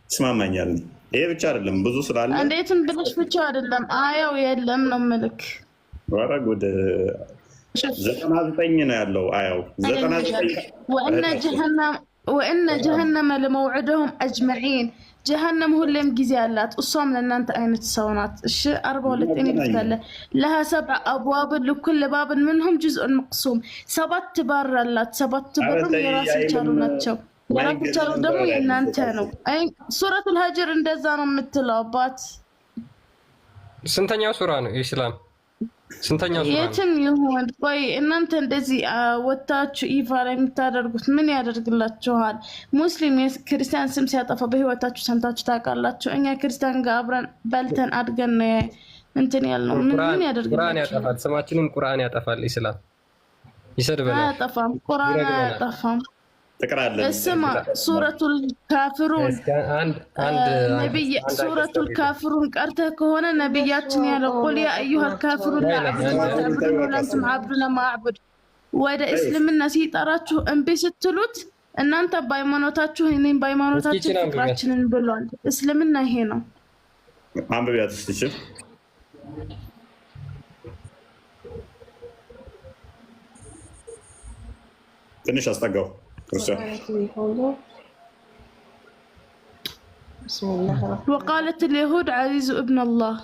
ይስማማኛል። ይሄ ብቻ አይደለም ብዙ ስላለ እንዴትም ብለሽ ፍቺው አይደለም አያው የለም ነው መልክ ወራ ጉድ 99 ነው ያለው አያው 99 ወእነ ጀሀነመ ለመውዕደሁም አጅመዒን ጀሀነም ሁሌም ጊዜ አላት። እሷም ለእናንተ አይነት ሰው ናት። እሺ 42 እኔ ብታለ ለሃ 7 አብዋብ ለኩል ባብ منهم جزء مقسوم 7 በር አላት። 7 በርም የራሳቸው ናቸው። የራሳቸው ደግሞ የእናንተ ነው። አይ ሱረቱል ሀጅር እንደዛ ነው የምትለው አባት። ስንተኛው ሱራ ነው ኢስላም? ስንተኛው ሱራ ነው? የትም ይሁን ቆይ እናንተ እንደዚህ ወታችሁ ይፋ ላይ የምታደርጉት ምን ያደርግላችኋል? ሙስሊም የክርስቲያን ስም ሲያጠፋ በህይወታችሁ ሰምታችሁ ታውቃላችሁ? እኛ ክርስቲያን ጋር አብረን በልተን አድገን እንትን ያልነው ምን ያደርግላችኋል? ቁርአን ያጠፋል። ስማችንን ቁርአን ያጠፋል። ኢስላም ይሰድበናል። አያጠፋም። ቁርአን አያጠፋም። اسمع سورة الكافرون نبي سورة الكافرون قرتك هنا نبياتنا يقول يا أيها الكافرون لا أعبد ما تعبدون ولا أنتم عابدون ما أعبد وإذا إسلمنا سيطراتشو أنبي ستلوت إن أنت بايمانوتاتشو هنين بايمانوتاتشو فكراتشن بلون إسلمنا هنا عم ببيات استشف تنش أستقو وقالت اليهود عزيز ابن الله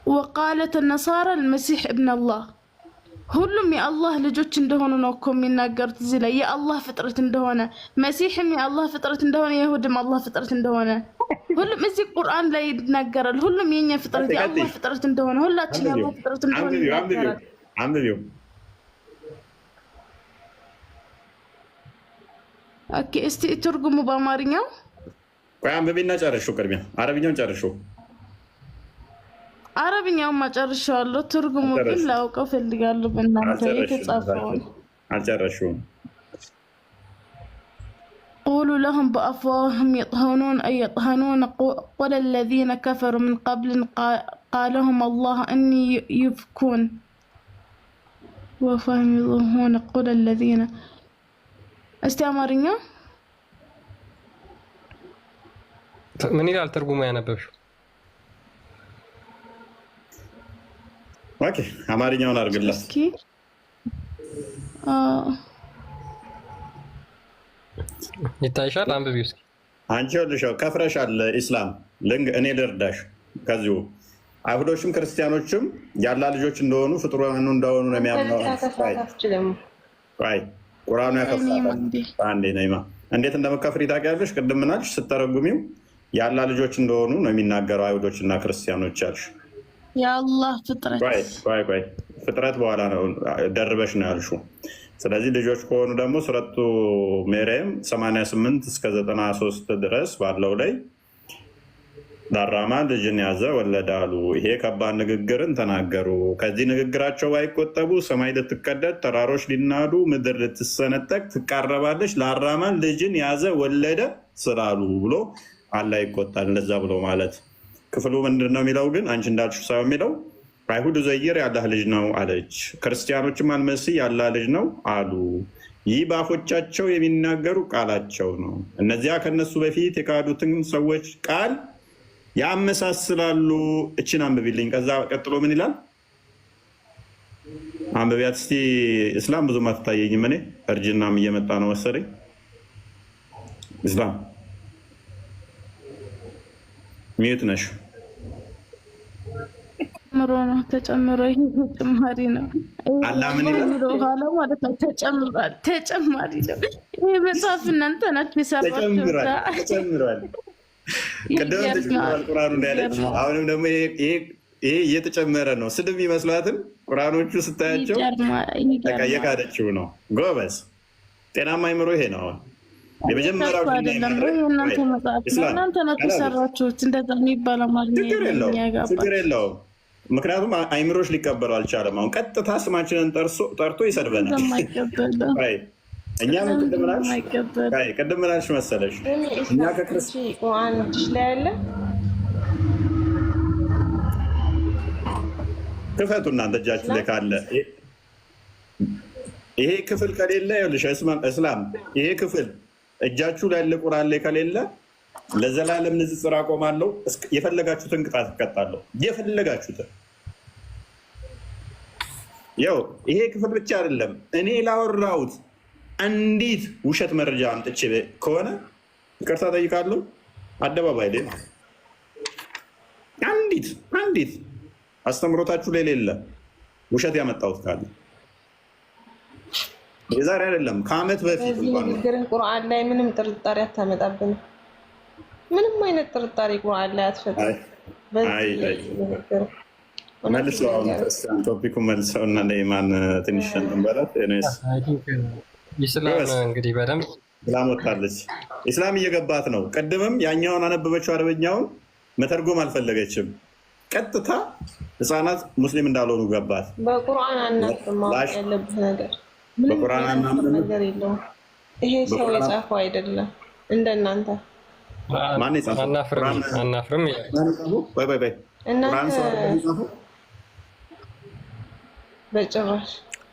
وقالت النصارى المسيح ابن الله ሁሉም የአላህ ልጆች እንደሆኑ ነው እኮ የሚናገሩት እዚህ ላይ የአላህ ፍጥረት እንደሆነ መሲሕም የአላህ ፍጥረት እንደሆነ ይሁድም አላህ ፍጥረት እንደሆነ ሁሉም እዚህ ቁርአን ላይ ይናገራል። ሁሉም የኛ ፍጥረት የአላህ ፍጥረት እንደሆነ ሁላችን የአላህ ፍጥረት እንደሆነ ይናገራል። አንብቢው። ኦኬ እስቲ ትርጉሙ በአማርኛው ቆይ አንብቢና ጨርሽው። ቅድሚያ አረብኛውን ጨርሽው። አረብኛውን ማጨርሻለሁ። ትርጉሙ ግን ላውቀው ፈልጋለሁ። በእናንተ የተጻፈውን አልጨረሽውም። قولوا لهم بأفواههم يطهنون أي يطهنون قل الذين كفروا من قبل قالهم الله أني يفكون وفهم يظهرون قل الذين استعمارين من إلى الترجمة يا نبوش ኦኬ አማርኛውን አድርግልኝ። እስኪ ይታይሻል? አንብቢው እስኪ። አንቺ ይኸውልሽ ከፍረሻል። ኢስላም እኔ ልርዳሽ። ከዚሁ አይሁዶችም ክርስቲያኖችም ያላ ልጆች እንደሆኑ ፍጡራን እንደሆኑ ነው የሚያምነው። ቁርአኑ ያከፍራል። አንዴ ነይማ እንዴት እንደምከፍሪ ታውቂያለሽ? ቅድም ምን አልሽ ስተረጉሚው? ያላ ልጆች እንደሆኑ ነው የሚናገረው አይሁዶችና ክርስቲያኖች አልሽ። የአላህ ፍጥረት ቆይ ፍጥረት በኋላ ነው ደርበሽ ነው ያልሽው። ስለዚህ ልጆች ከሆኑ ደግሞ ሱረቱ መርየም 88 እስከ 93 ድረስ ባለው ላይ ዳራማን ልጅን ያዘ ወለደ አሉ። ይሄ ከባድ ንግግርን ተናገሩ። ከዚህ ንግግራቸው ባይቆጠቡ ሰማይ ልትቀደድ፣ ተራሮች ሊናዱ፣ ምድር ልትሰነጠቅ ትቃረባለች ለአራማን ልጅን ያዘ ወለደ ስላሉ ብሎ አላህ ይቆጣል። እንደዛ ብሎ ማለት ክፍሉ ምንድን ነው የሚለው ግን አንቺ እንዳልሽው ሳይሆን የሚለው አይሁድ ኡዘይር የአላህ ልጅ ነው አለች፣ ክርስቲያኖችም አልመሲህ የአላህ ልጅ ነው አሉ። ይህ በአፎቻቸው የሚናገሩ ቃላቸው ነው። እነዚያ ከነሱ በፊት የካዱትን ሰዎች ቃል ያመሳስላሉ። እችን አንብቢልኝ። ከዛ ቀጥሎ ምን ይላል? አንብቢያት እስቲ። እስላም ብዙም አትታየኝም። እኔ እርጅናም እየመጣ ነው መሰለኝ። እስላም ሚዩት ነሽ። ተጨምሮ ነው ተጨምሮ። ይሄ ተጨማሪ ነው። አላህ ምን ይላል? ኋላ ማለት ነው ተጨምሯል። ተጨማሪ ነው ይሄ መጽሐፍ እናንተ ናችሁ የሰራችሁት። ተጨምሯል። ቅድም ተጨምሯል ቁርአኑ እንዳለች፣ አሁንም ደግሞ ይሄ እየተጨመረ ነው። ስድብ ይመስላትም ቁርአኖቹ ስታያቸው የካደችው ነው። ጎበዝ ጤናማ አይምሮ ይሄ ነው። የመጀመሪያው አይደለም እናንተ መጽሐፍ እናንተ ናችሁ የሰራችሁት። እንደዛ የሚባል አማርኛ ችግር የለውም። ምክንያቱም አይምሮች ሊቀበሉ አልቻለም። አሁን ቀጥታ ስማችንን ጠርቶ ይሰድበናል። እኛ ቅድም ምን አልሽ መሰለሽ? እኛ ቁርአን ላይ ያለ ክፈቱ እናንተ እጃችሁ ላይ ካለ ይሄ ክፍል ከሌለ ይኸውልሽ እስላም ይሄ ክፍል እጃችሁ ላይ ያለ ቁርአን ላይ ከሌለ ለዘላለም ንጽጽር አቆማለሁ። የፈለጋችሁትን ቅጣት እቀጣለሁ። የፈለጋችሁትን ያው ይሄ ክፍል ብቻ አይደለም። እኔ ላወራሁት አንዲት ውሸት መረጃ አምጥቼ ከሆነ ይቅርታ ጠይቃለሁ። አደባባይ ላይ አንዲት አስተምሮታችሁ ላይ ሌለ ውሸት ያመጣሁት ካለ የዛሬ አይደለም ከዓመት በፊት ንግግርን ቁርአን ላይ ምንም ጥርጣሬ አታመጣብን። ምንም አይነት ጥርጣሬ ቁርአን ላይ አትፈጥርም። ቶፒኩ መልሰው እና ለኢማን ትንሽ ንበላት ኢስላም እንግዲህ በደንብ ኢስላም ወጣለች። ኢስላም እየገባት ነው። ቅድምም ያኛውን አነበበችው አረበኛውን መተርጎም አልፈለገችም። ቀጥታ ህፃናት ሙስሊም እንዳልሆኑ ገባት። በቁርአን አናፍርም ማወቅ ያለብህ ነገር በቁርአን አናፍርም ነገር የለውም። ይሄ ሰው የጻፈው አይደለም እንደናንተ። ማን የጻፈው? አናፍርም በይ እናንተ በጭራሽ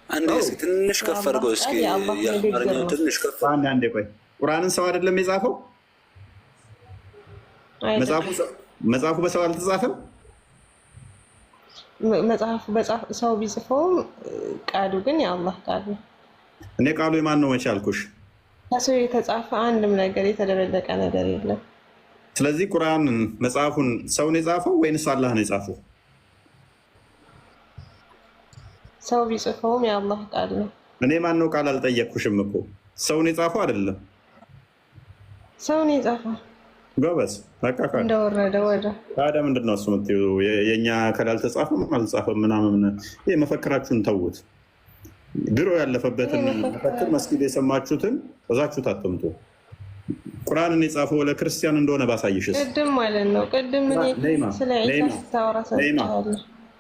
አንዴ እስኪ ትንሽ ከፍ አድርገው እስኪ የአማርኛው ትንሽ ከፍ አንዴ ቆይ። ቁርአንን ሰው አይደለም የጻፈው? መጽሐፉ በሰው አልተጻፈም? መጽሐፉ ሰው ቢጽፈውም ቃሉ ግን የአላህ ቃል ነው። እኔ ቃሉ የማን ነው መቼ አልኩሽ? ከሰው የተጻፈ አንድም ነገር የተደበለቀ ነገር የለም። ስለዚህ ቁርአን መጽሐፉን ሰው ነው የጻፈው ወይንስ አላህ ነው የጻፈው? ሰው ቢጽፈውም የአላህ ቃል ነው። እኔ ማነው ቃል አልጠየቅኩሽም እኮ ሰውን የጻፈው አይደለም ሰውን የጻፈው ጎበዝ በቃ እንደወረደ ወደ ታዲያ ምንድን ነው እሱ የምትይው? የእኛ ቃል አልተጻፈም አልጻፈም ምናምን ይሄ መፈክራችሁን ተውት። ድሮ ያለፈበትን መፈክር መስጊድ የሰማችሁትን እዛችሁት አትምጡ። ቁርአንን የጻፈው ለክርስቲያን እንደሆነ ባሳይሽስ? ቅድም ማለት ነው ቅድም ስለ ዒሳ ስታወራ ሰምቻለሁ።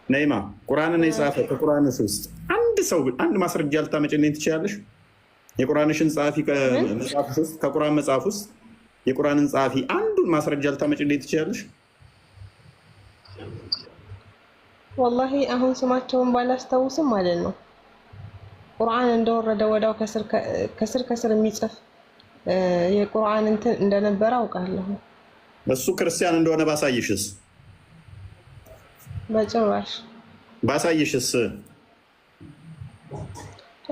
ነይማ ቁርአንን የጻፈ ከቁርአንሽ ውስጥ አንድ ማስረጃ ልታመጪልኝ ትችያለሽ? የቁርአንሽን ጸሐፊ ከመጽሐፍሽ ውስጥ ከቁርአን መጽሐፍ ውስጥ የቁርአንን ጸሐፊ አንዱን ማስረጃ ልታመጪልኝ ትችያለሽ? ወላሂ አሁን ስማቸውን ባላስታውስም ማለት ነው ቁርአን እንደወረደ ወዳው ከስር የሚጽፍ የቁርአን እንትን እንደነበረ አውቃለሁ። እሱ ክርስቲያን እንደሆነ ባሳይሽስ? በጭራሽ ባሳይሽስ?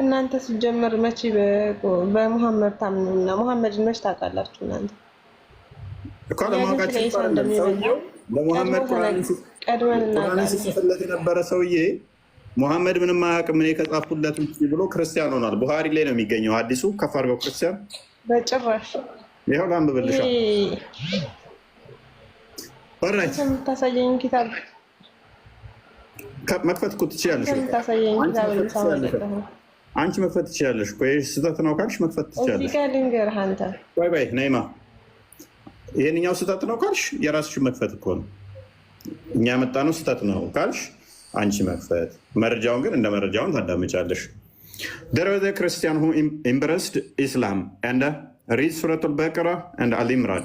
እናንተ ሲጀመር መቼ በሙሐመድ ታምኑና ሙሐመድን መች ታውቃላችሁ እናንተ? እኮ ለማውቃችሁ ለሙሐመድ ቁርአን ሲጽፍለት የነበረ ሰውዬ ሙሐመድ ምንም አያውቅም እኔ ከጻፍኩለት ውጭ ብሎ ክርስቲያን ሆኗል። ቡሃሪ ላይ ነው የሚገኘው ሐዲሱ። ከፍ አድርገው ክርስቲያን በጭራሽ ይኸው ላንብብልሻ። ኦልራይት የምታሳየኝ ኪታብ መክፈት እኮ ትችያለሽ። የምታሳየኝ ኪታብ አንቺ መክፈት ትችያለሽ። ቆይ ስህተት ነው ካልሽ መክፈት ትችያለሽ። እዚህ ጋር ልንገርህ አንተ ቆይ ነይማ፣ ይሄንኛው ስህተት ነው ካልሽ የራስሽን መክፈት እኮ ነው። እኛ ያመጣነው ስህተት ነው ካልሽ አንቺ መክፈት። መረጃውን ግን እንደ መረጃውን ታዳምጫለሽ። There was a Christian who embraced Islam and read Surah Al-Baqarah and Al-Imran.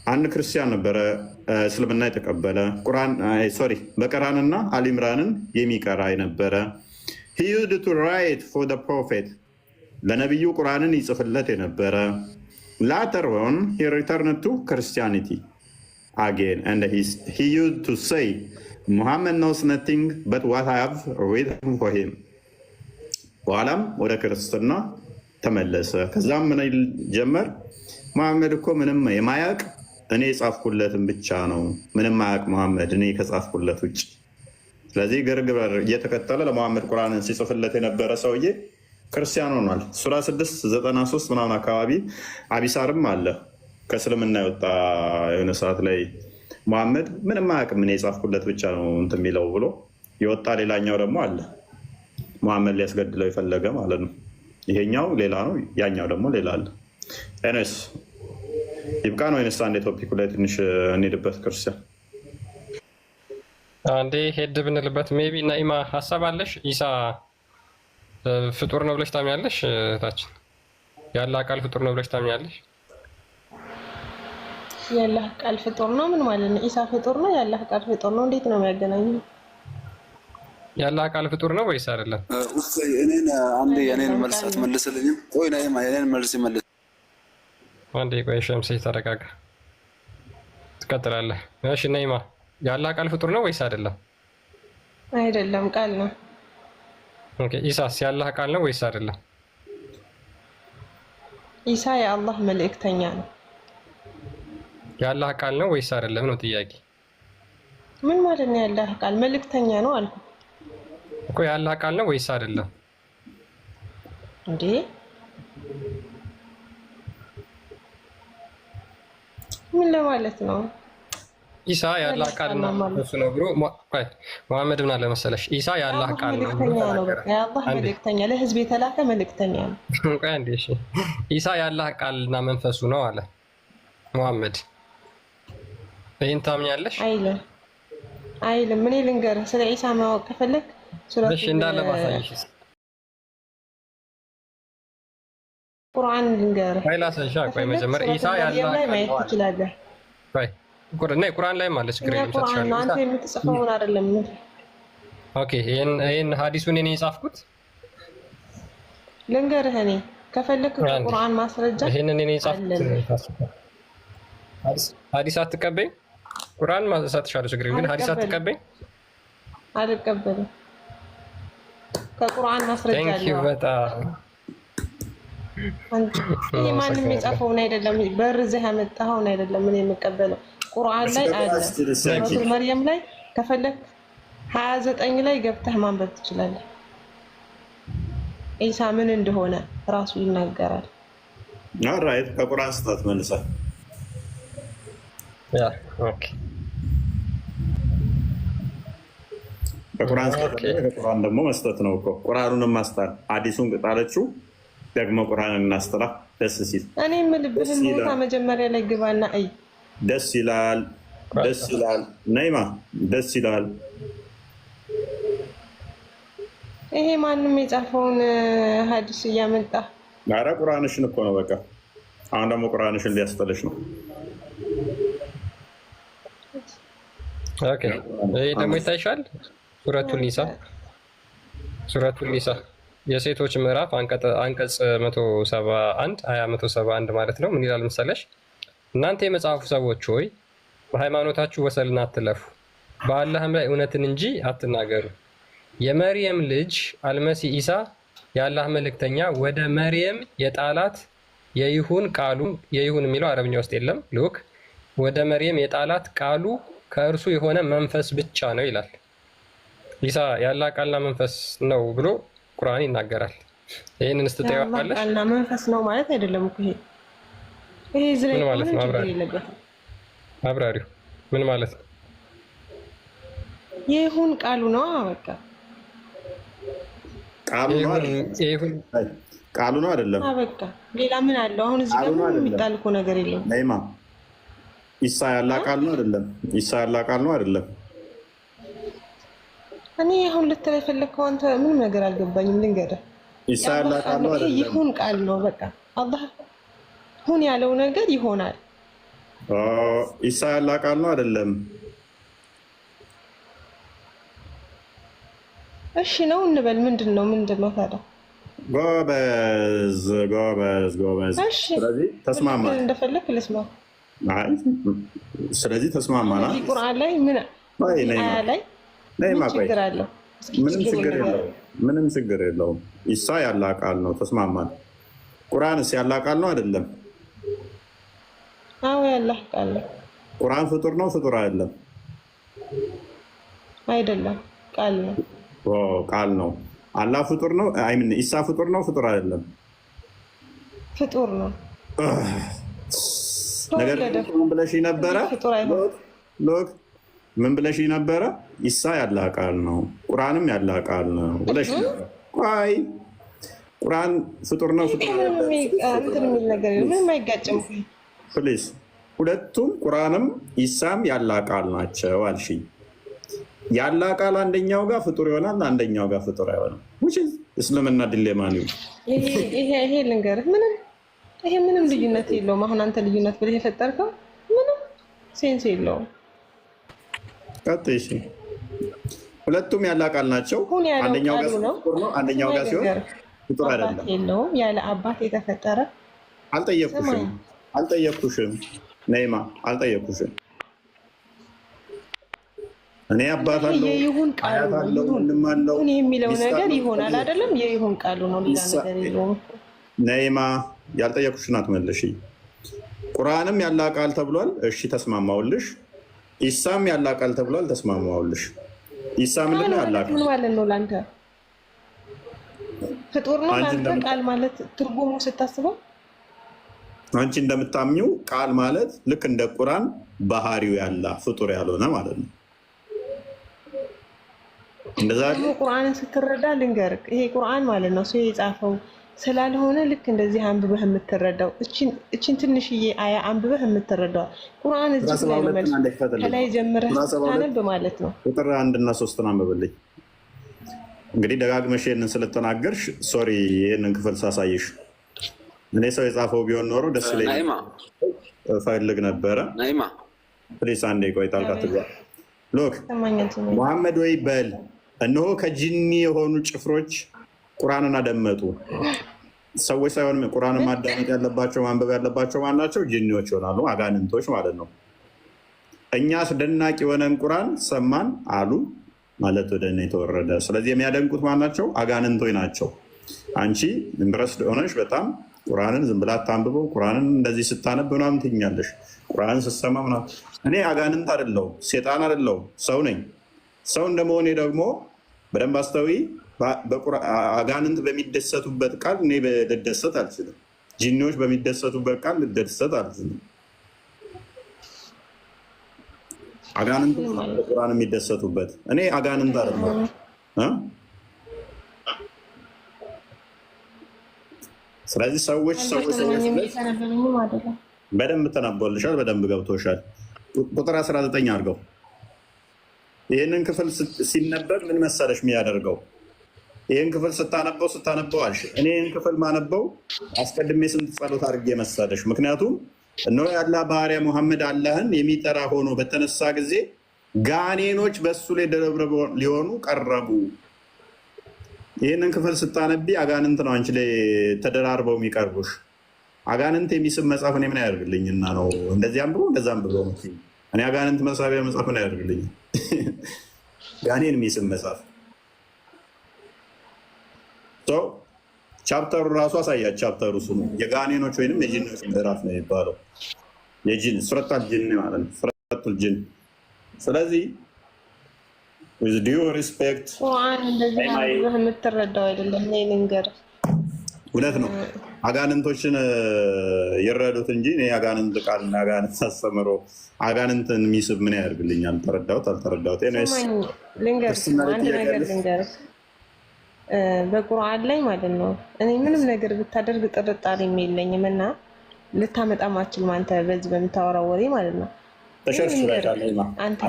አንድ ክርስቲያን ነበረ እስልምና የተቀበለ በቀራንና አልኢምራንን የሚቀራ የነበረ። He used to write for the prophet. ለነቢዩ ቁርአንን ይጽፍለት የነበረ። Later on he returned to Christianity again and he used to say Muhammad knows nothing but what I have written for him. በኋላም ወደ ክርስትና ተመለሰ። ከዛም ምን ጀመር? መሐመድ እኮ ምንም የማያውቅ እኔ የጻፍኩለትን ብቻ ነው። ምንም ማያውቅ መሐመድ እኔ ከጻፍኩለት ውጭ። ስለዚህ ግርግር እየተከተለ ለመሐመድ ቁርአንን ሲጽፍለት የነበረ ሰውዬ ክርስቲያን ሆኗል። ሱራ 693 ምናምን አካባቢ አቢሳርም አለ ከእስልምና የወጣ የሆነ ሰዓት ላይ መሐመድ ምንም አያውቅም እኔ የጻፍኩለት ብቻ ነው እንትን የሚለው ብሎ የወጣ ሌላኛው ደግሞ አለ መሐመድ ሊያስገድለው የፈለገ ማለት ነው። ይሄኛው ሌላ ነው፣ ያኛው ደግሞ ሌላ አለ። ኤነስ ይብቃን ወይንስ አንዴ ቶፒኩ ላይ ትንሽ እንሄድበት? ክርስቲያን አንዴ ሄድ ብንልበት ሜቢ ናኢማ ሀሳብ አለሽ? ኢሳ ፍጡር ነው ብለሽ ታምኛለሽ? ታችን ያለ ቃል ፍጡር ነው ብለሽ ታምኛለሽ? የአላህ ቃል ፍጡር ነው ምን ማለት ነው? ኢሳ ፍጡር ነው የአላህ ቃል ፍጡር ነው? እንዴት ነው የሚያገናኘው? የአላህ ቃል ፍጡር ነው ወይስ አይደለም? እኔን አንዴ የኔን መልስ አትመልስልኝም? ቆይ ናኢማ የኔን መልስ ይመልስ አንዴ። ቆይ ሸምሴ ተረጋጋ፣ ትቀጥላለህ። እሺ ናኢማ የአላህ ቃል ፍጡር ነው ወይስ አይደለም? አይደለም ቃል ነው። ኦኬ ኢሳስ የአላህ ቃል ነው ወይስ አይደለም? ኢሳ የአላህ መልእክተኛ ነው። የአላህ ቃል ነው ወይስ አይደለም ነው ጥያቄ። ምን ማለት ነው የአላህ ቃል? መልእክተኛ ነው አልኩ እኮ። የአላህ ቃል ነው ወይስ አይደለም እንዴ? ምን ለማለት ነው? ኢሳ የአላህ ቃልና እሱ ነው ብሎ መሐመድ ምን አለ መሰለሽ፣ ኢሳ የአላህ ቃል ነው የአላህ መልእክተኛ፣ ለህዝብ የተላከ መልእክተኛ ነው። ቆይ አንዴ እሺ፣ ኢሳ የአላህ ቃልና መንፈሱ ነው አለ መሐመድ። ይህን ታምኛለሽ? አይልም። ምን ልንገርህ ስለ ኢሳ ማወቅ ከፈለክ እሺ እንዳለ ማሳየሽ ቁርአን ልንገርህ። ላሳይሻ። ቆይ መጀመሪያ ኢሳ ያላህ ላይ ማየት ትችላለህ። ቁርአን ላይ ማለት ችግር የለም። ቁርአን ነው አንተ የምትጽፈውን አይደለም። ኦኬ ይሄን ሀዲሱን እኔ የጻፍኩት ልንገርህ። እኔ ከፈለክ ቁርአን ማስረጃ ይሄንን እኔ የጻፍኩት ሀዲስ አትቀበይም? ቁርአን ማሳትሻለሁ ችግር የለም። ግን ሀዲስ አትቀበይም? አልቀበልም። ከቁርአን ማስረጃ አለ። በጣም ይሄ ማንም የጻፈውን አይደለም፣ በርዘህ ያመጣኸውን አይደለም። ምን የምቀበለው ቁርአን ላይ አለ። ሱረቱል መርየም ላይ ከፈለክ 29 ላይ ገብተህ ማንበብ ትችላለህ። ኢሳ ምን እንደሆነ ራሱ ይናገራል። ራይት ከቁርአን ስህተት መልሰህ ከቁርአን ደግሞ መስጠት ነው እኮ ቁርአኑን ማስጣል ሐዲሱን ቅጣለችው ደግሞ ቁርአንን እናስተላ ደስ ሲል እኔ የምልብህን ቦታ መጀመሪያ ላይ ግባና አይ ደስ ይላል ነይማ ደስ ይላል። ይሄ ማንም የጻፈውን ሐዲስ እያመጣ ኧረ ቁርአንሽን እኮ ነው በቃ። አሁን ደግሞ ቁርአንሽን ሊያስጠለሽ ነው። ኦኬ ይሄ ደግሞ ይታይሻል። ሱረቱል ኒሳ የሴቶች ምዕራፍ አንቀጽ 171 171 ማለት ነው። ምን ይላል መሰለሽ? እናንተ የመጽሐፉ ሰዎች ሆይ በሃይማኖታችሁ ወሰንን አትለፉ፣ በአላህም ላይ እውነትን እንጂ አትናገሩ። የመርየም ልጅ አልመሲህ ኢሳ የአላህ መልእክተኛ ወደ መርየም የጣላት የይሁን ቃሉ የይሁን የሚለው አረብኛ ውስጥ የለም ሉክ ወደ መርየም የጣላት ቃሉ ከእርሱ የሆነ መንፈስ ብቻ ነው ይላል። ኢሳ የአላህ ቃልና መንፈስ ነው ብሎ ቁርአን ይናገራል። ይሄንን ስትጠይዋለሽ ቃልና መንፈስ ነው ማለት አይደለም እኮ ይሄ ዝለይ ማለት ነው። አብራሪው ምን ማለት ነው? ይሁን ቃሉ ነው በቃ ቃሉ ነው አይደለም። በቃ ሌላ ምን አለው? አሁን እዚህ ጋር የሚጣል እኮ ነገር የለም። ነይማ ኢሳ ያላህ ቃል ነው አይደለም? ኢሳ ያላህ ቃል ነው አይደለም? እኔ አሁን ልትል የፈለግከው አንተ ምንም ነገር አልገባኝም። ልንገርህ ኢሳ ያላህ ቃል ነው አይደለም? ይሁን ቃል ነው በቃ አላህ ሁን ያለው ነገር ይሆናል። ኢሳ ያላህ ቃል ነው አይደለም? እሺ ነው እንበል። ምንድን ነው ታዲያ? ጎበዝ። ስለዚህ ተስማማን። እንደፈለክ ልስማ። ስለዚህ ተስማማና ቁርአን ላይ ምን ላይ ችግር አለው? ምንም ችግር የለውም። ኢሳ ያላህ ቃል ነው። ተስማማን። ቁርአንስ ያላህ ቃል ነው አይደለም? አዎ ያላህ ቃል ነው። ቁርአን ፍጡር ነው ፍጡር አይደለም? አይደለም ቃል ነው። ቃል ነው። አላህ ፍጡር ነው። ኢሳ ፍጡር ነው ፍጡር አይደለም? ፍጡር ነው። ነገር ምን ብለሽ ነበረ? ሎክ ምን ብለሽ ነበረ? ኢሳ ያላህ ቃል ነው ቁርአንም ያላህ ቃል ነው ብለሽ ነበር። ቆይ ቁርአን ፍጡር ነው ፍጡር አይደለም? እንትን የሚል ነገር ምንም አይጋጭም። ፕሊዝ ሁለቱም ቁርአንም ኢሳም ያላህ ቃል ናቸው አልሽኝ። ያላህ ቃል አንደኛው ጋር ፍጡር ይሆናል፣ አንደኛው ጋር ፍጡር አይሆንም። እስልምና ዲሌማ ነው ይሄ ልንገርህ፣ ምንም ልዩነት የለውም። አሁን አንተ ልዩነት ብለህ የፈጠርከው ምንም ሴንስ የለውም። ቀጥይ። ሁለቱም ያላህ ቃል ናቸው። አንደኛው ጋር ፍጡር ነው፣ አንደኛው ጋር ሲሆን ፍጡር አይደለም። የለውም ያለ አባት የተፈጠረ። አልጠየኩሽም ነይማ፣ አልጠየኩሽም። እኔ አባት አለው የይሁን ቃሉ ነው ይሁን የሚለው ነገር ይሆናል አይደለም? የይሁን ቃሉ ነው ሌላ ነገር የለውም። ነይማ ያልጠየኩሽን አትመልሺ። ቁርአንም ያላህ ቃል ተብሏል። እሺ ተስማማውልሽ። ኢሳም ያላህ ቃል ተብሏል። ተስማማውልሽ። ኢሳ ምንድን ነው ያላህ ቃል ማለት ነው? ላንተ ፍጡር ነው ላንተ ቃል ማለት ትርጉሙ ስታስበው አንቺ እንደምታምኚው ቃል ማለት ልክ እንደ ቁርአን ባህሪው ያላ ፍጡር ያልሆነ ማለት ነው። እንደዛ ቁርአንን ስትረዳ ልንገርህ፣ ይሄ ቁርአን ማለት ነው ሰው የጻፈው ስላልሆነ ልክ እንደዚህ አንብበህ የምትረዳው እቺን ትንሽዬ አያ አንብበህ የምትረዳው ቁርአን እዚህ ላይ መልስ ከላይ ጀምረህ ታነብ ማለት ነው። ቁጥር 1 እና 3 አንብብልኝ። እንግዲህ ደጋግመሽ ይሄንን ስለተናገርሽ ሶሪ፣ ይሄንን ክፍል ሳሳይሽ እኔ ሰው የጻፈው ቢሆን ኖሮ ደስ ይለኝ ፈልግ ነበረ። ፕሊስ አንዴ ቆይ፣ ጣልቃ ትግባ። ሎክ መሐመድ ወይ በል እነሆ ከጂኒ የሆኑ ጭፍሮች ቁርአንን አደመጡ። ሰዎች ሳይሆን ቁርአንን ማዳመጥ ያለባቸው ማንበብ ያለባቸው ማናቸው? ጂኒዎች ይሆናሉ፣ አጋንንቶች ማለት ነው። እኛ አስደናቂ የሆነን ቁርአን ሰማን አሉ ማለት ወደ እኔ የተወረደ። ስለዚህ የሚያደንቁት ማናቸው? አጋንንቶች ናቸው። አንቺ ኢምፕረስድ ሆነሽ በጣም ቁርአንን ዝም ብላ አታንብበው። ቁርአንን እንደዚህ ስታነብ ምናምን ትኛለሽ። ቁርአንን ስትሰማ ምናምን እኔ አጋንንት አይደለሁም፣ ሴጣን አይደለሁም፣ ሰው ነኝ። ሰው እንደመሆኔ ደግሞ በደንብ አስተዊ። አጋንንት በሚደሰቱበት ቃል እኔ ልደሰት አልችልም። ጂኒዎች በሚደሰቱበት ቃል ልደሰት አልችልም። አጋንንት በቁርአን የሚደሰቱበት እኔ አጋንንት አይደለም። ስለዚህ ሰዎች በደንብ ተናቦልሻል፣ በደንብ ገብቶሻል። ቁጥር 19 አድርገው። ይህንን ክፍል ሲነበብ ምን መሰለሽ የሚያደርገው? ይህን ክፍል ስታነበው አልሽ። እኔ ይህን ክፍል ማነበው አስቀድሜ ስንት ጸሎት አድርጌ መሰለሽ? ምክንያቱም እነሆ የአላህ ባሪያ ሙሐመድ አላህን የሚጠራ ሆኖ በተነሳ ጊዜ ጋኔኖች በእሱ ላይ ደረብረብ ሊሆኑ ቀረቡ። ይህንን ክፍል ስታነቢ አጋንንት ነው አንቺ ላይ ተደራርበው የሚቀርቡሽ። አጋንንት የሚስብ መጽሐፍ እኔ ምን ያደርግልኝና ነው? እንደዚያም ብሎ እንደዛም ብሎ እኔ አጋንንት መሳቢያ መጽሐፍ ምን ያደርግልኝ? ጋኔን የሚስብ መጽሐፍ ቻፕተሩ ራሱ አሳያት። ቻፕተሩ ስሙ የጋኔኖች ወይም የጂኖች ምዕራፍ ነው የሚባለው። የጂን ሱረቱል ጂን ማለት ነው። ሱረቱል ጂን። ስለዚህ with due respect የምትረዳው አይደለም። እኔ ልንገርህ፣ እውነት ነው አጋንንቶችን ይረዱት እንጂ እኔ አጋንንት ቃል አጋንንት አስተምሮ አጋንንትን የሚስብ ምን ያደርግልኛል? ተረዳሁት አልተረዳሁት? ልንገርህ፣ አንድ ነገር ልንገርህ በቁርአን ላይ ማለት ነው እኔ ምንም ነገር ብታደርግ ጥርጣሬ የለኝም እና ልታመጣም አትችልም አንተ በዚህ በምታወራው ወሬ ማለት ነው። አንተ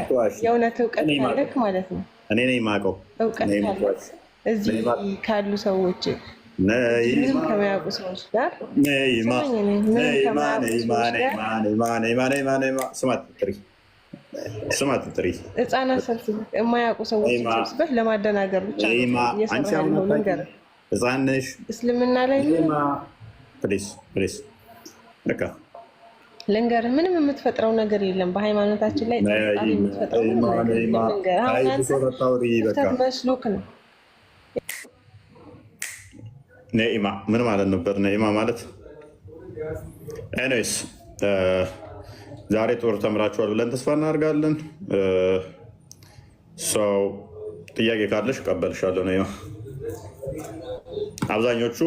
የእውነት እውቀት ካለክ ማለት ነው እኔ ነኝ የማውቀው እውቀት ካለክ እዚህ ካሉ ሰዎች ምንም ከማያውቁ ሰዎች ጋር ስማት ጥሪ ህፃናት ሰብስበህ የማያውቁ ሰዎች ሰብስበህ ለማደናገር ብቻ እየሰራህ ያለው ነገር ህፃን ነሽ እስልምና ላይ ፕሊዝ በቃ ልንገርህ፣ ምንም የምትፈጥረው ነገር የለም በሃይማኖታችን ላይ ጥርጣሬ የምትፈጥረው ነገር አሁን አንተ መስሎክ ነው። ነኢማ ምን ማለት ነበር? ነኢማ ማለት ኤኒዌይስ ዛሬ ጦር ተምራችኋል ብለን ተስፋ እናደርጋለን። ሰው ጥያቄ ካለሽ እቀበልሻለሁ። ነኢማ አብዛኞቹ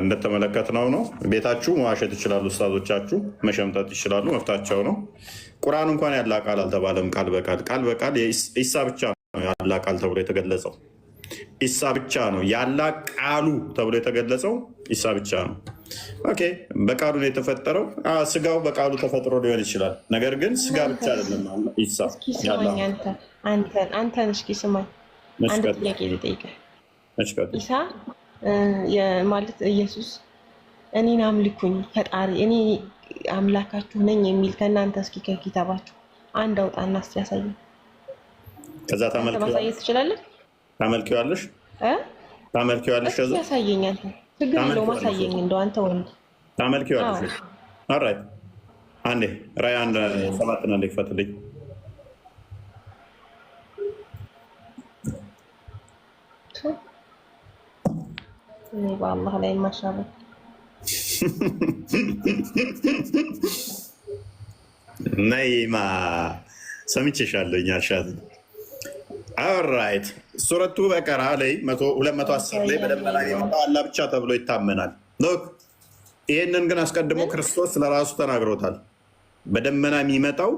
እንደተመለከትነው ነው። ቤታችሁ መዋሸት ይችላሉ፣ ኡስታዞቻችሁ መሸምጠጥ ይችላሉ፣ መፍታቸው ነው። ቁርአን እንኳን ያላ ቃል አልተባለም። ቃል በቃል ኢሳ ብቻ ነው ያላ ቃል ተብሎ የተገለጸው። ኢሳ ብቻ ነው ያላ ቃሉ ተብሎ የተገለጸው። ኢሳ ብቻ ነው። ኦኬ፣ በቃሉ ነው የተፈጠረው። ስጋው በቃሉ ተፈጥሮ ሊሆን ይችላል። ነገር ግን ስጋ ብቻ አይደለም ኢሳ። አንተን እስኪ ስማኝ፣ አንድ ጥያቄ ልጠይቅህ። ኢሳ ማለት ኢየሱስ እኔን አምልኩኝ ፈጣሪ እኔ አምላካችሁ ነኝ የሚል ከእናንተ እስኪ ከኪታባችሁ አንድ አውጣና እስኪ ያሳየኝ። ከዛ ማሳየት ትችላለህ? ታመልኪዋለሽ? ከዛ ያሳየኝ። አንተ ችግር የለውም አሳየኝ። እንደው አንተ ወንድ ታመልኪዋለሽ? ኦልራይት። አንዴ ራዕይ 1:7 አንዴ ክፈትልኝ። እኔ በአላህ ላይ ማሻአላ ነይማ ሰምቼሻለሁ። አልሻት ኦልራይት። ሱረቱ በቀራ ላይ 210 ላይ በደመና የመጣው አላህ ብቻ ተብሎ ይታመናል። ሎክ ይህንን ግን አስቀድሞ ክርስቶስ ለራሱ ተናግሮታል። በደመና የሚመጣው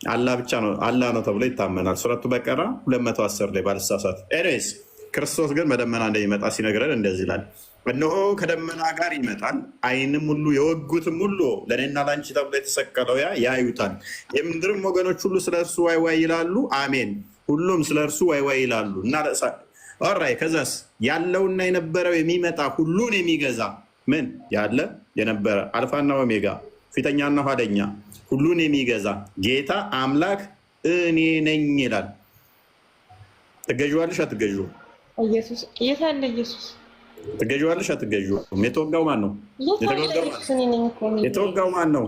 አላህ ብቻ ነው፣ አላህ ነው ተብሎ ይታመናል። ሱረቱ በቀራ 210 ላይ ባልሳሳት። ኤኒዌይስ ክርስቶስ ግን በደመና እንደሚመጣ ሲነግረን እንደዚህ ይላል፣ እነሆ ከደመና ጋር ይመጣል፣ ዓይንም ሁሉ የወጉትም ሁሉ ለእኔና ለአንቺ ተብሎ የተሰቀለው ያዩታል፣ የምድርም ወገኖች ሁሉ ስለ እርሱ ዋይ ዋይ ይላሉ። አሜን። ሁሉም ስለ እርሱ ዋይ ዋይ ይላሉ እና ኦራይ። ከዛስ ያለውና የነበረው የሚመጣ ሁሉን የሚገዛ ምን ያለ የነበረ አልፋና ኦሜጋ ፊተኛና ኋለኛ ሁሉን የሚገዛ ጌታ አምላክ እኔ ነኝ ይላል። ትገዥዋለሽ አትገዥው? ኢየሱስ የት አለ? ኢየሱስ ትገዥዋለሽ አትገዥው? የተወጋው ማን ነው? የተወጋው ማን ነው?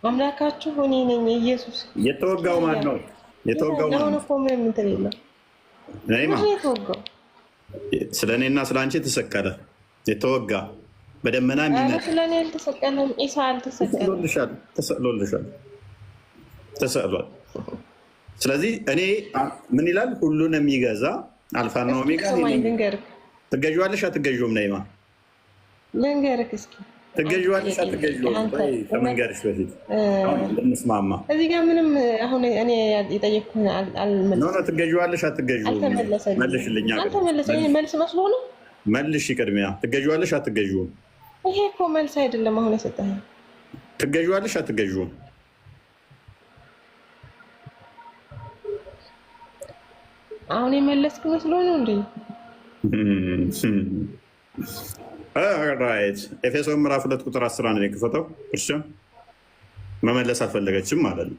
አምላካችሁ እኔ ነኝ። ኢየሱስ የተወጋው ማን ነው? የተወጋው ማን ነው? ስለ እኔና ስለ አንቺ የተሰቀለ የተወጋ በደመና የሚመጣ ስለ እኔ አልተሰቀለም። ኢሳ አልተሰቀለም። ተሰቅሎልሻል። ተሰቅሏል። ስለዚህ እኔ ምን ይላል? ሁሉን የሚገዛ አልፋና ኦሜጋ ትገዥዋለሽ አትገዥውም? ነይማ ልንገርህ እስኪ ትገዥዋለሽ አትገዥውም? ከመንገርሽ በፊት እንስማማ። እዚህ ጋር ምንም አሁን እኔ የጠየቅኩህን አልመለስኩም። ትገዥዋለሽ አትገዥውም? መልሽልኛ። አልተመለሰኝ። መልስ መስሎ ነው። መልሽ ቅድሚያ። ትገዥዋለሽ አትገዥውም? ይሄ እኮ መልስ አይደለም አሁን የሰጠኸኝ። ትገዥዋለሽ አትገዥውም? አሁን የመለስክ መስሎ ነው እንዴ? ራይት ኤፌሶን ምዕራፍ 2 ቁጥር 11 ነው የከፈተው። ክርስቲያን መመለስ አልፈለገችም ማለት ነው።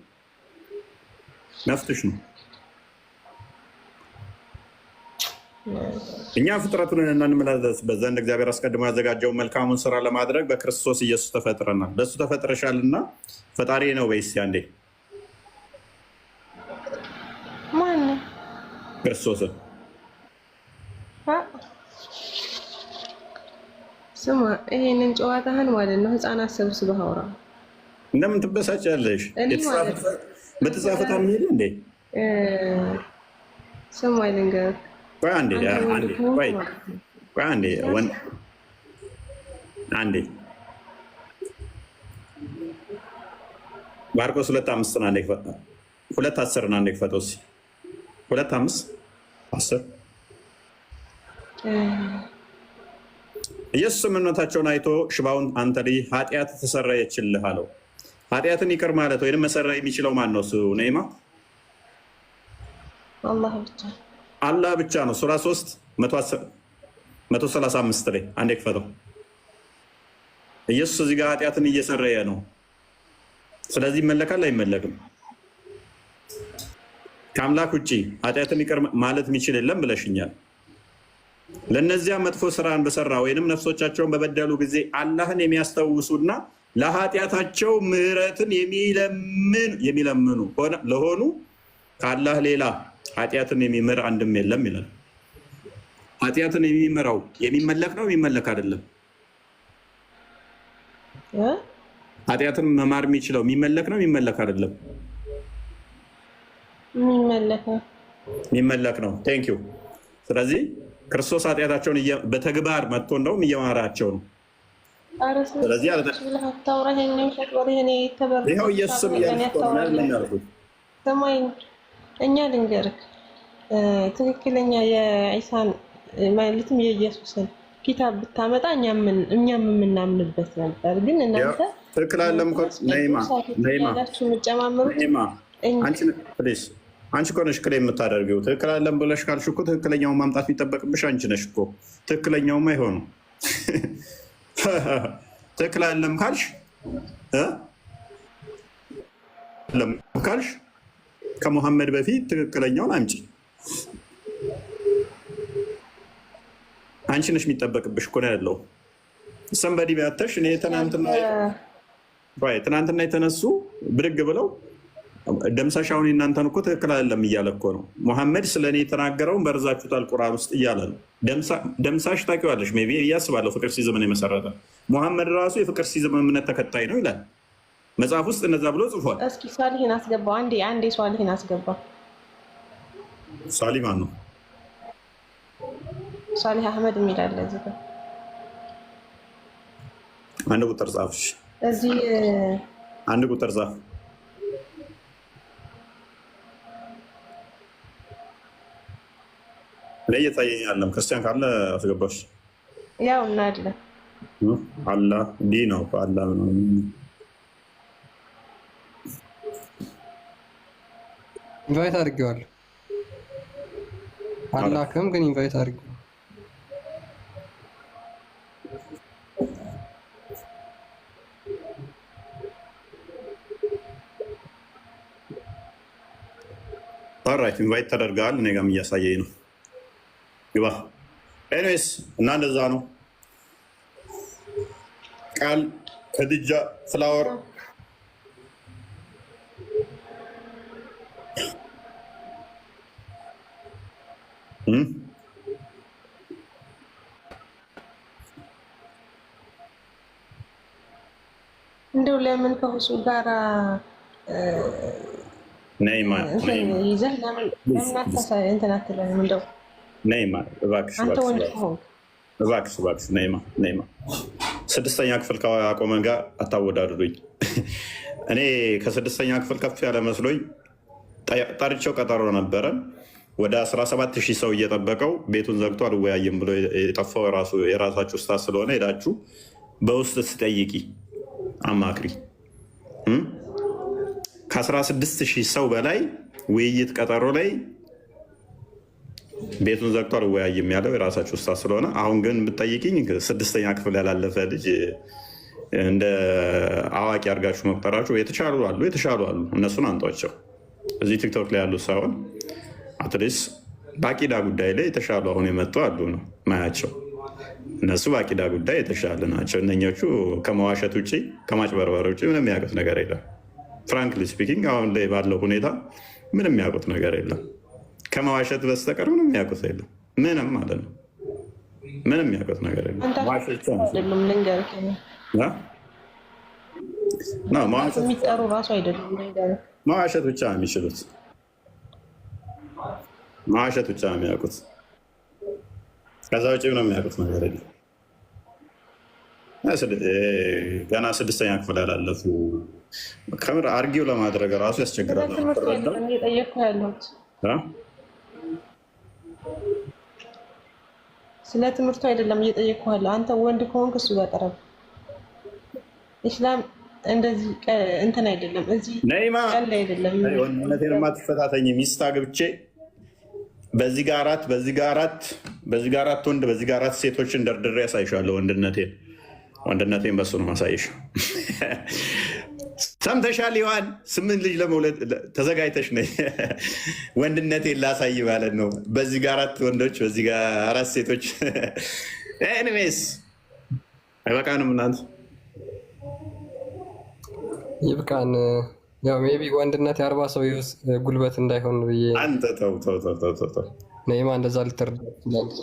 ነፍትሽ ነው። እኛ ፍጥረቱን እንመላለስበት ዘንድ እግዚአብሔር አስቀድሞ ያዘጋጀውን መልካሙን ስራ ለማድረግ በክርስቶስ ኢየሱስ ተፈጥረናል። በእሱ ተፈጥረሻልና ፈጣሪ ነው በይስ አንዴ። ማነው? ክርስቶስን ስማ፣ ይሄንን ጨዋታህን ማለት ነው ህፃናት ሰብስበህ አውራ። እንደምን ትበሳጫለሽ? በተጻፈ ታምሄድ እንዴ? ስማ ልንገርህ። ቆይ አንዴ ማርቆስ 2:5 አንዴ 2:10 አንዴ ክፈተው እስኪ 2:5-10 ኢየሱስ እምነታቸውን አይቶ ሽባውን አንተ ልጅ ኃጢአት ተሰረየችልህ አለው። ኃጢአትን ይቅር ማለት ወይም መሰረይ የሚችለው ማን ነው? እሱ ነይማ አላህ ብቻ ነው። ሱራ 3:135 ላይ አንዴ ክፈተው። ኢየሱስ እዚህ ጋር ኃጢአትን እየሰረየ ነው። ስለዚህ ይመለካል አይመለክም? ከአምላክ ውጭ ኃጢአትን ይቅር ማለት የሚችል የለም ብለሽኛል። ለእነዚያ መጥፎ ስራን በሰራ ወይንም ነፍሶቻቸውን በበደሉ ጊዜ አላህን የሚያስታውሱና ለኃጢአታቸው ምሕረትን የሚለምኑ ለሆኑ ከአላህ ሌላ ኃጢአትን የሚምር አንድም የለም ይላል። ኃጢአትን የሚምረው የሚመለክ ነው የሚመለክ አይደለም? ኃጢአትን መማር የሚችለው የሚመለክ ነው የሚመለክ አይደለም? የሚመለክ ነው። ቴንክ ዩ። ስለዚህ ክርስቶስ ኃጢአታቸውን በተግባር መጥቶ እንደውም እየማራቸው ነው። ስለዚህ ይኸው ኢየሱስም እኛ ልንገርህ፣ ትክክለኛ የዒሳን ማለትም የኢየሱስን ኪታብ ብታመጣ እኛም የምናምንበት ነበር። ግን እናንተ ትክክል አለም አንቺ እኮ ነሽ ክሌም የምታደርገው። ትክክል አለም ብለሽ ካልሽ እኮ ትክክለኛውን ማምጣት የሚጠበቅብሽ አንቺ ነሽ እኮ። ትክክለኛውም አይሆኑም። ትክክል አለም ካልሽ ከሙሐመድ በፊት ትክክለኛውን አምጪ። አንቺ ነሽ የሚጠበቅብሽ እኮ ነው ያለው። ሰንበዲ ቢያተሽ እኔ ትናንትና የተነሱ ብድግ ብለው ደምሳሻውን እናንተን እኮ ትክክል አይደለም እያለ እኮ ነው። ሙሐመድ ስለ እኔ የተናገረውን በርዛችሁታል ቁርአን ውስጥ እያለ ነው። ደምሳሽ ታውቂዋለሽ ሜይ ቢ እያስባለሁ። ፍቅር ሲዝምን የመሰረተ ሙሐመድ ራሱ የፍቅር ሲዝም እምነት ተከታይ ነው ይላል መጽሐፍ ውስጥ እነዛ ብሎ ጽፏል። እስኪ ሷሊህን አስገባው። አንዴ ሷሊህን አስገባው። ሷሊህ ማን ነው? ሷሊህ አህመድ የሚላለ እዚህ ጋር አንድ ቁጥር ጻፍሽ። እዚህ አንድ ቁጥር ጻፍ። ለየታየኝ አለም ክርስቲያን ካለ አስገባሽ። ያው እናለ አላህ ዲ ነው አላህ ነው። ኢንቫይት አድርጌዋለሁ። አላህም ግን ኢንቫይት አድርጌው ኦልራይት ኢንቫይት ተደርገዋል። እኔ ጋርም እያሳየኝ ነው። ግባ። ኤኒዌይስ እና እንደዛ ነው። ቃል ከድጃ ፍላወር እንደው ለምን ከሁሱ ጋራ ይዘህ ለምን እንትን አትለንም? እንደው እባክሽ አንተ ወንድ ሆንክ እባክሽ ነይማ 6ኛ ክፍል ከአቆመ ጋር አታወዳድሩኝ። እኔ ከ6ኛ ክፍል ከፍ ያለ መስሎኝ ጠርቼው ቀጠሮ ነበረ። ወደ 17,000 ሰው እየጠበቀው ቤቱን ዘግቶ አልወያይም ብሎ የጠፋው የራሳችሁ ስታት ስለሆነ ሄዳችሁ በውስጥ ስጠይቂ አማክሪ። ከ16,000 ሰው በላይ ውይይት ቀጠሮ ላይ ቤቱን ዘግቶ አልወያይም ያለው የራሳችሁ ስታት ስለሆነ፣ አሁን ግን ብትጠይቂኝ 6ኛ ክፍል ያላለፈ ልጅ እንደ አዋቂ አድርጋችሁ መቁጠራችሁ የተሻሉ አሉ። እነሱን አንጧቸው። እዚህ ቲክቶክ ላይ ያሉ ሳይሆን አትሊስት በአቂዳ ጉዳይ ላይ የተሻሉ አሁን የመጡ አሉ ነው ማያቸው። እነሱ በአቂዳ ጉዳይ የተሻለ ናቸው። እነኞቹ ከመዋሸት ውጭ ከማጭበርበር ውጭ ምንም ያውቁት ነገር የለም። ፍራንክሊ ስፒኪንግ አሁን ላይ ባለው ሁኔታ ምንም ያውቁት ነገር የለም። ከመዋሸት በስተቀር ምንም ያውቁት የለም። ምንም ማለት ነው። ምንም ያውቁት ነገር የለም። የሚጠሩ ራሱ አይደለም መዋሸት ብቻ ነው የሚችሉት። መዋሸት ብቻ ነው የሚያውቁት። ከዛ ውጭ ምንም የሚያውቁት ነገር የለም። ገና 6ኛ ክፍል ያላለፉ ከምር አርጊው ለማድረግ ራሱ ያስቸግራል። ስለ ትምህርቱ አይደለም እየጠየኩህ ያለው። አንተ ወንድ ከሆንክ እሱ ጋር ቀረብ። ኢስላም እንደዚህ እንትን አይደለም። እዚህ ቀል አይደለም። እውነቴን የማትፈታተኝ ሚስት አግብቼ በዚህ ጋር አራት ወንድ በዚህ ጋር 4 ሴቶችን ደርድሬ ያሳይሻለሁ። ወንድነቴን በሱ ነው ማሳይሽ። ሰምተሻል? ይዋን 8 ልጅ ለመውለድ ተዘጋጅተሽ ነይ። ወንድነቴን ላሳይ ማለት ነው። በዚህ ጋር 4 ወንዶች በዚህ ጋር 4 ሴቶች። ኤኒዌይስ አይበቃንም? እናንተ ይብቃን። ያው ሜይ ቢ ወንድነት የ40 ሰው ጉልበት እንዳይሆን ብዬ አንተ ተው ነይማ እንደዛ ልትረዳ ትችላለች።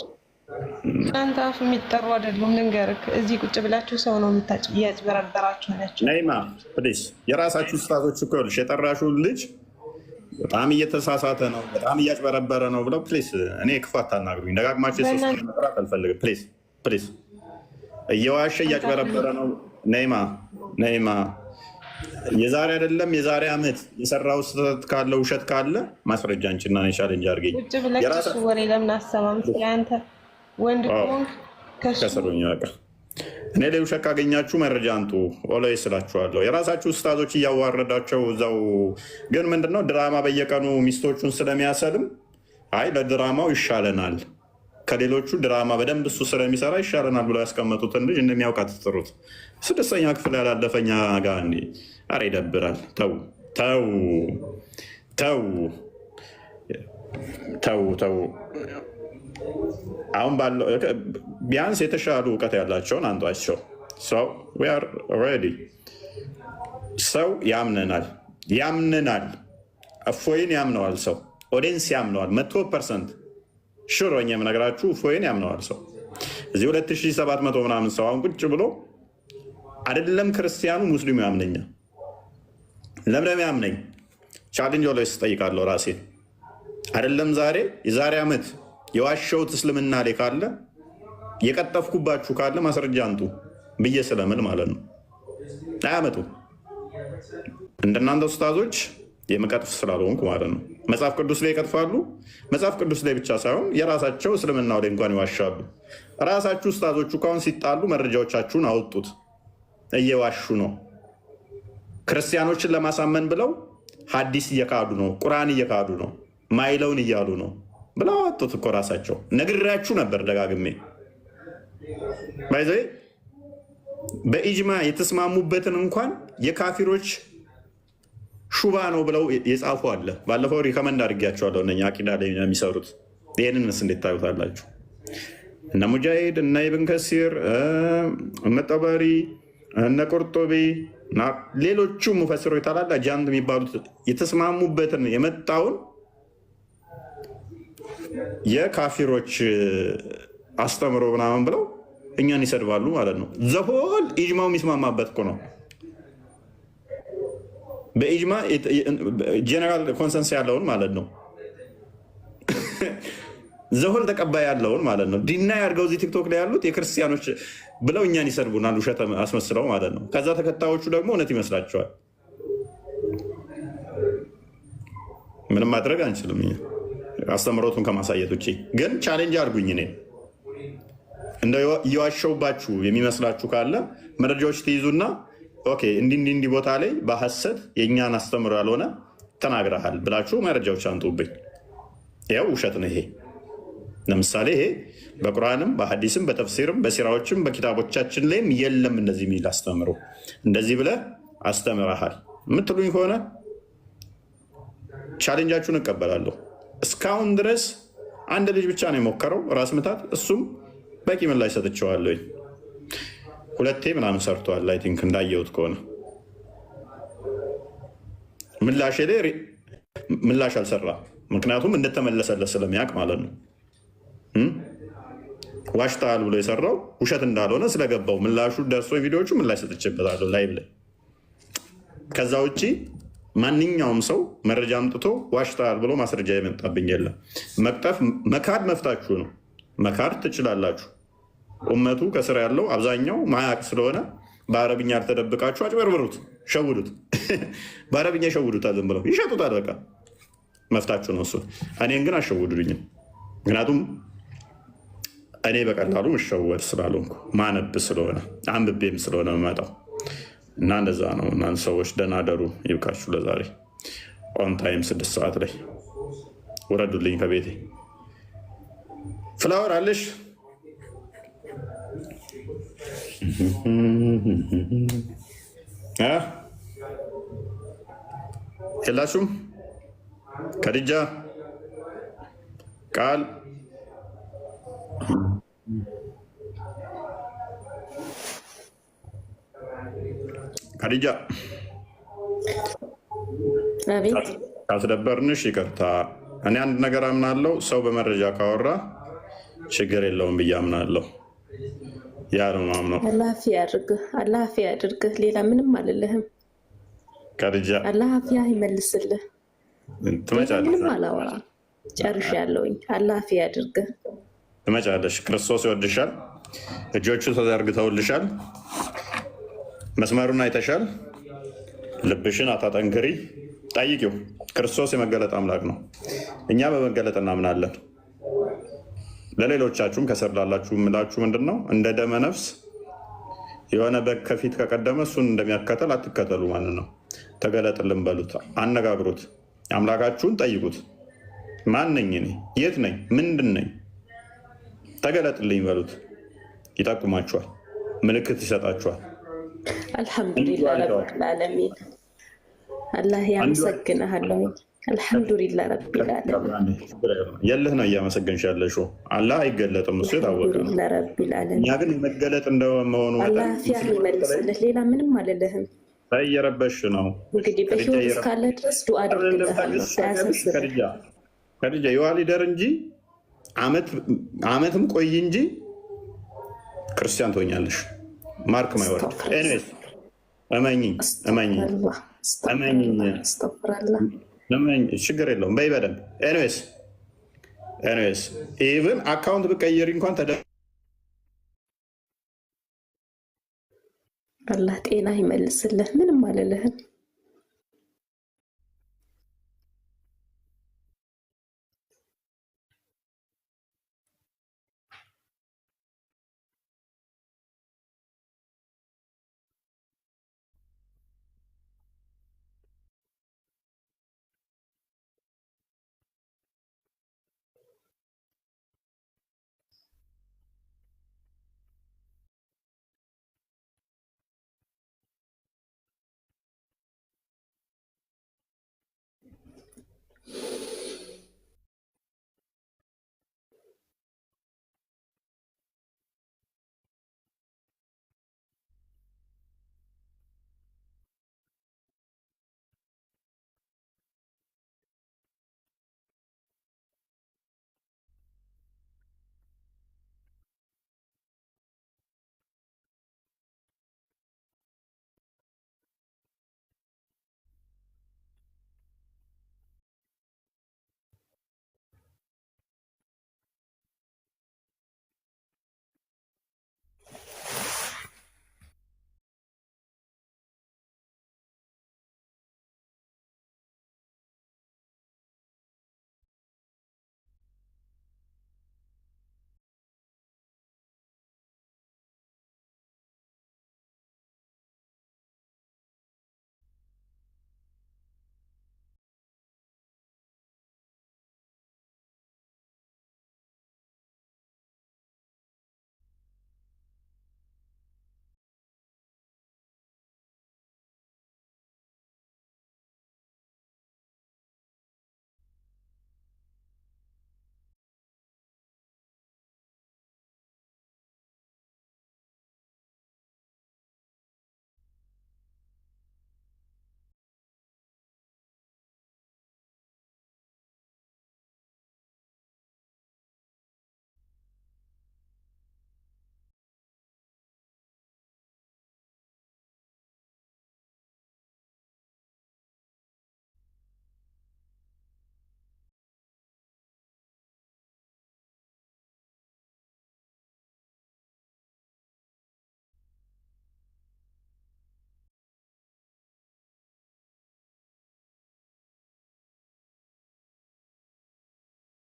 እናንተ አፍ የሚጠሩ አይደሉም። ልንገርህ፣ እዚህ ቁጭ ብላችሁ ሰው ነው እያጭበረበራችሁ ናቸው። ነይማ ፕሊስ፣ የራሳችሁ ስታቶች እኮ ይኸውልሽ፣ የጠራሽውን ልጅ በጣም እየተሳሳተ ነው፣ በጣም እያጭበረበረ ነው ብለው ፕሊስ፣ እኔ ክፉ አታናግሩኝ። ደጋግማችሁ የሶስት መጥራት አልፈልግም። ፕሊስ፣ እየዋሸ እያጭበረበረ ነው። ነይማ የዛሬ አይደለም የዛሬ ዓመት የሰራው ስህተት ካለ ውሸት ካለ ማስረጃ አንቺና እኔ ቻሌንጅ አድርገኝ። ቁጭ ብላችሁ ወሬ ለምን አሰማም? አንተ ወንድ ከሆንክ ከስሩኝ በቃ። እኔ ላይ ውሸት ካገኛችሁ መረጃ አንጡ። ኦላይ ስላችኋለሁ። የራሳችሁ ኡስታዞች እያዋረዳቸው እዛው። ግን ምንድነው ድራማ በየቀኑ ሚስቶቹን ስለሚያሰልም አይ ለድራማው ይሻለናል ከሌሎቹ ድራማ በደንብ እሱ ስለሚሰራ ይሻለናል ብሎ ያስቀመጡትን ልጅ እንደሚያውቃት ጥሩት። 6ኛ ክፍል ያላለፈኛ ጋር እንዲ አረ ይደብራል። ተው። አሁን ባለው ቢያንስ የተሻሉ እውቀት ያላቸውን አንዷቸው። ሰው ያምነናል። እፎይን ያምነዋል። ሰው ኦዲየንስ ያምነዋል 100%። ሽሮኛ የምነግራችሁ እፎይን ያምነዋል ሰው። እዚህ 2700 ምናምን ሰው አሁን ቁጭ ብሎ አይደለም ክርስቲያኑ ሙስሊሙ ያምነኛል። ለምለም ያምነኝ ቻሌንጅ ላይ ስጠይቃለሁ ራሴን። አይደለም የዛሬ ዓመት የዋሸሁት እስልምና ላይ ካለ የቀጠፍኩባችሁ ካለ ማስረጃ አንጡ ብዬ ስለምል ማለት ነው። አያመጡ እንደናንተ ኡስታዞች የመቀጥፍ ስላልሆንኩ ማለት ነው። መጽሐፍ ቅዱስ ላይ ይቀጥፋሉ። መጽሐፍ ቅዱስ ላይ ብቻ ሳይሆን የራሳቸው እስልምናው ላይ እንኳን ይዋሻሉ። ራሳችሁ ኡስታዞቹ ካሁን ሲጣሉ መረጃዎቻችሁን አወጡት። እየዋሹ ነው። ክርስቲያኖችን ለማሳመን ብለው ሐዲስ እየካዱ ነው፣ ቁርአን እየካዱ ነው፣ ማይለውን እያሉ ነው ብለው አወጡት እኮ ራሳቸው። ነግሬያችሁ ነበር ደጋግሜ። ባይዘ በኢጅማ የተስማሙበትን እንኳን የካፊሮች ሹባ ነው ብለው የጻፉ አለ። ባለፈው ሪከመንድ አድርጊያቸዋለሁ። እነ አቂዳ ላይ የሚሰሩት ይህንንስ እንዴት ታዩታላችሁ? እነ ሙጃሂድ፣ እነ ኢብን ከሲር፣ እነ ጠበሪ፣ እነ ቁርጡቢ፣ ሌሎቹ ሙፈሲሮች ታላላ ጃንድ የሚባሉት የተስማሙበትን የመጣውን የካፊሮች አስተምሮ ምናምን ብለው እኛን ይሰድባሉ ማለት ነው። ዘሆል ኢጅማው የሚስማማበት እኮ ነው። በኢጅማ ጀነራል ኮንሰንስ ያለውን ማለት ነው ዘሆል ተቀባይ ያለውን ማለት ነው ዲና ያርገው እዚህ ቲክቶክ ላይ ያሉት የክርስቲያኖች ብለው እኛን ይሰድቡናል፣ ውሸት አስመስለው ማለት ነው። ከዛ ተከታዮቹ ደግሞ እውነት ይመስላቸዋል። ምንም ማድረግ አንችልም አስተምሮቱን ከማሳየት ውጭ። ግን ቻሌንጅ አድርጉኝ። እኔ እንደ እየዋሸውባችሁ የሚመስላችሁ ካለ መረጃዎች ትይዙና ኦኬ እንዲህ ቦታ ላይ በሐሰት የእኛን አስተምሮ ያልሆነ ተናግረሃል ብላችሁ መረጃዎች አንጡብኝ። ያው ውሸት ነው ይሄ። ለምሳሌ ይሄ በቁርአንም በሐዲስም በተፍሲርም በሲራዎችም በኪታቦቻችን ላይም የለም እንደዚህ የሚል አስተምሮ። እንደዚህ ብለህ አስተምረሃል የምትሉኝ ከሆነ ቻሌንጃችሁን እቀበላለሁ። እስካሁን ድረስ አንድ ልጅ ብቻ ነው የሞከረው ራስ ምታት፣ እሱም በቂ ምላሽ ሰጥቼዋለሁ። 2 ምናምን ሰርቷል። አይ ቲንክ እንዳየሁት ከሆነ ምላሽ ላይ ምላሽ አልሰራ። ምክንያቱም እንደተመለሰለት ስለሚያውቅ ማለት ነው። ዋሽተሃል ብሎ የሰራው ውሸት እንዳልሆነ ስለገባው ምላሹ ደርሶ ቪዲዮቹ ምላሽ ሰጥቼበታለሁ ላይቭ ላይ። ከዛ ውጭ ማንኛውም ሰው መረጃ አምጥቶ ዋሽተሃል ብሎ ማስረጃ የመጣብኝ የለም። መቅጠፍ መካድ መፍታችሁ ነው። መካድ ትችላላችሁ። ኡመቱ ከስር ያለው አብዛኛው ማያቅ ስለሆነ በአረብኛ ያልተደብቃችሁ አጭበርብሩት፣ ሸውዱት። በአረብኛ ይሸውዱታል፣ ዝም ብለው ይሸጡታል። በቃ መፍታችሁ ነው እሱ። እኔን ግን አሸውዱኝም። ምክንያቱም እኔ በቀላሉ መሸወድ ስላልሆንኩ ማነብ ስለሆነ አንብቤም ስለሆነ መመጣው እና እንደዛ ነው። እናንተ ሰዎች ደህና ደሩ። ይብቃችሁ ለዛሬ። ኦን ታይም 6 ሰዓት ላይ ውረዱልኝ ከቤቴ። ፍላወር አለሽ? የላችሁም? ከድጃ ቃል ከድጃ ካስደበርንሽ ይቅርታ። እኔ አንድ ነገር አምናለሁ። ሰው በመረጃ ካወራ ችግር የለውም ብዬ አምናለሁ። ያ ነው ማምነው። አላፊ ያድርግህ፣ አላፊ ያድርግህ። ሌላ ምንም አልልህም። ከድጃ አላፊ ይመልስልህ። ምንም አላወራም። ጨርሻለሁኝ። አላፊ ያድርግህ። ትመጫለሽ። ክርስቶስ ይወድሻል። እጆቹ ተዘርግተውልሻል። መስመሩን አይተሻል። ልብሽን አታጠንክሪ። ጠይቂው። ክርስቶስ የመገለጥ አምላክ ነው። እኛ በመገለጥ እናምናለን። ለሌሎቻችሁም ከስር ላላችሁ የምላችሁ ምንድን ነው፣ እንደ ደመ ነፍስ የሆነ በግ ከፊት ከቀደመ እሱን እንደሚያከተል አትከተሉ ማለት ነው። ተገለጥልን በሉት፣ አነጋግሩት፣ አምላካችሁን ጠይቁት። ማን ነኝ እኔ? የት ነኝ? ምንድን ነኝ? ተገለጥልኝ በሉት። ይጠቁማችኋል፣ ምልክት ይሰጣችኋል። አልሐምዱሊላህ ረቢል ዓለሚን። አላህ ያመሰግንሃለሁ። አልሐምዱሊላህ ረቢል ዓለሚን። የልህ ነው እያመሰገንሽ ያለሽው። አላህ አይገለጥም፣ እሱ የታወቀ ነው። እኛ ግን መገለጥ እንደመሆኑ አላህ ፊያ ይመልስልህ። ሌላ ምንም አልልህም። እየረበሽ ነው እንግዲህ በህይወት እስካለ ድረስ ዱዓ አድርግልሃለሁ። ከድጃ የዋ ሊደር እንጂ አመትም ቆይ እንጂ ክርስቲያን ትሆኛለሽ። ማርክ ማይወርድ ኤኒዌይስ፣ እመኝኝ ችግር የለውም። በይ በደንብ ኤኒዌይስ ኢቭን አካውንት ብቀይሪ እንኳን አላህ ጤና ይመልስልህ። ምንም አልልህም።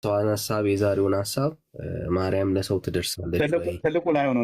ሰዋን ሀሳብ የዛሬውን ሀሳብ ማርያም ለሰው ትደርሳለች ወይ? ትልቁ ላይ ሆኖ